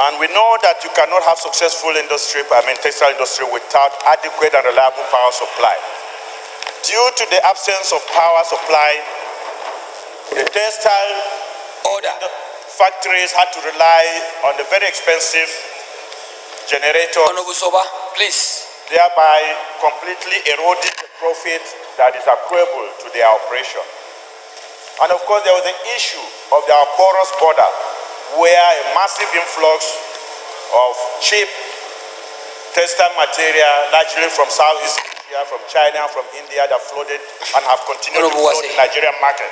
And we know that you cannot have successful textile industry without adequate and reliable power supply. Due to the absence of power supply, the textile factories had to rely on the very expensive generator. Honorable Soba, please thereby completely eroding the profit that is accruable to their operation. And of course, there was the issue of our porous border, where a massive influx of cheap textile material, largely from Southeast Asia, from China, from India, that flooded and have continued to flood the Nigerian market.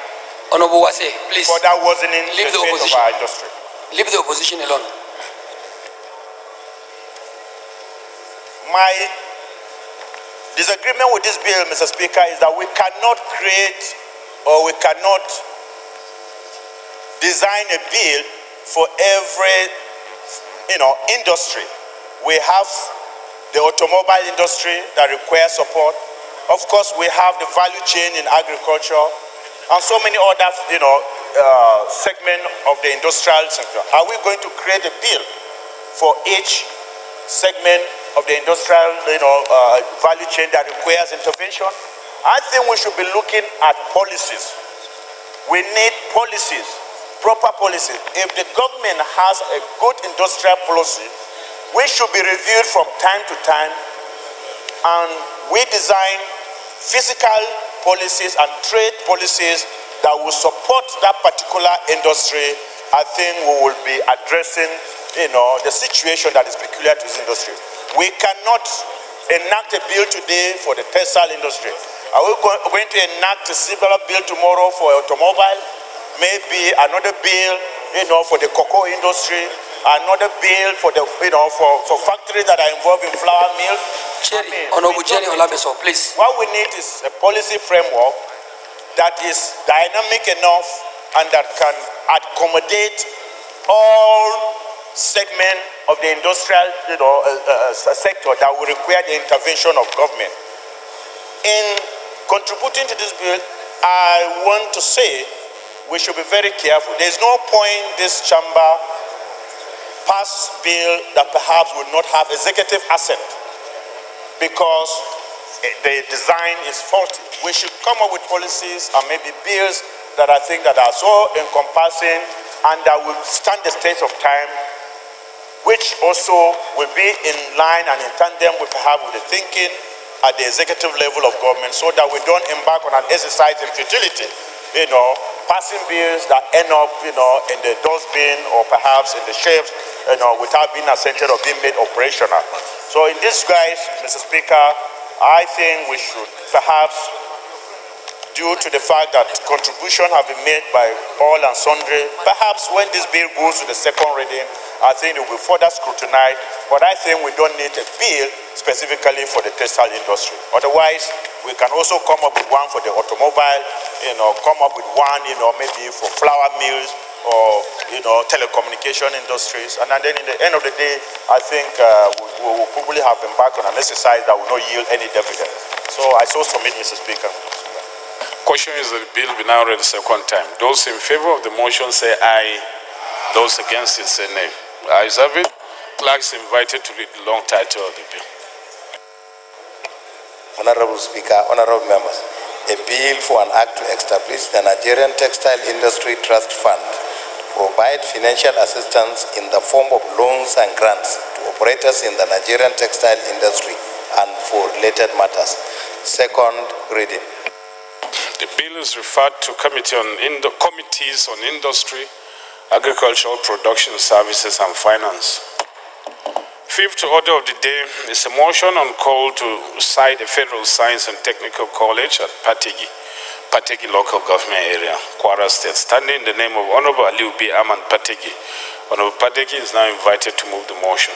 Honorable Wase, please. Further worsening the Leave the state opposition. of our industry. Leave the opposition alone. My disagreement with this bill, Mr. Speaker, is that we cannot create or we cannot design a bill for every industry. We have the automobile industry that requires support. Of course, we have the value chain in agriculture and so many other segments of the industrial sector. Are we going to create a bill for each segment of the industrial value chain that requires intervention? I think we should be looking at policies. We need policies, proper policies. If the government has a good industrial policy, we should be reviewed from time to time, and we design physical policies and trade policies that will support that particular industry. I think we will be addressing the situation that is peculiar to this industry. We cannot enact a bill today for the textile industry. Are we going to enact a similar bill tomorrow for automobile? Maybe another bill, for the cocoa industry, another bill for the, for factories that are involved in flour mills. Honorable Jenny Olabeso, please. What we need is a policy framework that is dynamic enough and that can accommodate all segments of the industrial sector that will require the intervention of government. In contributing to this bill, I want to say we should be very careful. There's no point this chamber pass bill that perhaps would not have executive assent because the design is faulty. We should come up with policies and maybe bills that I think that are so encompassing and that will stand the test of time, which also will be in line and in tandem with perhaps with the thinking at the executive level of government, so that we don't embark on an exercise in futility, passing bills that end up, in the dustbin or perhaps in the shelves, without being assented or being made operational. So in this guise, Mr. Speaker, I think we should perhaps, due to the fact that contributions have been made by all and sundry, perhaps when this bill goes to the second reading, I think it will be further scrutinized, but I think we don't need a bill specifically for the textile industry. Otherwise, we can also come up with one for the automobile, come up with one, maybe for flour mills or, telecommunication industries. And then in the end of the day, I think we will probably have embarked on an exercise that will not yield any dividend. So I so submit, Mr. Speaker. Question is that the bill be now read the second time. Those in favor of the motion say aye. Those against it say nay. Ayes have it. Clerk is invited to read the long title of the bill. Honorable Speaker, honorable members, a bill for an act to establish the Nigerian Textile Industry Trust Fund to provide financial assistance in the form of loans and grants to operators in the Nigerian textile industry and for related matters. Second reading. The bill is referred to committees on industry, agricultural production services and finance. Fifth order of the day is a motion on call to cite a Federal Science and Technical College at Pategi local government area, Kwara State, standing in the name of Honorable Aliu B. Aman Pategi. Honorable Pategi is now invited to move the motion.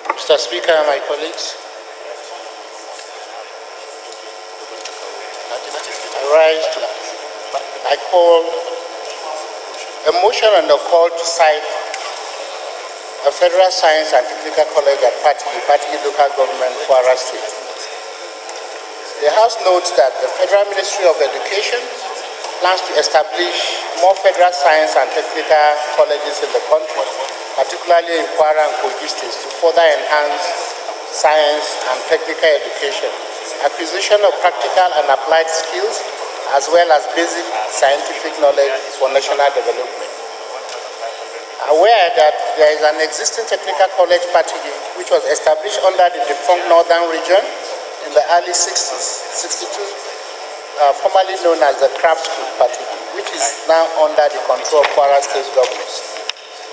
Mr. Speaker, my colleagues, I call a motion on the call to cite a Federal Science and Technical College at Patigi local government, Kwara State. The House notes that the Federal Ministry of Education plans to establish more Federal Science and Technical colleges in the country, particularly in Kwara and Kogi states, to further enhance science and technical education, acquisition of practical and applied skills, as well as basic scientific knowledge for national development. Aware that there is an existing technical college, Patigi, which was established under the defunct Northern region in the early 60s, 62, formerly known as the Craft School, Patigi, which is now under the control of Kwara State government.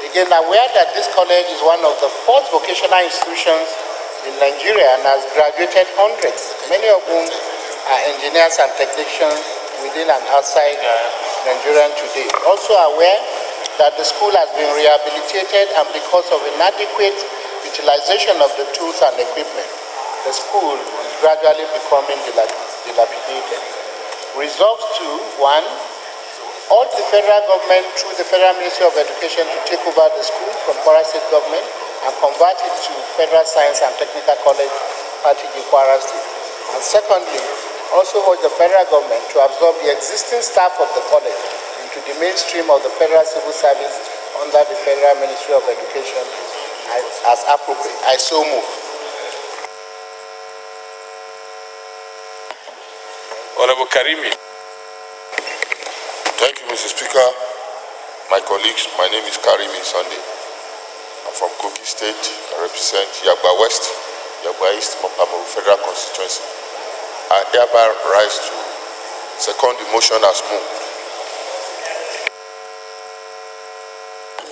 Again, aware that this college is one of the first vocational institutions in Nigeria and has graduated hundreds, many of whom are engineers and technicians within and outside Nigeria today. Also aware that the school has been rehabilitated, and because of inadequate utilization of the tools and equipment, the school is gradually becoming dilapidated. Resolves to, one, urge the federal government through the Federal Ministry of Education to take over the school from Kwara State government and convert it to Federal Science and Technical College, Patigi, Kwara State. And secondly, also urge the federal government to absorb the existing staff of the college into the mainstream of the Federal Civil Service under the Federal Ministry of Education as appropriate. I so move. Honorable Karimi. Thank you, Mr. Speaker. My colleagues, my name is Karimi Sunday. I'm from Kogi State. I represent Yagba West, Yagba East, Mopamo Federal Constituency. I hereby rise to second the motion as moved.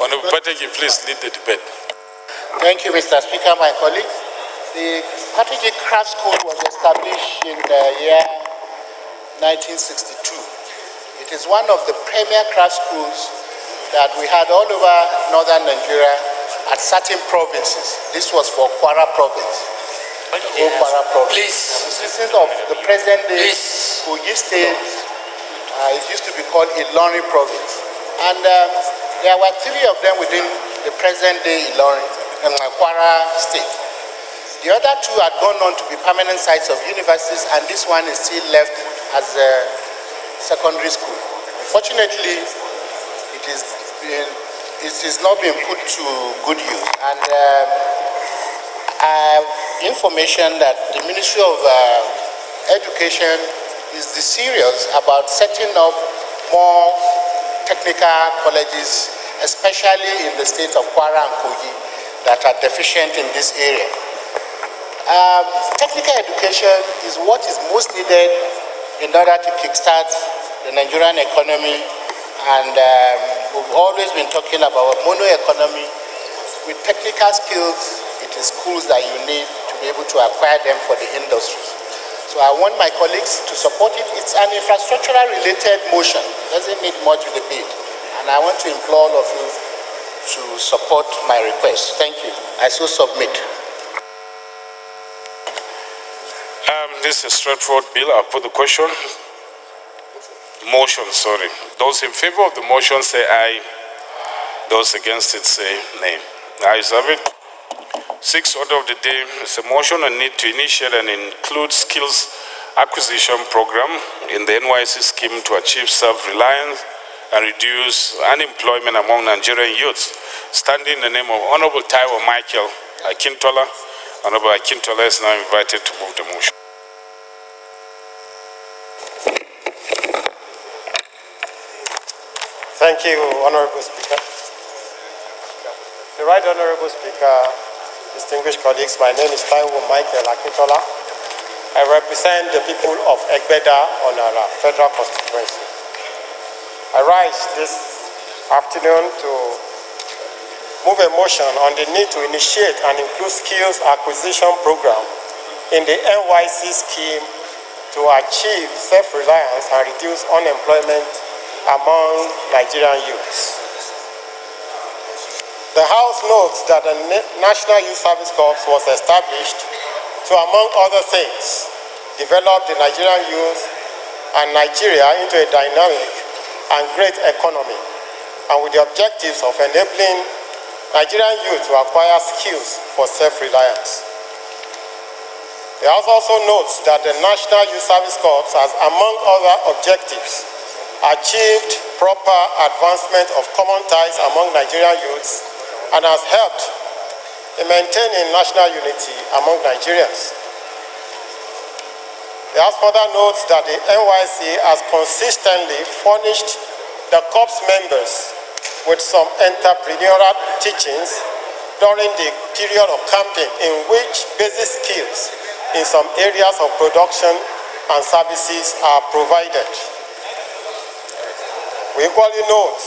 Honorable Pategi, please lead the debate. Thank you, Mr. Speaker, my colleagues. The Patigi Craft School was established in the year 1962. It is one of the premier craft schools that we had all over northern Nigeria at certain provinces. This was for Kwara province. Kwara province. Please. This is of the present day Kogi State. It used to be called Ilorin province. And there were three of them within the present day Ilorin and Kwara State. The other two had gone on to be permanent sites of universities, and this one is still left as a secondary school. Unfortunately, it is not being put to good use. And I have information that the Ministry of Education is serious about setting up more technical colleges, especially in the states of Kwara and Kogi, that are deficient in this area. Technical education is what is most needed in order to kickstart the Nigerian economy, and we've always been talking about mono economy. With technical skills, it is skills that you need to be able to acquire them for the industry. So I want my colleagues to support it. It's an infrastructural related motion. It doesn't need much debate. And I want to implore all of you to support my request. Thank you. I so submit. This is a straightforward bill. I'll put the question. Motion, sorry. Those in favor of the motion say aye. Those against it say nay. The ayes have it. Sixth order of the day is a motion on need to initiate and include skills acquisition program in the NYC scheme to achieve self-reliance and reduce unemployment among Nigerian youths. Standing in the name of Honorable Taiwo Michael Akintola. Honorable Akintola is now invited to move the motion. Thank you, Honorable Speaker. The Right Honorable Speaker, distinguished colleagues, my name is Taiwo Michael Akintola. I represent the people of Egbeda on our federal constituency. I rise this afternoon to move a motion on the need to initiate and include skills acquisition program in the NYC scheme to achieve self-reliance and reduce unemployment among Nigerian youths. The House notes that the National Youth Service Corps was established to, among other things, develop the Nigerian youth and Nigeria into a dynamic and great economy, and with the objectives of enabling Nigerian youth to acquire skills for self-reliance. The House also notes that the National Youth Service Corps has, among other objectives, achieved proper advancement of common ties among Nigerian youths and has helped in maintaining national unity among Nigerians. The House further notes that the NYC has consistently furnished the Corps members with some entrepreneurial teachings during the period of camping in which basic skills in some areas of production and services are provided. We equally note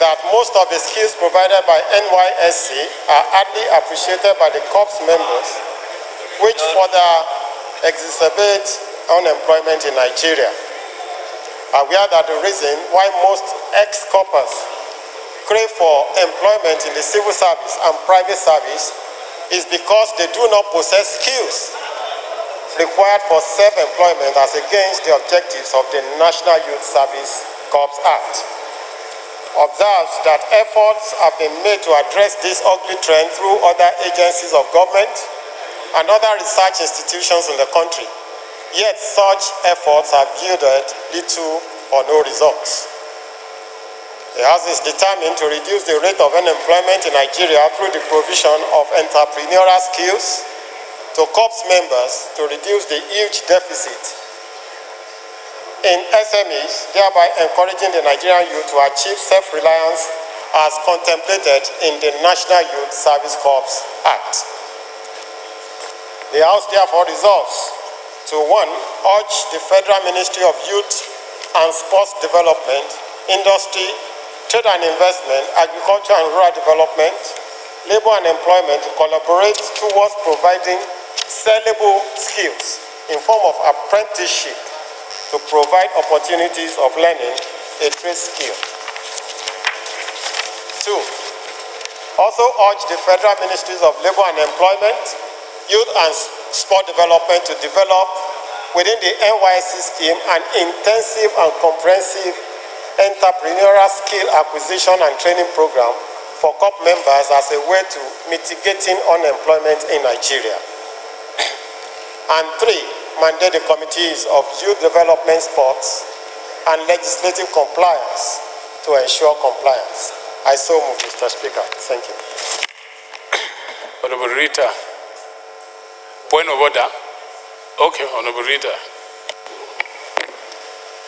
that most of the skills provided by NYSC are hardly appreciated by the corps members, which further exacerbates unemployment in Nigeria. Aware that the reason why most ex-corpers crave for employment in the civil service and private service is because they do not possess skills required for self-employment as against the objectives of the National Youth Service Corps Act. Observes that efforts have been made to address this ugly trend through other agencies of government and other research institutions in the country, yet such efforts have yielded little or no results. The House is determined to reduce the rate of unemployment in Nigeria through the provision of entrepreneurial skills to corps members to reduce the huge deficit in SMEs, thereby encouraging the Nigerian youth to achieve self-reliance as contemplated in the National Youth Service Corps Act. The House therefore resolves to 1. Urge the Federal Ministry of Youth and Sports Development, Industry, Trade and Investment, Agriculture and Rural Development, Labor and Employment to collaborate towards providing sellable skills in form of apprenticeship to provide opportunities of learning a trade skill. 2. Also urge the Federal Ministries of Labor and Employment, Youth and Sport Development to develop within the NYSC scheme an intensive and comprehensive entrepreneurial skill acquisition and training program for corps members as a way to mitigating unemployment in Nigeria. And 3, mandate the committees of youth development, sports, and legislative compliance to ensure compliance. I so move, Mr. Speaker. Thank you. Honorable Rita. Point of order. Okay, Honorable Rita.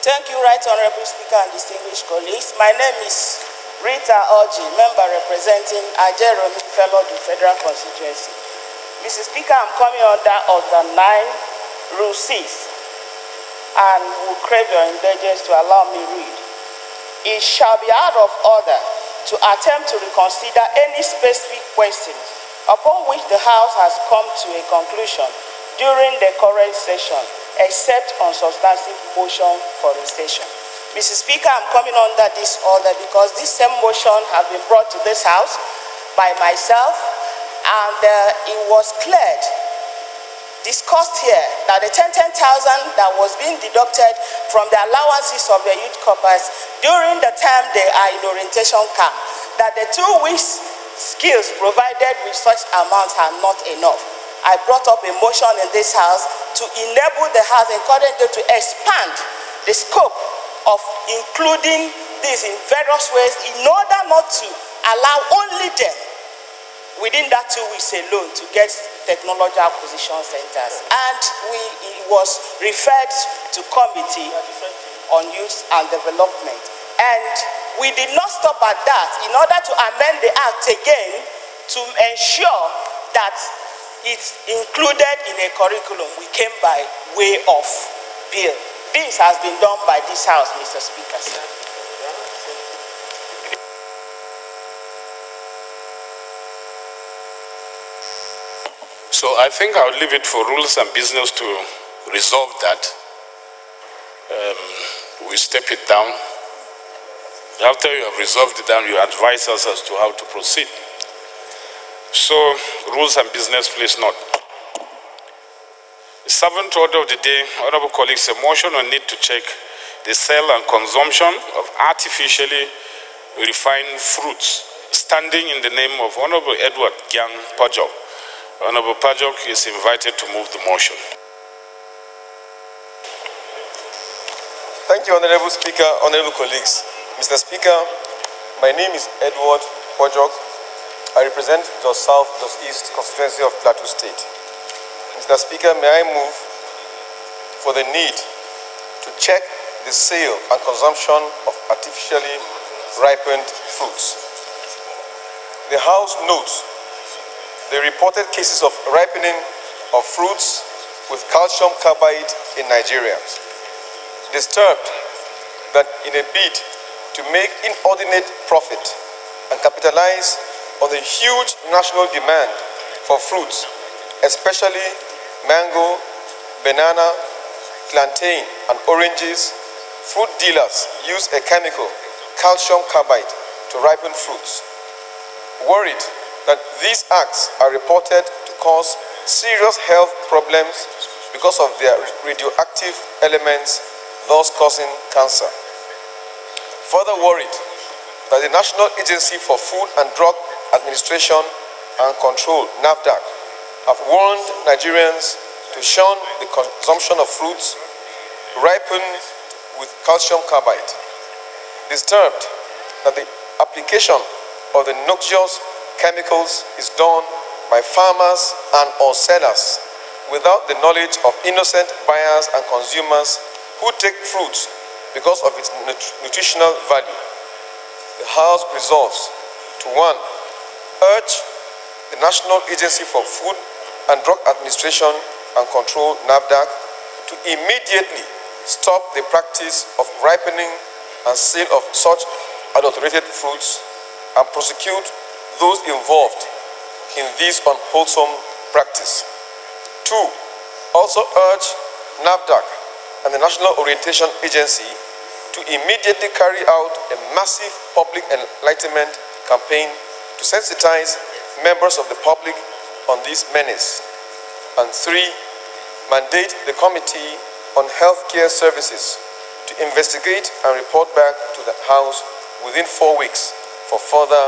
Thank you, Right Honorable Speaker and distinguished colleagues. My name is Rita Orji, member representing Ajeromi Fellow the Federal Constituency. Mr. Speaker, I'm coming under Order 9, Rule 6, and will crave your indulgence to allow me read. It shall be out of order to attempt to reconsider any specific questions upon which the House has come to a conclusion during the current session, except on substantive motion for recession. Mr. Speaker, I'm coming under this order because this same motion has been brought to this House by myself, and it was cleared, discussed here, that the 10,000 that was being deducted from the allowances of the youth corpers during the time they are in orientation camp, that the 2 weeks skills provided with such amounts are not enough. I brought up a motion in this House to enable the House, encourage them to expand the scope of including this in various ways in order not to allow only them within that 2 weeks alone to get technology acquisition centers. And it was referred to Committee on Youth and Development. And we did not stop at that. In order to amend the Act again to ensure that it's included in a curriculum, we came by way of bill. This has been done by this House, Mr. Speaker. So I think I'll leave it for rules and business to resolve that. We step it down. After you have resolved it down, you advise us as to how to proceed. So, rules and business, please note. The 7th order of the day, honorable colleagues, a motion on need to check the sale and consumption of artificially refined fruits, standing in the name of Honorable Edward Gyang Pajok. Honorable Pajok is invited to move the motion. Thank you, Honorable Speaker, honorable colleagues. Mr. Speaker, my name is Edward Pajok. I represent the South, the East constituency of Plateau State. Mr. Speaker, may I move for the need to check the sale and consumption of artificially ripened fruits. the House notes the reported cases of ripening of fruits with calcium carbide in Nigeria. Disturbed that in a bid to make inordinate profit and capitalize on the huge national demand for fruits, especially mango, banana, plantain, and oranges, fruit dealers use a chemical, calcium carbide, to ripen fruits. Worried that these acts are reported to cause serious health problems because of their radioactive elements, thus causing cancer. Further worried that the National Agency for Food and Drug Administration and Control, NAFDAC, have warned Nigerians to shun the consumption of fruits ripened with calcium carbide. Disturbed that the application of the noxious chemicals is done by farmers and or sellers without the knowledge of innocent buyers and consumers who take fruits because of its nutritional value. The House resolves to 1. Urge the National Agency for Food and Drug Administration and Control, NAFDAC, to immediately stop the practice of ripening and sale of such adulterated fruits and prosecute those involved in this unwholesome practice. 2. Also urge NAFDAC and the National Orientation Agency to immediately carry out a massive public enlightenment campaign to sensitize members of the public on this menace. And 3. Mandate the Committee on Healthcare Services to investigate and report back to the House within 4 weeks for further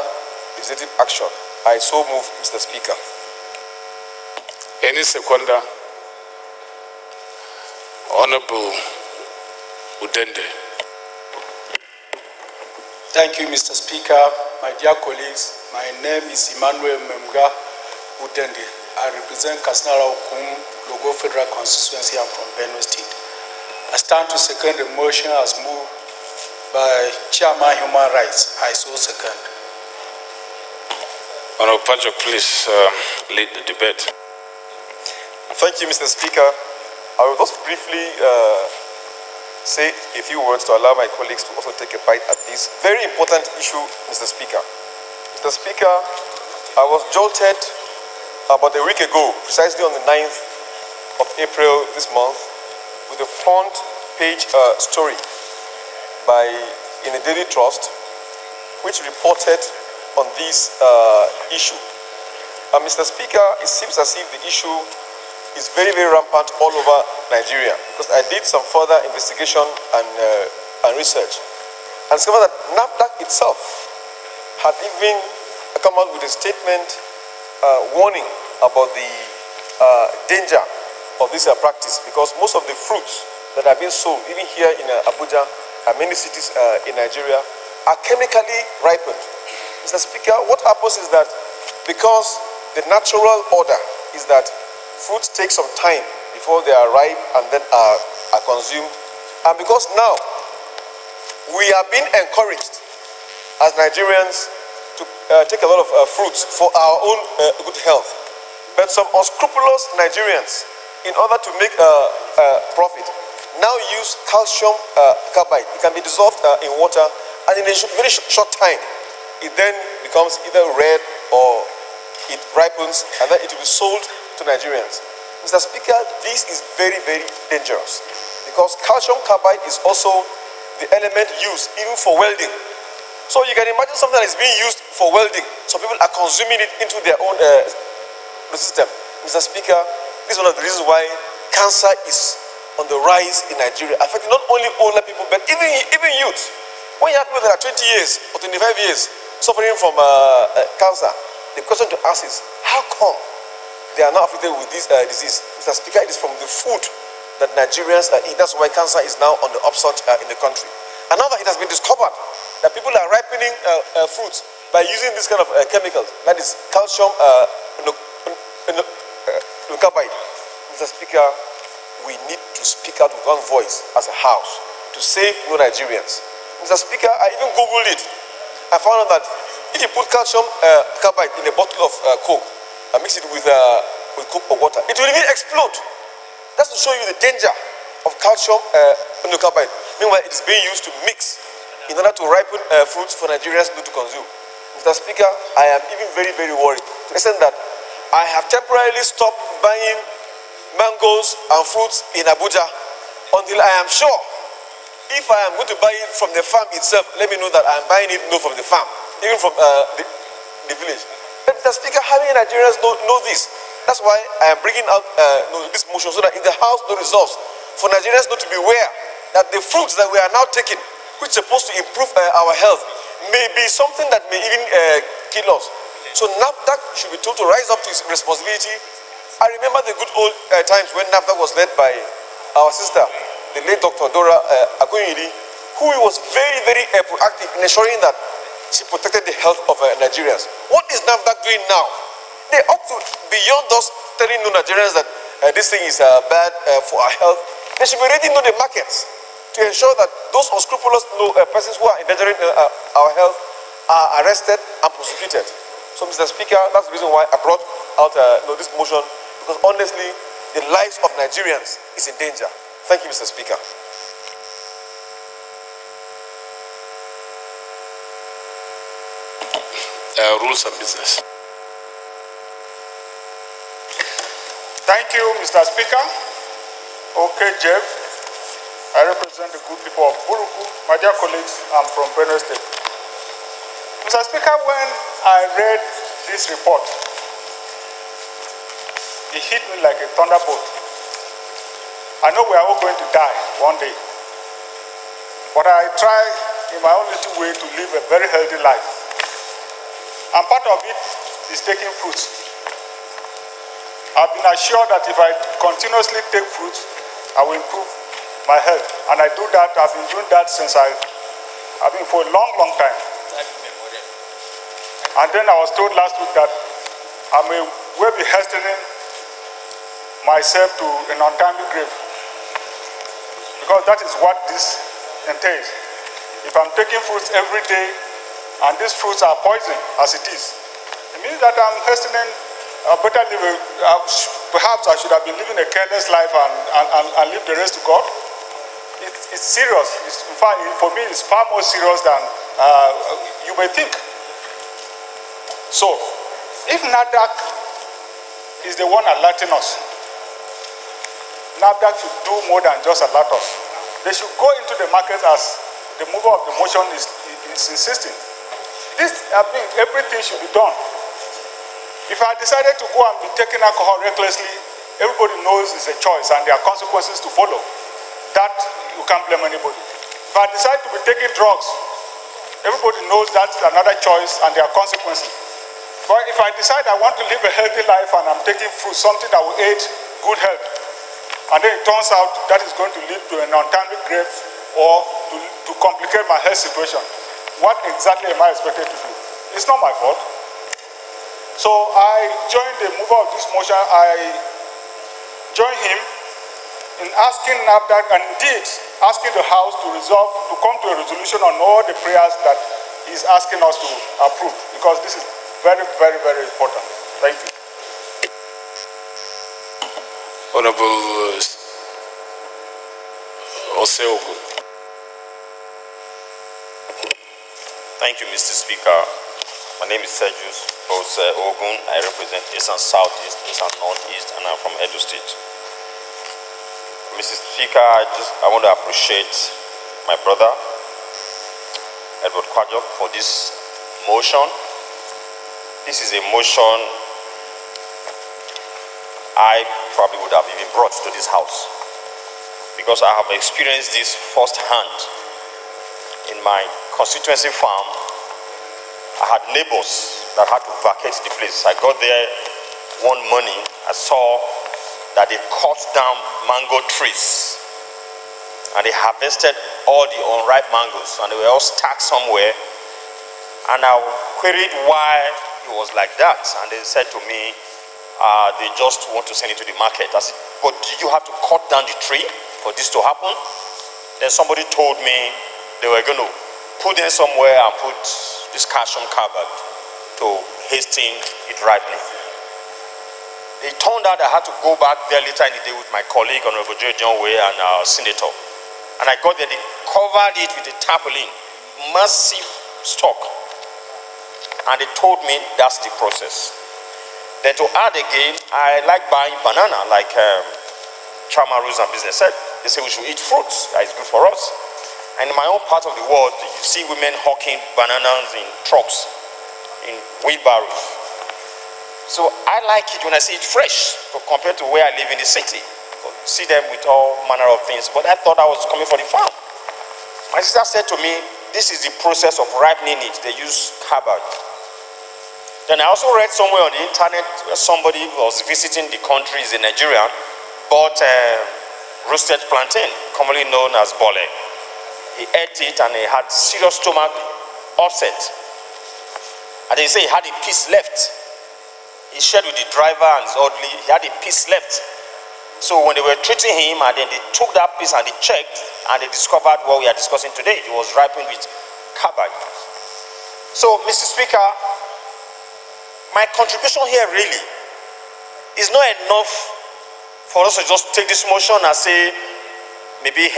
legislative action. I so move, Mr. Speaker. Any seconder? Honorable Udende. Thank you, Mr. Speaker. My dear colleagues, my name is Emmanuel Memga Udende. I represent Kasnara Okum, Logo Federal Constituency. I'm from Benue State. I stand to second the motion as moved by Chairman Human Rights. I so second. Honorable Pajok, please lead the debate. Thank you, Mr. Speaker. I will just briefly say a few words to allow my colleagues to also take a bite at this very important issue, Mr. Speaker. Mr. Speaker, I was jolted about a week ago, precisely on the 9th of April this month, with a front page story in the Daily Trust, which reported on this issue. Mr. Speaker, it seems as if the issue is very, very rampant all over Nigeria, because I did some further investigation and research and discovered that NAFDAC itself had even come out with a statement warning about the danger of this practice, because most of the fruits that are being sold, even here in Abuja and many cities in Nigeria, are chemically ripened. Mr. Speaker, what happens is that because the natural order is that fruits take some time before they are ripe and then are consumed, and because now we are being encouraged as Nigerians to take a lot of fruits for our own good health, but some unscrupulous Nigerians, in order to make profit, now use calcium carbide. It can be dissolved in water, and in a very short time, it then becomes either red or it ripens, and then it will be sold to Nigerians. Mr. Speaker, this is very, very dangerous, because calcium carbide is also the element used even for welding. So you can imagine something that is being used for welding. So people are consuming it into their own system. Mr. Speaker, this is one of the reasons why cancer is on the rise in Nigeria, affecting not only older people, but even youth. When you have people that are 20 years or 25 years suffering from cancer, the question to ask is, how come they are not afflicted with this disease? Mr. Speaker, it is from the food that Nigerians eat. That's why cancer is now on the upsurge in the country. And now that it has been discovered that people are ripening fruits by using this kind of chemicals, that is calcium carbide, Mr. Speaker, we need to speak out with one voice as a house to save no Nigerians. Mr. Speaker, I even Googled it. I found out that if you put calcium carbide in a bottle of Coke and mix it with Coke or water, it will even explode. That's to show you the danger of calcium carbide. Meanwhile, it is being used to mix in order to ripen fruits for Nigerians to consume. Mr. Speaker, I am even very, very worried to the extent that I have temporarily stopped buying mangoes and fruits in Abuja until I am sure if I am going to buy it from the farm itself, let me know that I am buying it not from the farm, even from the village. But Mr. Speaker, how many Nigerians know this? That's why I am bringing out this motion so that if the House no resolves, for Nigerians not to be aware that the fruits that we are now taking, which is supposed to improve our health, may be something that may even kill us. So NAFDAC should be told to rise up to its responsibility. I remember the good old times when NAFDAC was led by our sister, the late Dr. Dora Akunyili, who was very, very proactive in ensuring that she protected the health of Nigerians. What is NAFDAC doing now? They ought to, beyond us telling no Nigerians that this thing is bad for our health, they should be ready to know the markets to ensure that those unscrupulous persons who are endangering our health are arrested and prosecuted. So, Mr. Speaker, that's the reason why I brought out this motion, because honestly, the lives of Nigerians is in danger. Thank you, Mr. Speaker. Rules and business. Thank you, Mr. Speaker. Okay, Jeff. I represent the good people of Buruku. My dear colleagues, I'm from Benue State. Mr. Speaker, when I read this report, it hit me like a thunderbolt. I know we are all going to die one day, but I try in my own little way to live a very healthy life. And part of it is taking fruits. I've been assured that if I continuously take fruits, I will improve my health. And I do that, I've been doing that since for a long, long time. And then I was told last week that I may well be hastening myself to an untimely grave. Because that is what this entails. If I'm taking fruits every day, and these fruits are poison as it is, it means that I'm hastening a better living. Perhaps I should have been living a careless life and leave the rest to God. It's serious. In fact, for me, it's far more serious than you may think. So, if NAFDAC is the one alerting us, NAFDAC should do more than just alert us. They should go into the market as the mover of the motion is insisting. Everything should be done. If I decided to go and be taking alcohol recklessly, everybody knows it's a choice and there are consequences to follow. That you can't blame anybody. If I decide to be taking drugs, everybody knows that's another choice and there are consequences. But if I decide I want to live a healthy life and I'm taking fruit, something that will aid good health, and then it turns out that is going to lead to an untimely grave or to complicate my health situation, what exactly am I expected to do? It's not my fault. So I joined the mover of this motion. I joined him in asking NAFDAC and indeed asking the House to come to a resolution on all the prayers that he's asking us to approve, because this is very, very, very important. Thank you. Honorable Oseogu. Thank you, Mr. Speaker. My name is Sergius Ogun. I represent East and Southeast, East and Northeast, and I'm from Edo State. Mr. Speaker, I want to appreciate my brother, Edward Kwajok, for this motion. This is a motion I probably would have even brought to this house, because I have experienced this firsthand. In my constituency farm, I had neighbors that had to vacate the place. I got there one morning, I saw that they cut down mango trees and they harvested all the unripe mangoes and they were all stacked somewhere. And I queried why it was like that, and they said to me, they just want to send it to the market. I said, but did you have to cut down the tree for this to happen? Then somebody told me they were going to put them somewhere and put this calcium carbide to hasten its ripening. It turned out I had to go back there later in the day with my colleague, Honorable Joe John Way, and our senator. And I got there, they covered it with a tarpaulin, massive stock. And they told me that's the process. Then to add again, I like buying banana, like Chairman Rules and Business said. They say we should eat fruits, that is good for us. And in my own part of the world, you see women hawking bananas in trucks, in wheelbarrows. So I like it when I see it fresh, compared to where I live in the city. You see them with all manner of things, but I thought I was coming for the farm. My sister said to me, this is the process of ripening it. They use carbide. Then I also read somewhere on the internet where somebody was visiting the country, is a Nigerian, bought roasted plantain, commonly known as bole. He ate it and he had serious stomach upset. And they say he had a piece left. He shared with the driver and his orderly, he had a piece left. So when they were treating him, and then they took that piece and they checked, and they discovered what we are discussing today. It was ripened with carbide. So, Mr. Speaker, my contribution here really is not enough for us to just take this motion and say, maybe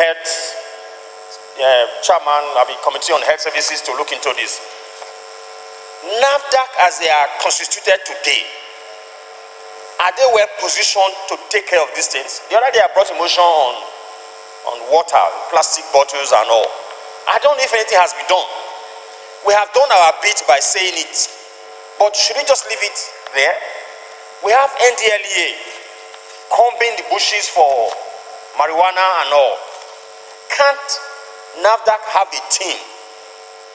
chairman, committee on health services to look into this. NAFDAC, as they are constituted today, are they well positioned to take care of these things? The other day I brought a motion on water, plastic bottles and all. I don't know if anything has been done. We have done our bit by saying it. But should we just leave it there? We have NDLEA combing the bushes for marijuana and all. Can't NAFDAC have a team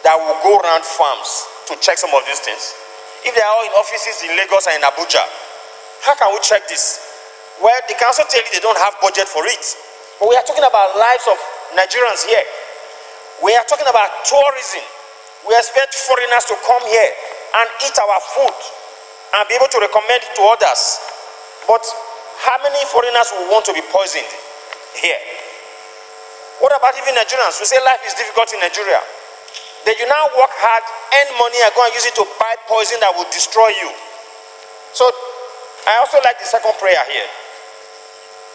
that will go around farms to check some of these things? If they are all in offices in Lagos and in Abuja, how can we check this? Well, they can also tell you they don't have budget for it. But we are talking about lives of Nigerians here. We are talking about tourism. We expect foreigners to come here and eat our food and be able to recommend it to others. But how many foreigners will want to be poisoned here? What about even Nigerians? We say life is difficult in Nigeria. Then you now work hard, earn money, and go and use it to buy poison that will destroy you. So I also like the second prayer here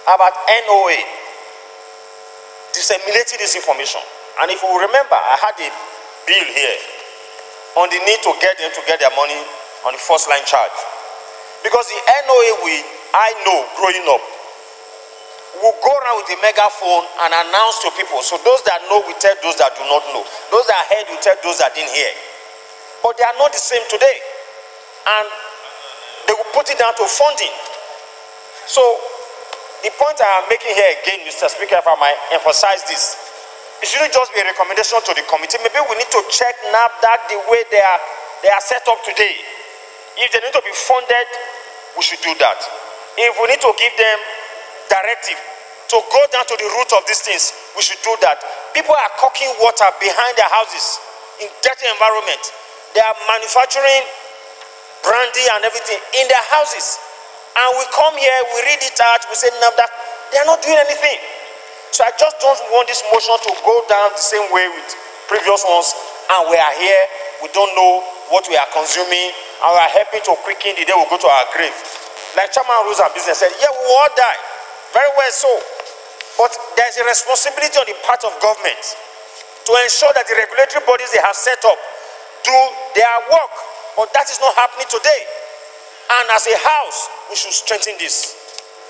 about NOA, disseminating this information. And if you remember, I had a bill here on the need to get them to get their money on the first line charge. Because the NOA I know growing up will go around with a megaphone and announce to people. So those that know will tell those that do not know. Those that heard will tell those that didn't hear. But they are not the same today. And they will put it down to funding. So the point I am making here again, Mr. Speaker, if I might emphasize this, it shouldn't just be a recommendation to the committee. Maybe we need to check NAFDAC the way they are set up today. If they need to be funded, we should do that. If we need to give them directive to go down to the root of these things, we should do that. People are cooking water behind their houses in dirty environment. They are manufacturing brandy and everything in their houses. And we come here, we read it out, we say NAFDAC, they are not doing anything. So I just don't want this motion to go down the same way with previous ones, and we are here, we don't know what we are consuming, and we are helping to quicken the day we go to our grave. Like Chairman Rules and Business said, yeah, we will all die. Very well so. But there's a responsibility on the part of government to ensure that the regulatory bodies they have set up do their work. But that is not happening today. And as a house, we should strengthen this.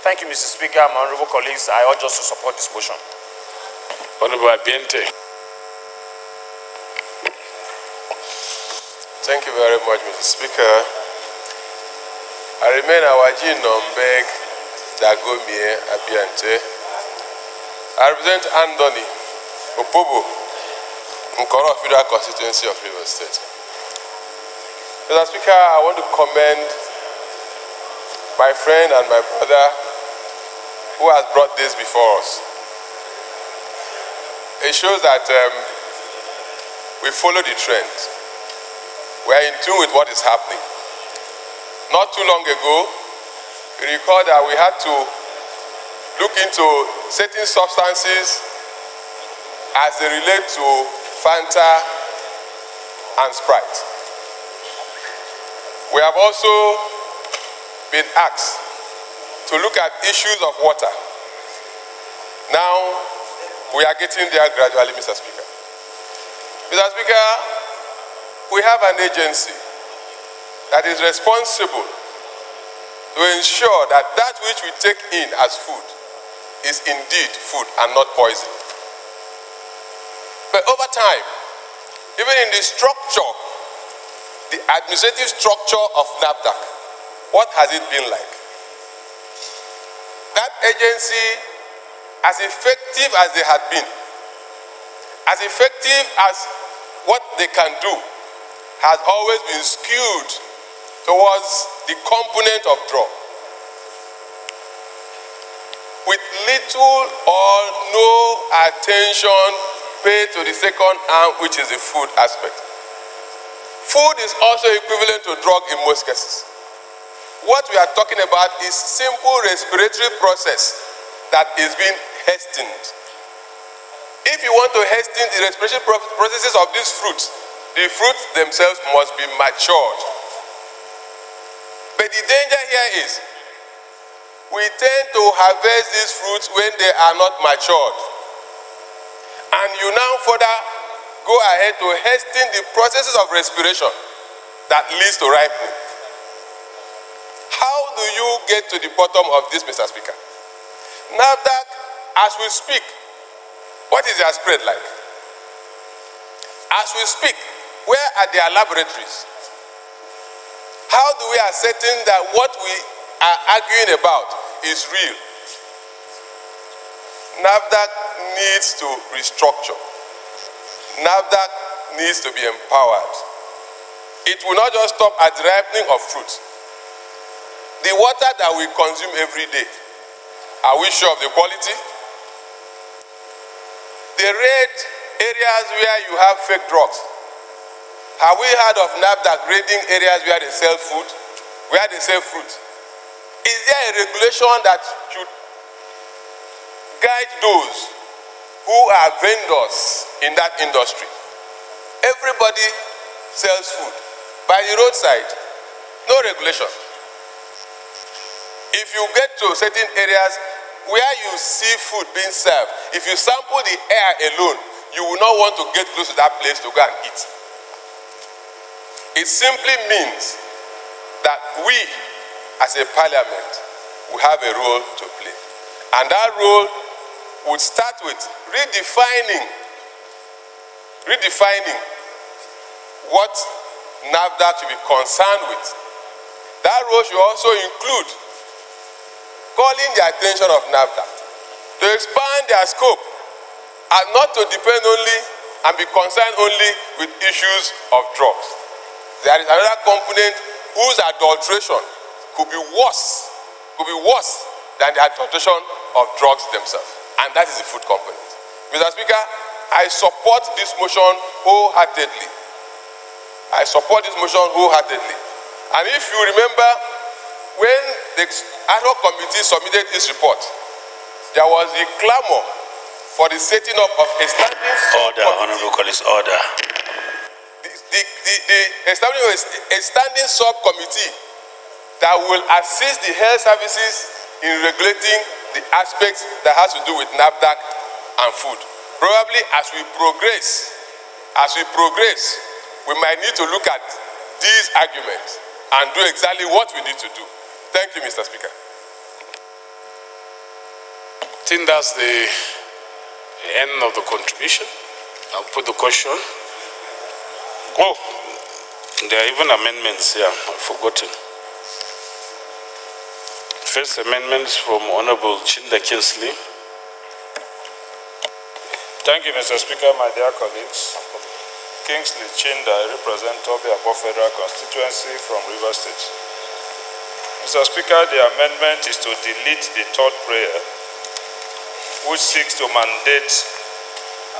Thank you, Mr. Speaker. My honorable colleagues, I urge us to support this motion. Honorable Abiente. Thank you very much, Mr. Speaker. I remain Awaji Nombeg Dagomie Abiante. I represent Andoni Opobo, Nkoro Federal Constituency of Rivers State. Mr. Speaker, I want to commend my friend and my brother who has brought this before us. It shows that we follow the trend. We are in tune with what is happening. Not too long ago, we recall that we had to look into certain substances as they relate to Fanta and Sprite. We have also been asked to look at issues of water. Now, we are getting there gradually, Mr. Speaker. Mr. Speaker, we have an agency that is responsible to ensure that that which we take in as food is indeed food and not poison. But over time, even in the structure, the administrative structure of NAFDAC, what has it been like? That agency, as effective as they had been, as effective as what they can do, has always been skewed towards the component of drug, with little or no attention paid to the second arm, which is the food aspect. Food is also equivalent to drug in most cases. What we are talking about is simple respiratory process that is being hastened. If you want to hasten the respiratory processes of these fruits, the fruits themselves must be matured. But the danger here is we tend to harvest these fruits when they are not matured. And you now further go ahead to hasten the processes of respiration that leads to ripening. How do you get to the bottom of this, Mr. Speaker? Now that, as we speak, what is their spread like? As we speak, where are their laboratories? How do we ascertain that what we are arguing about is real? NAFDAC needs to restructure. NAFDAC needs to be empowered. It will not just stop at the ripening of fruits. The water that we consume every day, are we sure of the quality? The red areas where you have fake drugs, have we heard of NAFDAC grading areas where they sell food, where they sell fruit? Is there a regulation that should guide those who are vendors in that industry? Everybody sells food. By the roadside, no regulation. If you get to certain areas where you see food being served, if you sample the air alone, you will not want to get close to that place to go and eat. It simply means that we, as a parliament, we have a role to play. And that role would start with redefining what NAFDAC should be concerned with. That role should also include calling the attention of NAFDAC to expand their scope and not to depend only and be concerned only with issues of drugs. There is another component whose adulteration could be worse than the adulteration of drugs themselves, and that is the food component. Mr. Speaker, I support this motion wholeheartedly. I support this motion wholeheartedly. And if you remember, when the ad hoc committee submitted this report, there was a clamor for the setting up of a standing order, honorable colleagues, order. The establishment of a standing subcommittee that will assist the health services in regulating the aspects that has to do with NAFDAC and food. Probably as we progress, we might need to look at these arguments and do exactly what we need to do. Thank you, Mr. Speaker. I think that's the end of the contribution. I'll put the question. Oh, there are even amendments here. I've forgotten. First amendment from Honorable Chinda Kinsley. Thank you, Mr. Speaker, my dear colleagues. Kingsley Chinda, I represent Toby Akwa Federal Constituency from River State. Mr. Speaker, the amendment is to delete the third prayer, which seeks to mandate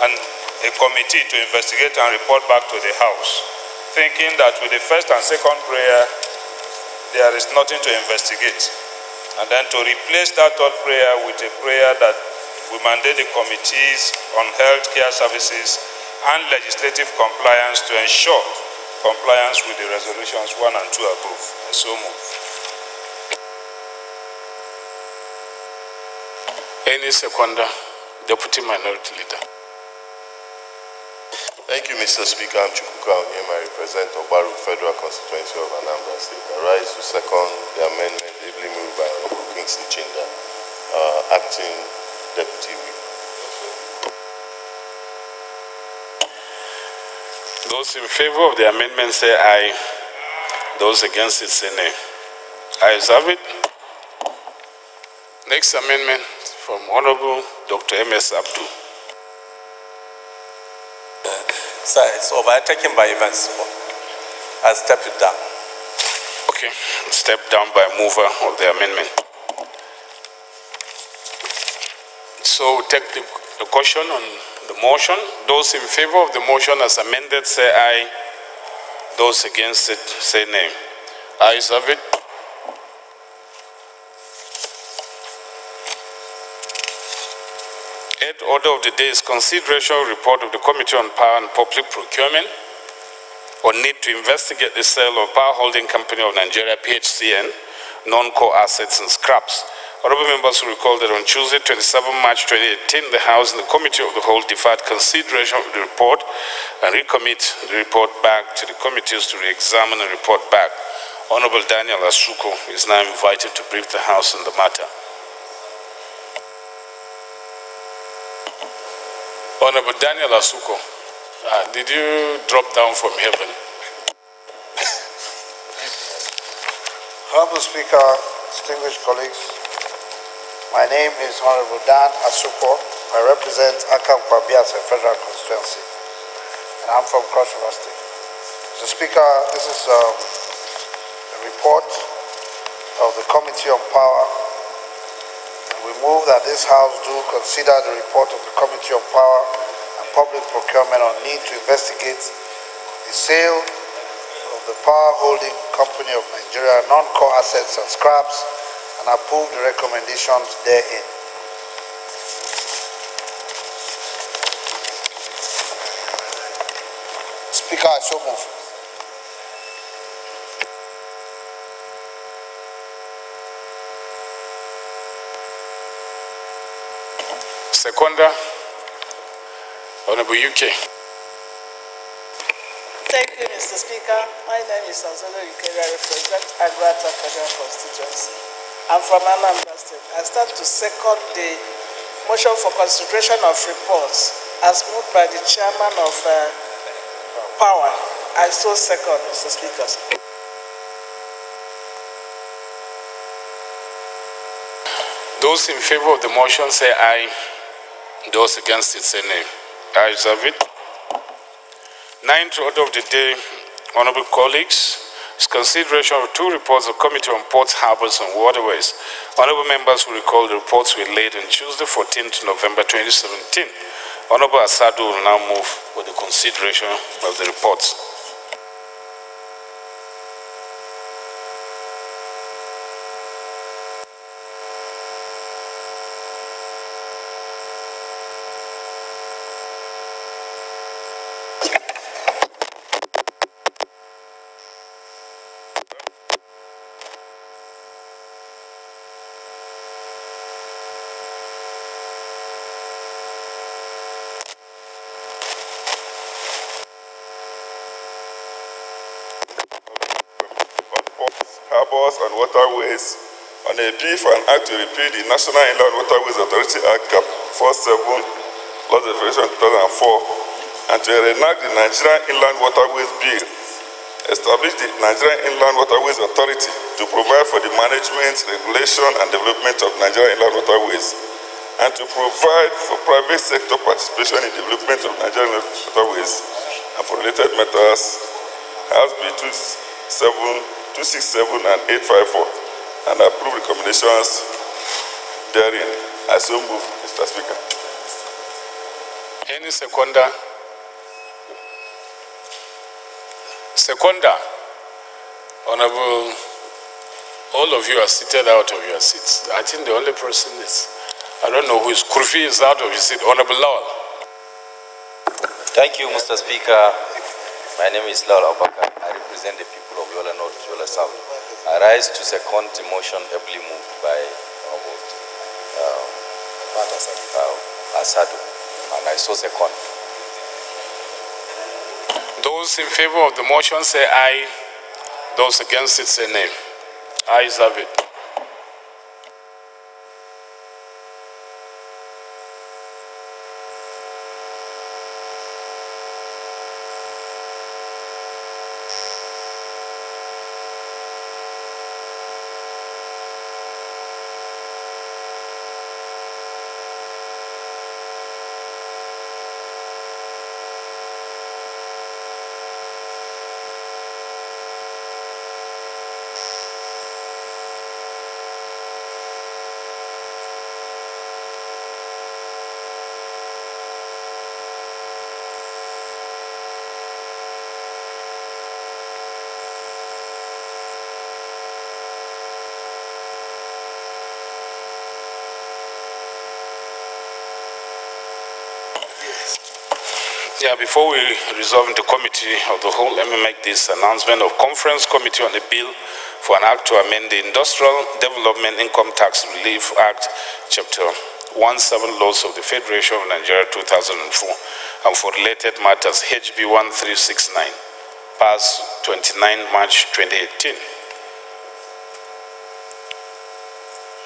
a committee to investigate and report back to the House, thinking that with the first and second prayer, there is nothing to investigate. And then to replace that third prayer with a prayer that we mandate the committees on health care services and legislative compliance to ensure compliance with the resolutions 1 and 2 above. I so move. Any seconder, Deputy Minority Leader. Thank you, Mr. Speaker. I'm Chukwuka Onyema. I represent Obaru Federal Constituency of Anambra State. I rise to second the amendment ably moved by Honorable Kingsley Chinda, Acting Deputy Whip. Those in favor of the amendment say aye. Those against it say nay. Ayes have it. Next amendment from Honorable Dr. M.S. Abdu. Sir, it's overtaken by events. I step it down. Okay, step down by mover of the amendment. So we take the question on the motion. Those in favor of the motion as amended say aye. Those against it say nay. Ayes have it. Eighth order of the day is consideration of report of the Committee on Power and Public Procurement on need to investigate the sale of Power Holding Company of Nigeria, PHCN, non-core assets and scraps. Honorable members will recall that on Tuesday, 27 March 2018, the House and the Committee of the Whole deferred consideration of the report and recommit the report back to the committees to re-examine and report back. Honorable Daniel Asuko is now invited to brief the House on the matter. Honorable Daniel Asuko, did you drop down from heaven? Honorable Speaker, distinguished colleagues, my name is Honorable Dan Asuko. I represent Akam Kwabias Federal Constituency, and I'm from Cross River State. Mr. Speaker, this is a report of the Committee on Power. We move that this House do consider the report of the Committee on Power and Public Procurement on need to investigate the sale of the Power Holding Company of Nigeria, non-core assets and scraps, and approve the recommendations therein. Speaker, I so move. Seconder, Honorable UK. Thank you, Mr. Speaker. My name is Azolo Ukeri. I represent Agrata Federal Constituency. I'm from Anambra State. I stand to second the motion for consideration of reports as moved by the Chairman of Power. I so second, Mr. Speaker. Those in favor of the motion say aye. Those against it say nay. Ayes have it. Ninth order of the day, honorable colleagues, is consideration of two reports of Committee on Ports, Harbors and Waterways. Honorable members will recall the reports were laid on Tuesday, 14th November 2017. Honorable Asadu will now move for the consideration of the reports. Harbors and waterways on a plea for an act to repeal the National Inland Waterways Authority Act Cap 47, Laws of Federation 2004, and to reenact the Nigerian Inland Waterways Bill, establish the Nigerian Inland Waterways Authority to provide for the management, regulation, and development of Nigerian Inland Waterways, and to provide for private sector participation in development of Nigerian Inland Waterways, and for related matters, House Bill 267 and 854, and approve recommendations therein. I so move, Mr. Speaker. Any seconder? Seconder, Honorable, all of you are seated out of your seats. I think the only person is, I don't know who is, Kurfi is out of his seat. Honorable Lawal. Thank you, Mr. Speaker. My name is Lawal Abubakar. represent the people of Yola North, Yola South. I rise to second the motion ably moved by Asado, and I so second. Those in favor of the motion say aye. Those against it say nay. Ayes have it. Yeah, before we resolve into committee of the whole, let me make this announcement of Conference Committee on the Bill for an Act to amend the Industrial Development Income Tax Relief Act, Chapter 17 Laws of the Federation of Nigeria 2004, and for related matters, HB 1369, passed 29 March 2018.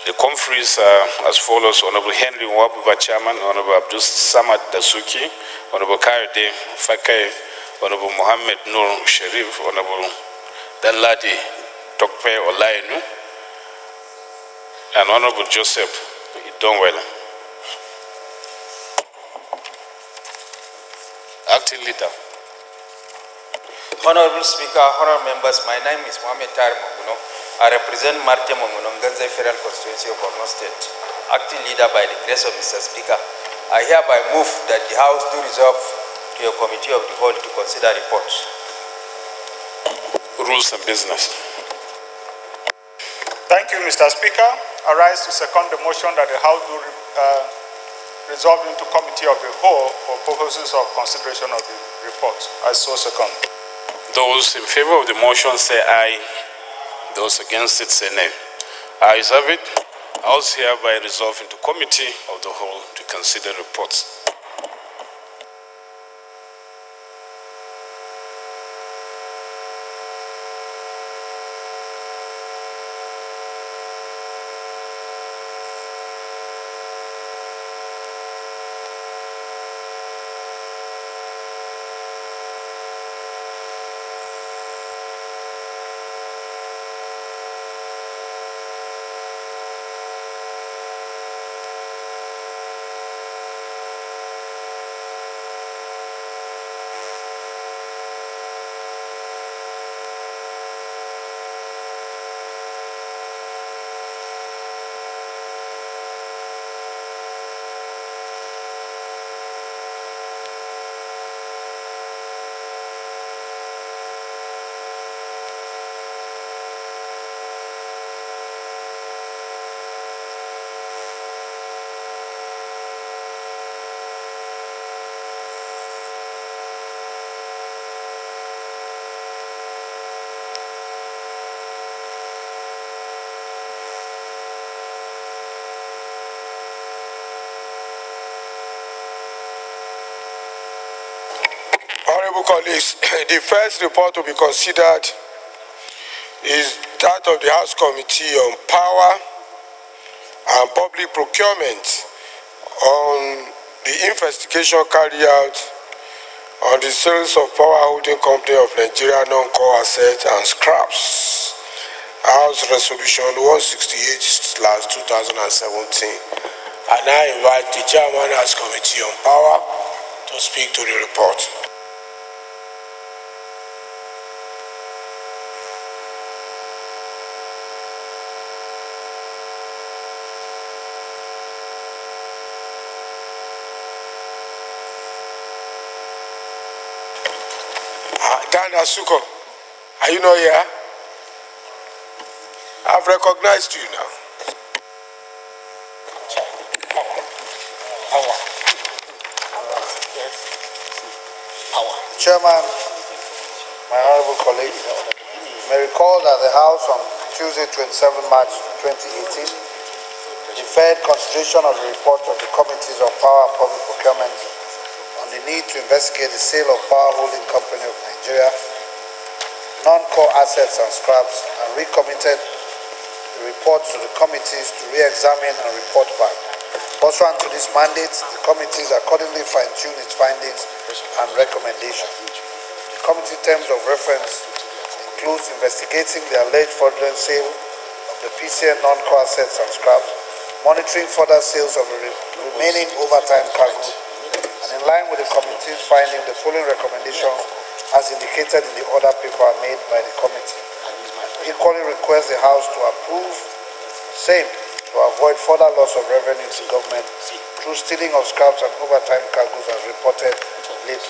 The conferees are as follows: Honorable Henry Wabuba, Chairman; Honorable Abdul Samad Dasuki; Honorable Kayode Fakai; Honorable Mohammed Nur Sharif; Honorable Danladi Tokpe Olainu; and Honorable Joseph Idonwele. Acting Leader. Honorable Speaker, honorable members, my name is Mohammed Tar Moguno. I represent Marte Moguno, Ganze Federal Constituency of Borno State, acting leader by the grace of Mr. Speaker. I hereby move that the House do resolve to a committee of the whole to consider reports. Rules and business. Thank you, Mr. Speaker. I rise to second the motion that the House do resolve into committee of the whole for purposes of consideration of the report. I so second. Those in favor of the motion say aye. Those against it say nay. Ayes have it. House hereby resolve into committee of the whole to consider reports. Honorable colleagues, the first report to be considered is that of the House Committee on Power and Public Procurement on the investigation carried out on the sales of Power Holding Company of Nigeria non-core assets and scraps. House Resolution 168/2017. And I invite the Chairman of the Committee on Power to speak to the report. Dan Asuko, are you not here? I've recognized you now. Chairman, my honorable colleagues, may recall that the House on Tuesday, 27 March 2018, deferred consideration of the report of the Committees on Power and Public Procurement on the need to investigate the sale of Power Holding Company of Nigeria, non-core assets and scraps, and recommitted the reports to the committees to re-examine and report back. Pursuant to this mandate, the committees accordingly fine-tune its findings and recommendations. The committee terms of reference includes investigating the alleged fraudulent sale of the PCN non-core assets and scraps, monitoring further sales of the remaining overtime cargo, and in line with the committee's finding, the following recommendations as indicated in the order paper made by the committee. Equally request the House to approve same to avoid further loss of revenue to government through stealing of scraps and overtime cargoes as reported late. On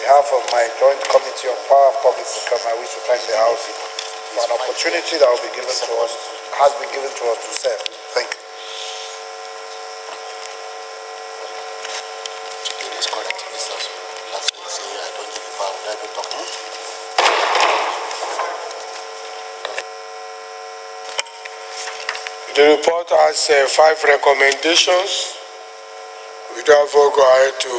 behalf of my Joint Committee on Power and Public Procurement, I wish to thank the House for an opportunity that will be given to us, has been given to us to serve. Thank you. The report has 5 recommendations. We therefore go ahead to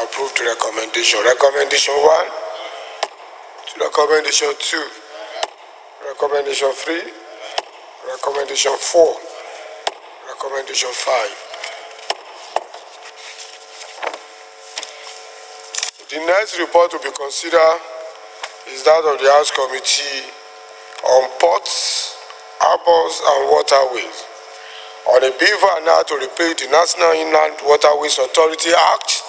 approve the recommendation. Recommendation 1, recommendation 2, recommendation 3, recommendation 4, recommendation 5. The next report to be considered is that of the House Committee on Ports, Harbors and Waterways on a bill for an act to repeal the National Inland Waterways Authority Act,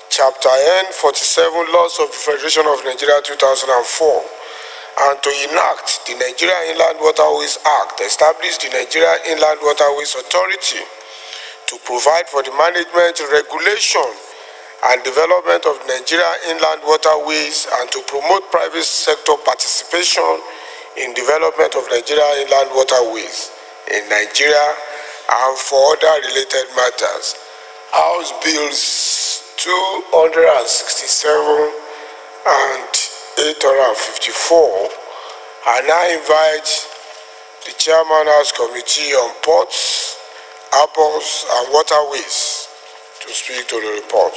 Chapter N 47, Laws of the Federation of Nigeria 2004, and to enact the Nigeria Inland Waterways Act, establish the Nigeria Inland Waterways Authority to provide for the management, regulation, and development of Nigeria inland waterways and to promote private sector participation in development of Nigeria inland waterways in Nigeria and for other related matters. House Bills 267 and 854. I now invite the Chairman House Committee on Ports, Harbors and Waterways to speak to the report.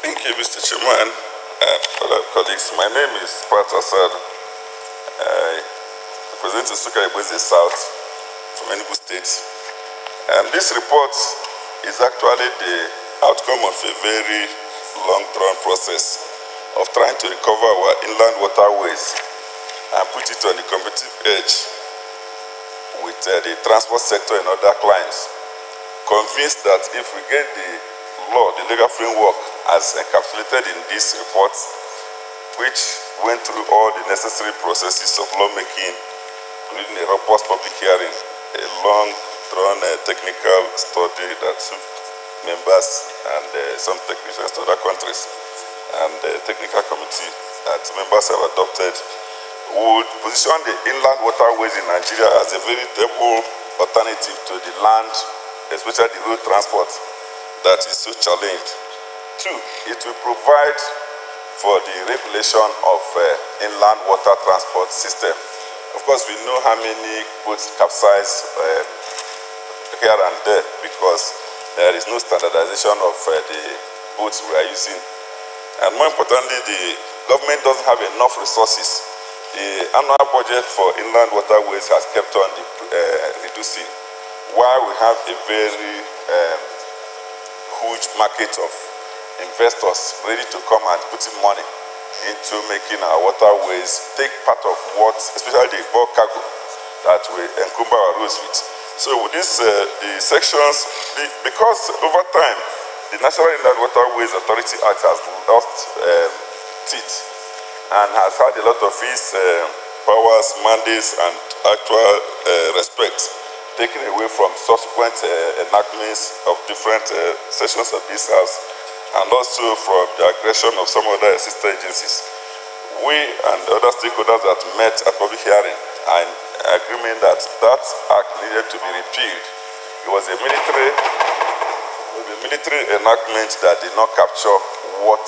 Thank you, Mr. Chairman. Fellow colleagues, my name is Pat Assad. I represent the Suka Ibweze South from Enugu State. And this report is actually the outcome of a very long-drawn process of trying to recover our inland waterways and put it on the competitive edge with the transport sector and other clients. Convinced that if we get the law, the legal framework as encapsulated in this report, which went through all the necessary processes of lawmaking, including a robust public hearing, a long-drawn technical study that took members and some technicians to other countries, and the technical committee that members have adopted, would position the inland waterways in Nigeria as a very viable alternative to the land, especially the road transport that is so challenged. 2, it will provide for the regulation of inland water transport system. Of course, we know how many boats capsize here and there because there is no standardization of the boats we are using. And more importantly, the government doesn't have enough resources. The annual budget for inland waterways has kept on reducing, while we have a very huge market of investors ready to come and put in money into making our waterways take part of what, especially the bulk cargo that we encumber our roads with. So with this, the sections, because over time, the National Inland Waterways Authority Act has lost teeth and has had a lot of its powers, mandates, and actual respect taken away from subsequent enactments of different sessions of this House, and also from the aggression of some other assistant agencies. We and other stakeholders that met at public hearing are in agreement that that act needed to be repealed. It was a military enactment that did not capture what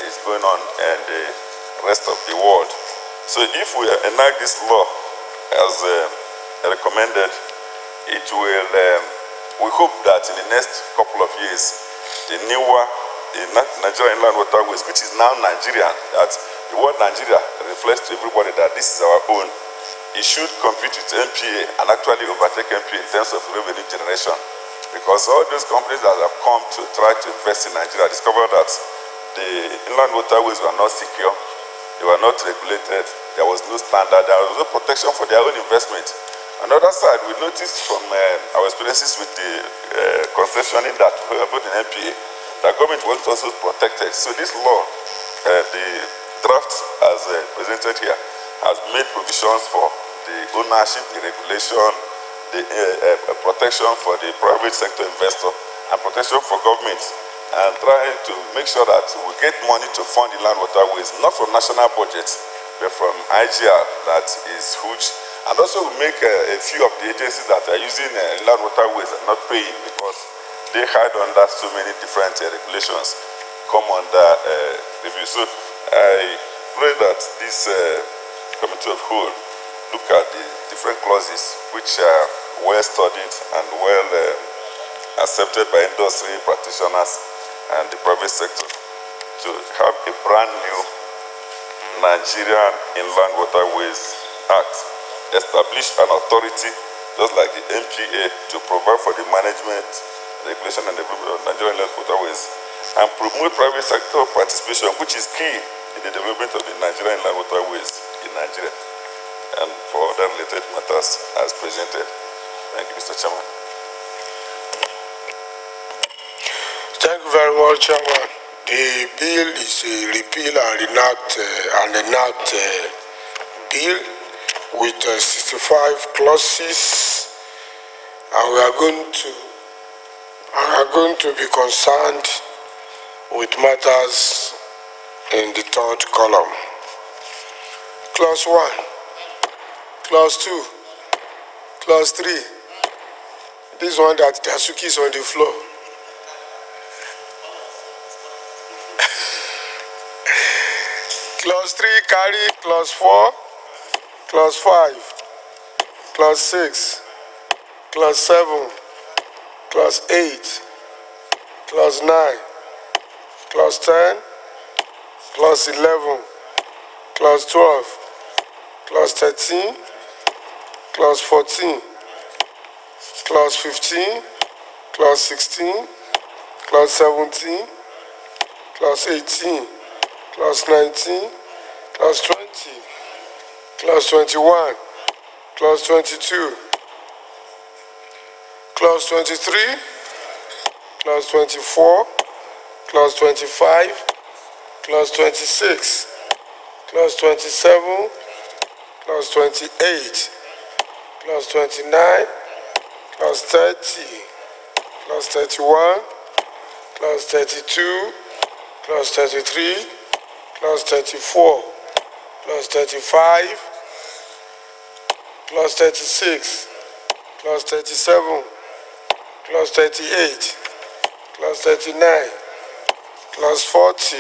is going on in the rest of the world. So if we enact this law as recommended, it will, we hope that in the next couple of years, the newer, the Nigerian Inland Waterways, which is now Nigerian, that the word Nigeria reflects to everybody that this is our own, it should compete with NPA and actually overtake NPA in terms of revenue generation. Because all those companies that have come to try to invest in Nigeria discovered that the inland waterways were not secure, they were not regulated, there was no standard, there was no protection for their own investment. On the other side, we noticed from our experiences with the concessioning that both in NPA, the government was also protected. So this law, the draft as presented here, has made provisions for the ownership, the regulation, the protection for the private sector investor, and protection for government, and trying to make sure that we get money to fund the land waterways, not from national budgets, but from IGR that is huge. And also we make a few of the agencies that are using land waterways are not paying because they hide under so many different regulations come under review. So I pray that this committee of whole look at the different clauses which are well studied and well accepted by industry practitioners and the private sector to have a brand new Nigerian Inland Waterways Act, establish an authority just like the NPA to provide for the management, regulation and development of Nigerian Inland Waterways and promote private sector participation, which is key in the development of the Nigerian Inland Waterways in Nigeria and for other related matters as presented. Thank you, Mr. Chairman. Thank you very much, Chairman. The bill is a repeal and enact bill with 65 clauses, and we are going to be concerned with matters in the third column. Clause 1, Clause 2, Clause 3. This one that Dasuki is on the floor. Clause 3 carry Clause 4, Clause 5, Clause 6, Clause 7, Clause 8, Clause 9, Clause 10, Clause 11, Clause 12, Clause 13, Clause 14, Clause 15, Clause 16, Clause 17, Clause 18, Clause 19, Clause 20, Clause 21, Clause 22, Clause 23, Clause 24, Clause 25, Clause 26, Clause 27, Clause 28, Clause 29, Clause 30, Clause 31, Clause 32, Clause 33, Clause 34, Clause 35, Clause 36, Clause 37, Clause 38, Clause 39, Clause 40,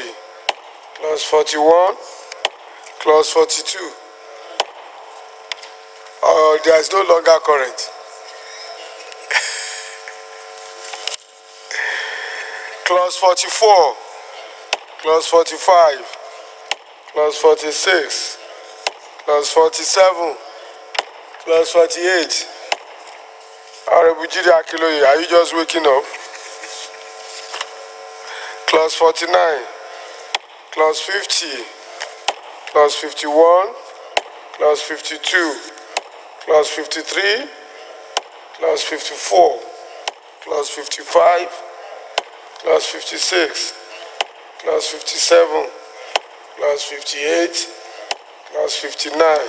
Clause 41, Clause 42. There is no longer current. Clause 44, Clause 45, Clause 46, Clause 47, Clause 48. Honorable Jide Akiloye, are you just waking up? Clause 49, Clause 50, Clause 51, Clause 52, Clause 53, Clause 54, Clause 55, Clause 56, Clause 57, Clause 58, Clause 59,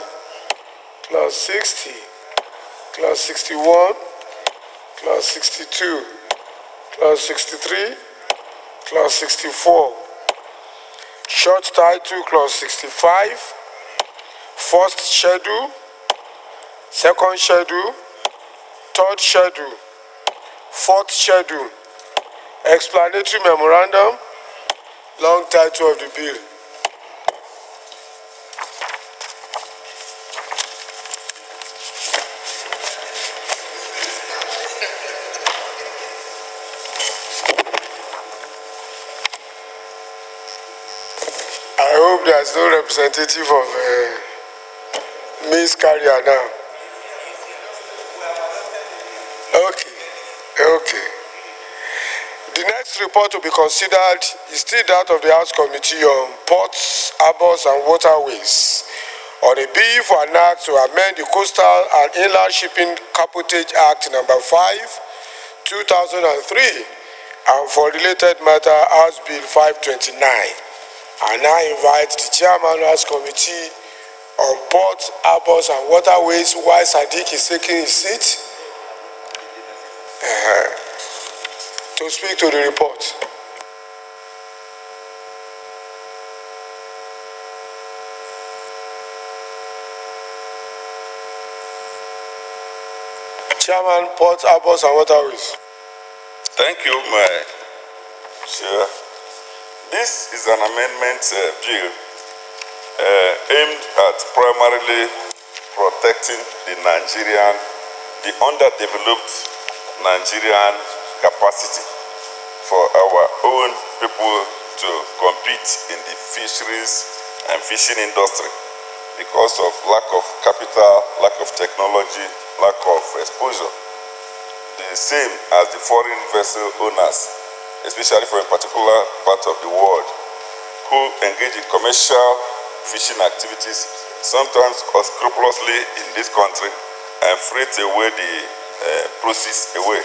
Clause 60, Clause 61, Clause 62, Clause 63, Clause 64, Short Title, Clause 65, First Schedule, Second Schedule, Third Schedule, Fourth Schedule, Explanatory Memorandum, long title of the bill. is no representative of Miss Carrier now. Okay. The next report to be considered is still that of the House Committee on Ports, Harbours and Waterways on a bill for an act to amend the Coastal and Inland Shipping Cabotage Act No. 5, 2003 and for related matter House Bill 529. I now invite the Chairman of the House Committee on Ports, Harbours and Waterways, while Sadiq is taking his seat, to speak to the report. Chairman, Ports, Harbours and Waterways. Thank you, my chair. This is an amendment bill aimed at primarily protecting the underdeveloped Nigerian capacity for our own people to compete in the fisheries and fishing industry because of lack of capital, lack of technology, lack of exposure. The same as the foreign vessel owners, especially from a particular part of the world, who engage in commercial fishing activities, sometimes unscrupulously in this country, and freight away the proceeds away.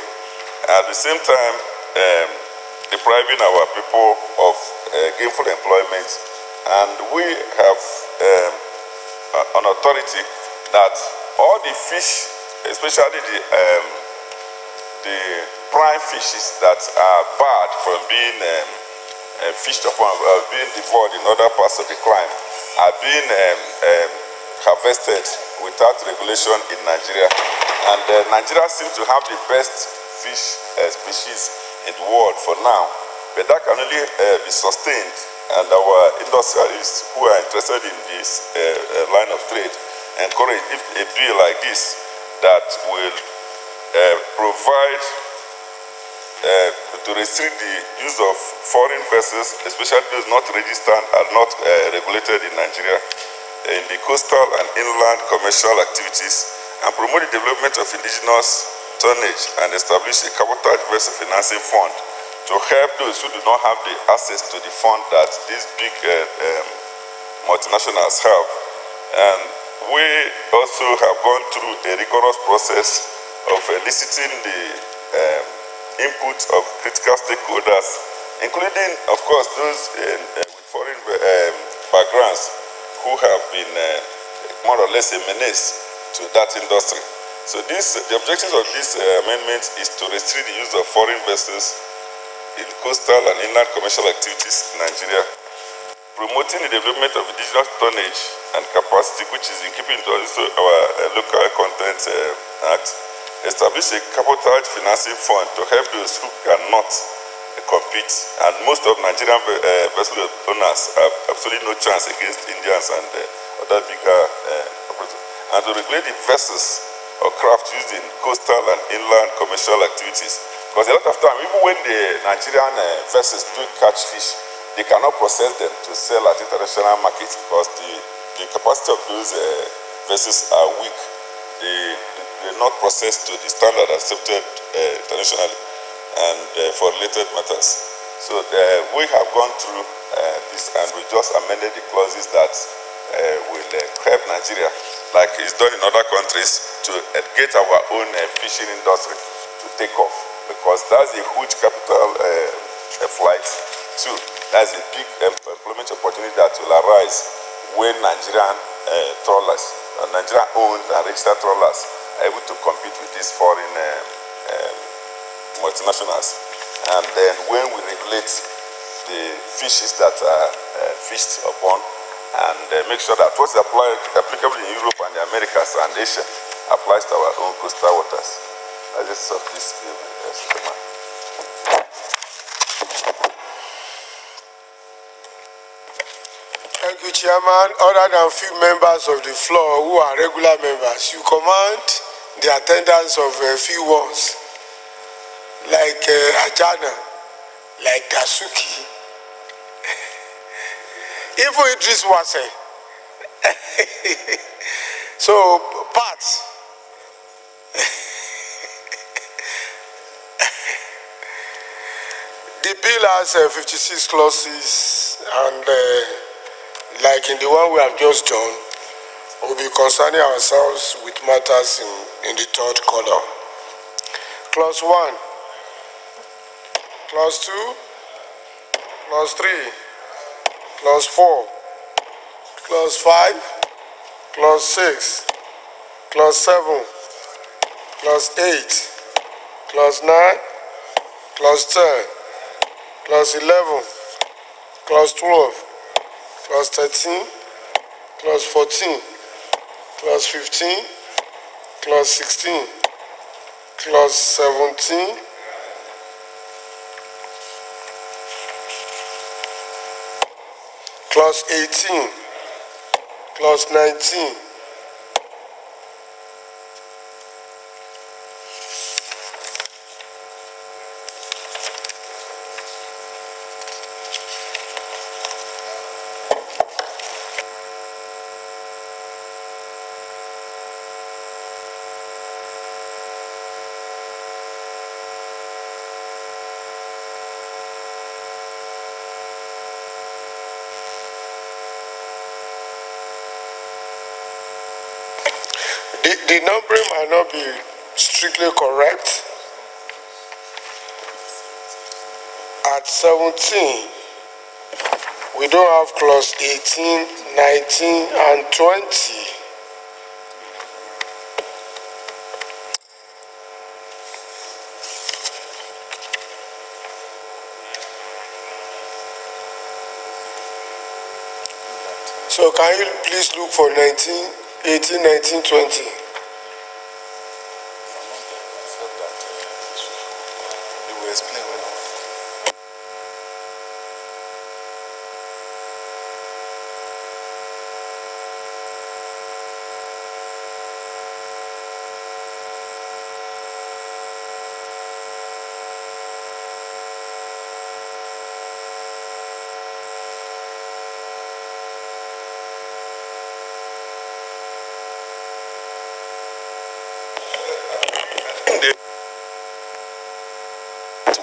At the same time, depriving our people of gainful employment. And we have an authority that all the fish, especially the prime fishes that are barred from being fished upon, being devoured in other parts of the climb, are being harvested without regulation in Nigeria. And Nigeria seems to have the best fish species in the world for now, but that can only be sustained, and our industrialists who are interested in this line of trade encourage if a bill like this that will provide to restrict the use of foreign vessels, especially those not registered and not regulated in Nigeria, in the coastal and inland commercial activities, and promote the development of indigenous tonnage and establish a cabotage vessel financing fund to help those who do not have the access to the fund that these big multinationals have. And we also have gone through a rigorous process of eliciting the input of critical stakeholders, including, of course, those with foreign backgrounds who have been more or less a menace to that industry. So the objectives of this amendment is to restrict the use of foreign vessels in coastal and inland commercial activities in Nigeria, promoting the development of indigenous tonnage and capacity, which is in keeping to also our local content act, establish a cabotage financing fund to help those who cannot compete, and most of Nigerian vessel owners have absolutely no chance against Indians and other bigger operators, and to regulate the vessels or craft used in coastal and inland commercial activities. Because a lot of time, even when the Nigerian vessels do catch fish, they cannot process them to sell at international markets because the capacity of those vessels are weak. They're not processed to the standard accepted internationally and for related matters. So we have gone through this, and we just amended the clauses that will help Nigeria, like it's done in other countries, to get our own fishing industry to take off, because that's a huge capital flight too. That's a big employment opportunity that will arise when Nigerian trawlers, Nigerian-owned and registered trawlers are able to compete with these foreign multinationals. And then when we regulate the fishes that are fished upon, and make sure that what's applicable in Europe and the Americas and Asia applies to our own coastal waters. As this of this Thank you, Chairman. Other than few members of the floor who are regular members, you command the attendance of a few ones, like Ajana, like Dasuki, Even Idris Wase. So, parts. The bill has 56 clauses, and like in the one we have just done, we'll be concerning ourselves with matters in the third column. Clause 1, Clause 2, Clause 3, Clause 4, Clause 5, Clause 6, Clause 7, Clause 8, Clause 9, Clause 10, Clause 11, Clause 12, Clause 13, Clause 14, Clause 15, Clause 16, Clause 17, Clause 18, Clause 19, The numbering might not be strictly correct. At 17, we don't have clause 18, 19, and 20. So can you please look for 19, 18, 19, 20?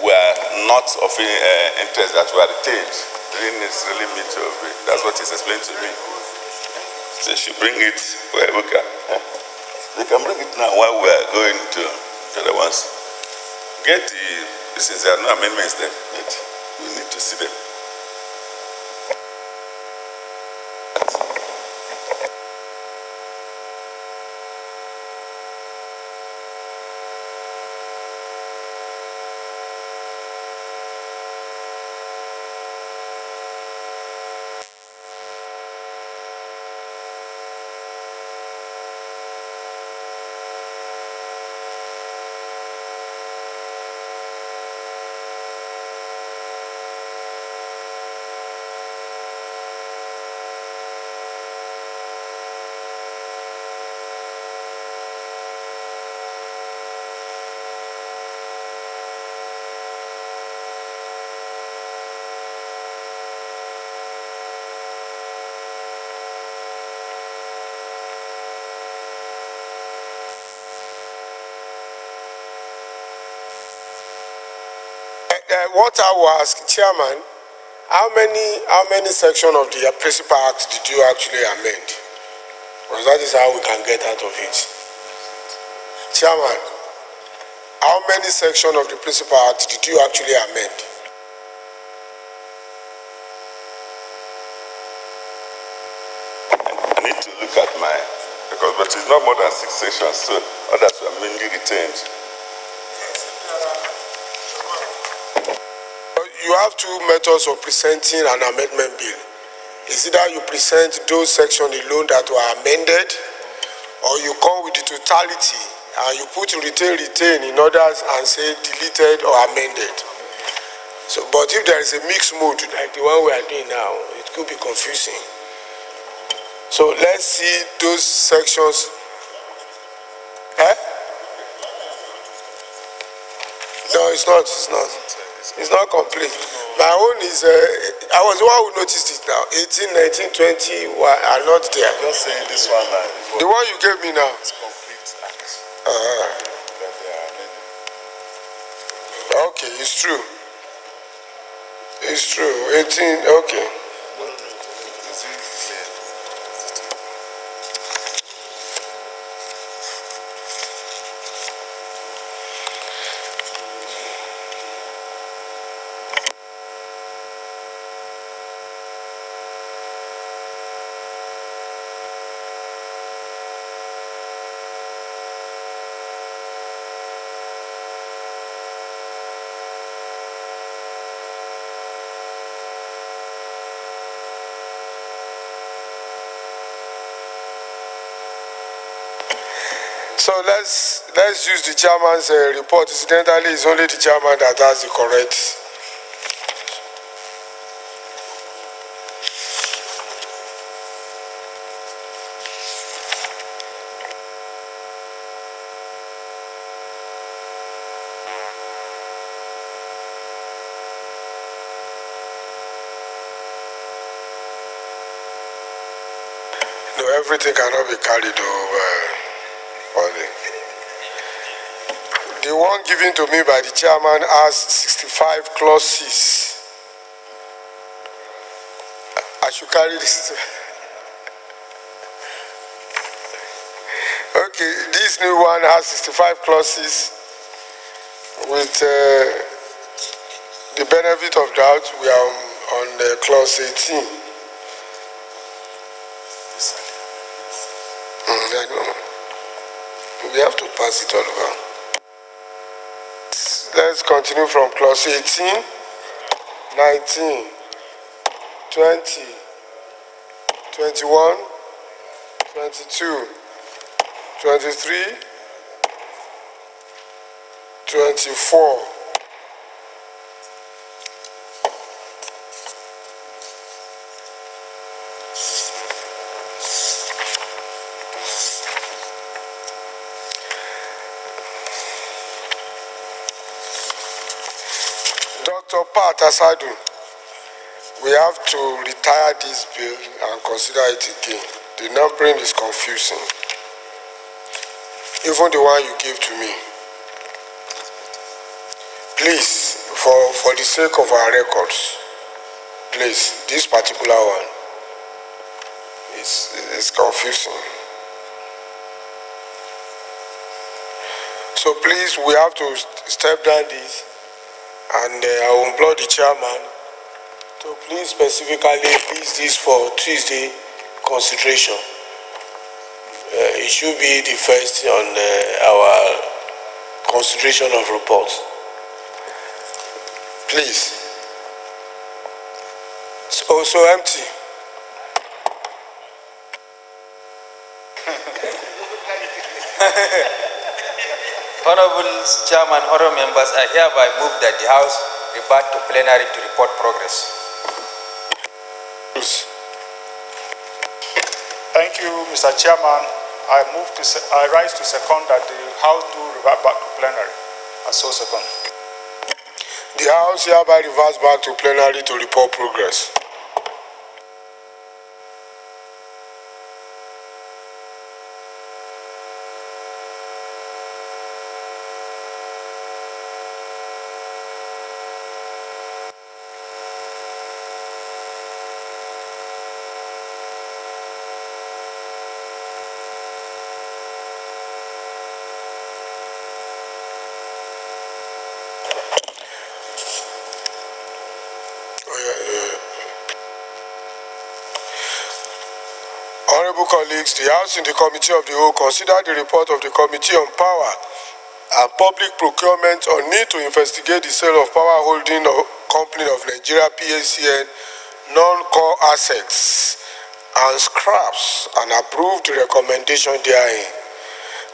Were not of interest that were retained. Really, it's really me to agree. That's what he's explained to me. So they should bring it where we can. They can bring it now while we are going to the other ones. Get since there are no amendments there, but we need to see them. What I will ask, Chairman, how many sections of the Principal Act did you actually amend? Because that is how we can get out of it. Chairman, how many sections of the Principal Act did you actually amend? I need to look at but it's not more than 6 sections, so others were mainly retained. You have two methods of presenting an amendment bill. Is either you present those sections alone that were amended, or you come with the totality and you put retain in others and say deleted or amended. So, but if there is a mixed mode like the one we are doing now, it could be confusing. So let's see those sections. No, it's not. It's not complete. My own is, I was the one who noticed it now. 18, 19, 20 are not there. I'm just saying this one now. The one you gave me now. It's complete. Okay, it's true. It's true. 18, okay. So let's use the chairman's report. Incidentally, it's only the chairman that has the correct. No, everything cannot be carried over. The one given to me by the chairman has 65 clauses. I should carry this. Okay, this new one has 65 clauses. With the benefit of doubt, we are on clause 18. I know. We have to pass it all over. Let's continue from clause 18, 19, 20, 21, 22, 23, 24. Dr. Pat Asadu, we have to retire this bill and consider it again. The numbering is confusing. Even the one you gave to me. Please, for the sake of our records, please, this particular one is confusing. So please, we have to step down this. And I will implore the chairman to please specifically list this for Tuesday consideration. It should be the first on our consideration of reports. Please. It's also empty. Honorable Chairman, honorable members, I hereby move that the House revert to plenary to report progress. Thank you, Mr. Chairman. I rise to second that the House do revert back to plenary. I so second. The House hereby reverts back to plenary to report progress. Honorable colleagues, the House in the Committee of the Whole considered the report of the Committee on Power and Public Procurement on need to investigate the sale of Power Holding Company of Nigeria PACN non-core assets and scraps and approved the recommendation therein.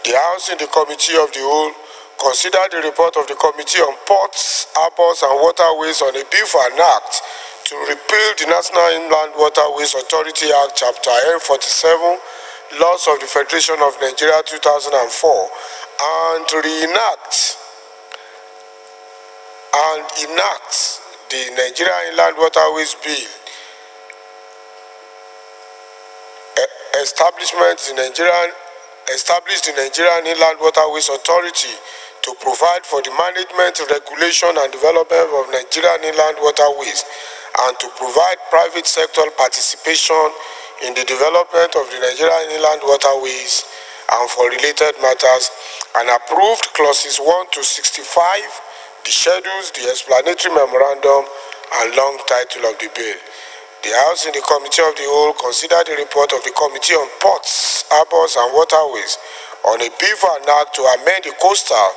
The House in the Committee of the Whole considered the report of the Committee on Ports, Harbors and Waterways on a bill for an act to repeal the National Inland Waterways Authority Act Chapter N47, Laws of the Federation of Nigeria 2004, and to reenact and enact the Nigerian Inland Waterways Bill, established the Nigerian Inland Waterways Authority to provide for the management, regulation, and development of Nigerian inland waterways, and to provide private sector participation in the development of the Nigerian inland waterways and for related matters, and approved clauses 1 to 65, the schedules, the explanatory memorandum, and long title of the bill. The House in the Committee of the Whole considered the report of the Committee on Ports, Harbours and Waterways on a bill for an act to amend the Coastal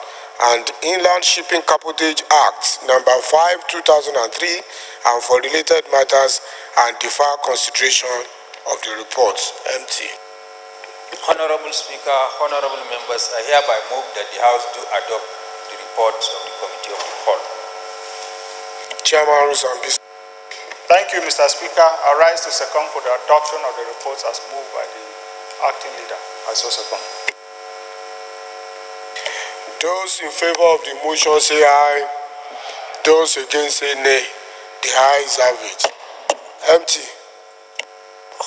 and Inland Shipping Cabotage Act No. 5, 2003 and for related matters, and defer consideration of the report. Empty. Honorable Speaker, honorable members, I hereby move that the House do adopt the report of the Committee of the Whole. Chairman rules and business. Thank you, Mr. Speaker. I rise to second for the adoption of the reports as moved by the acting leader. I so second. Those in favor of the motion say aye. Those against say nay. The ayes have it. Empty.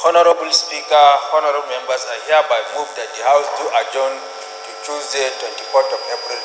Honorable Speaker, honorable members, I hereby move that the House do adjourn to Tuesday, 24th of April,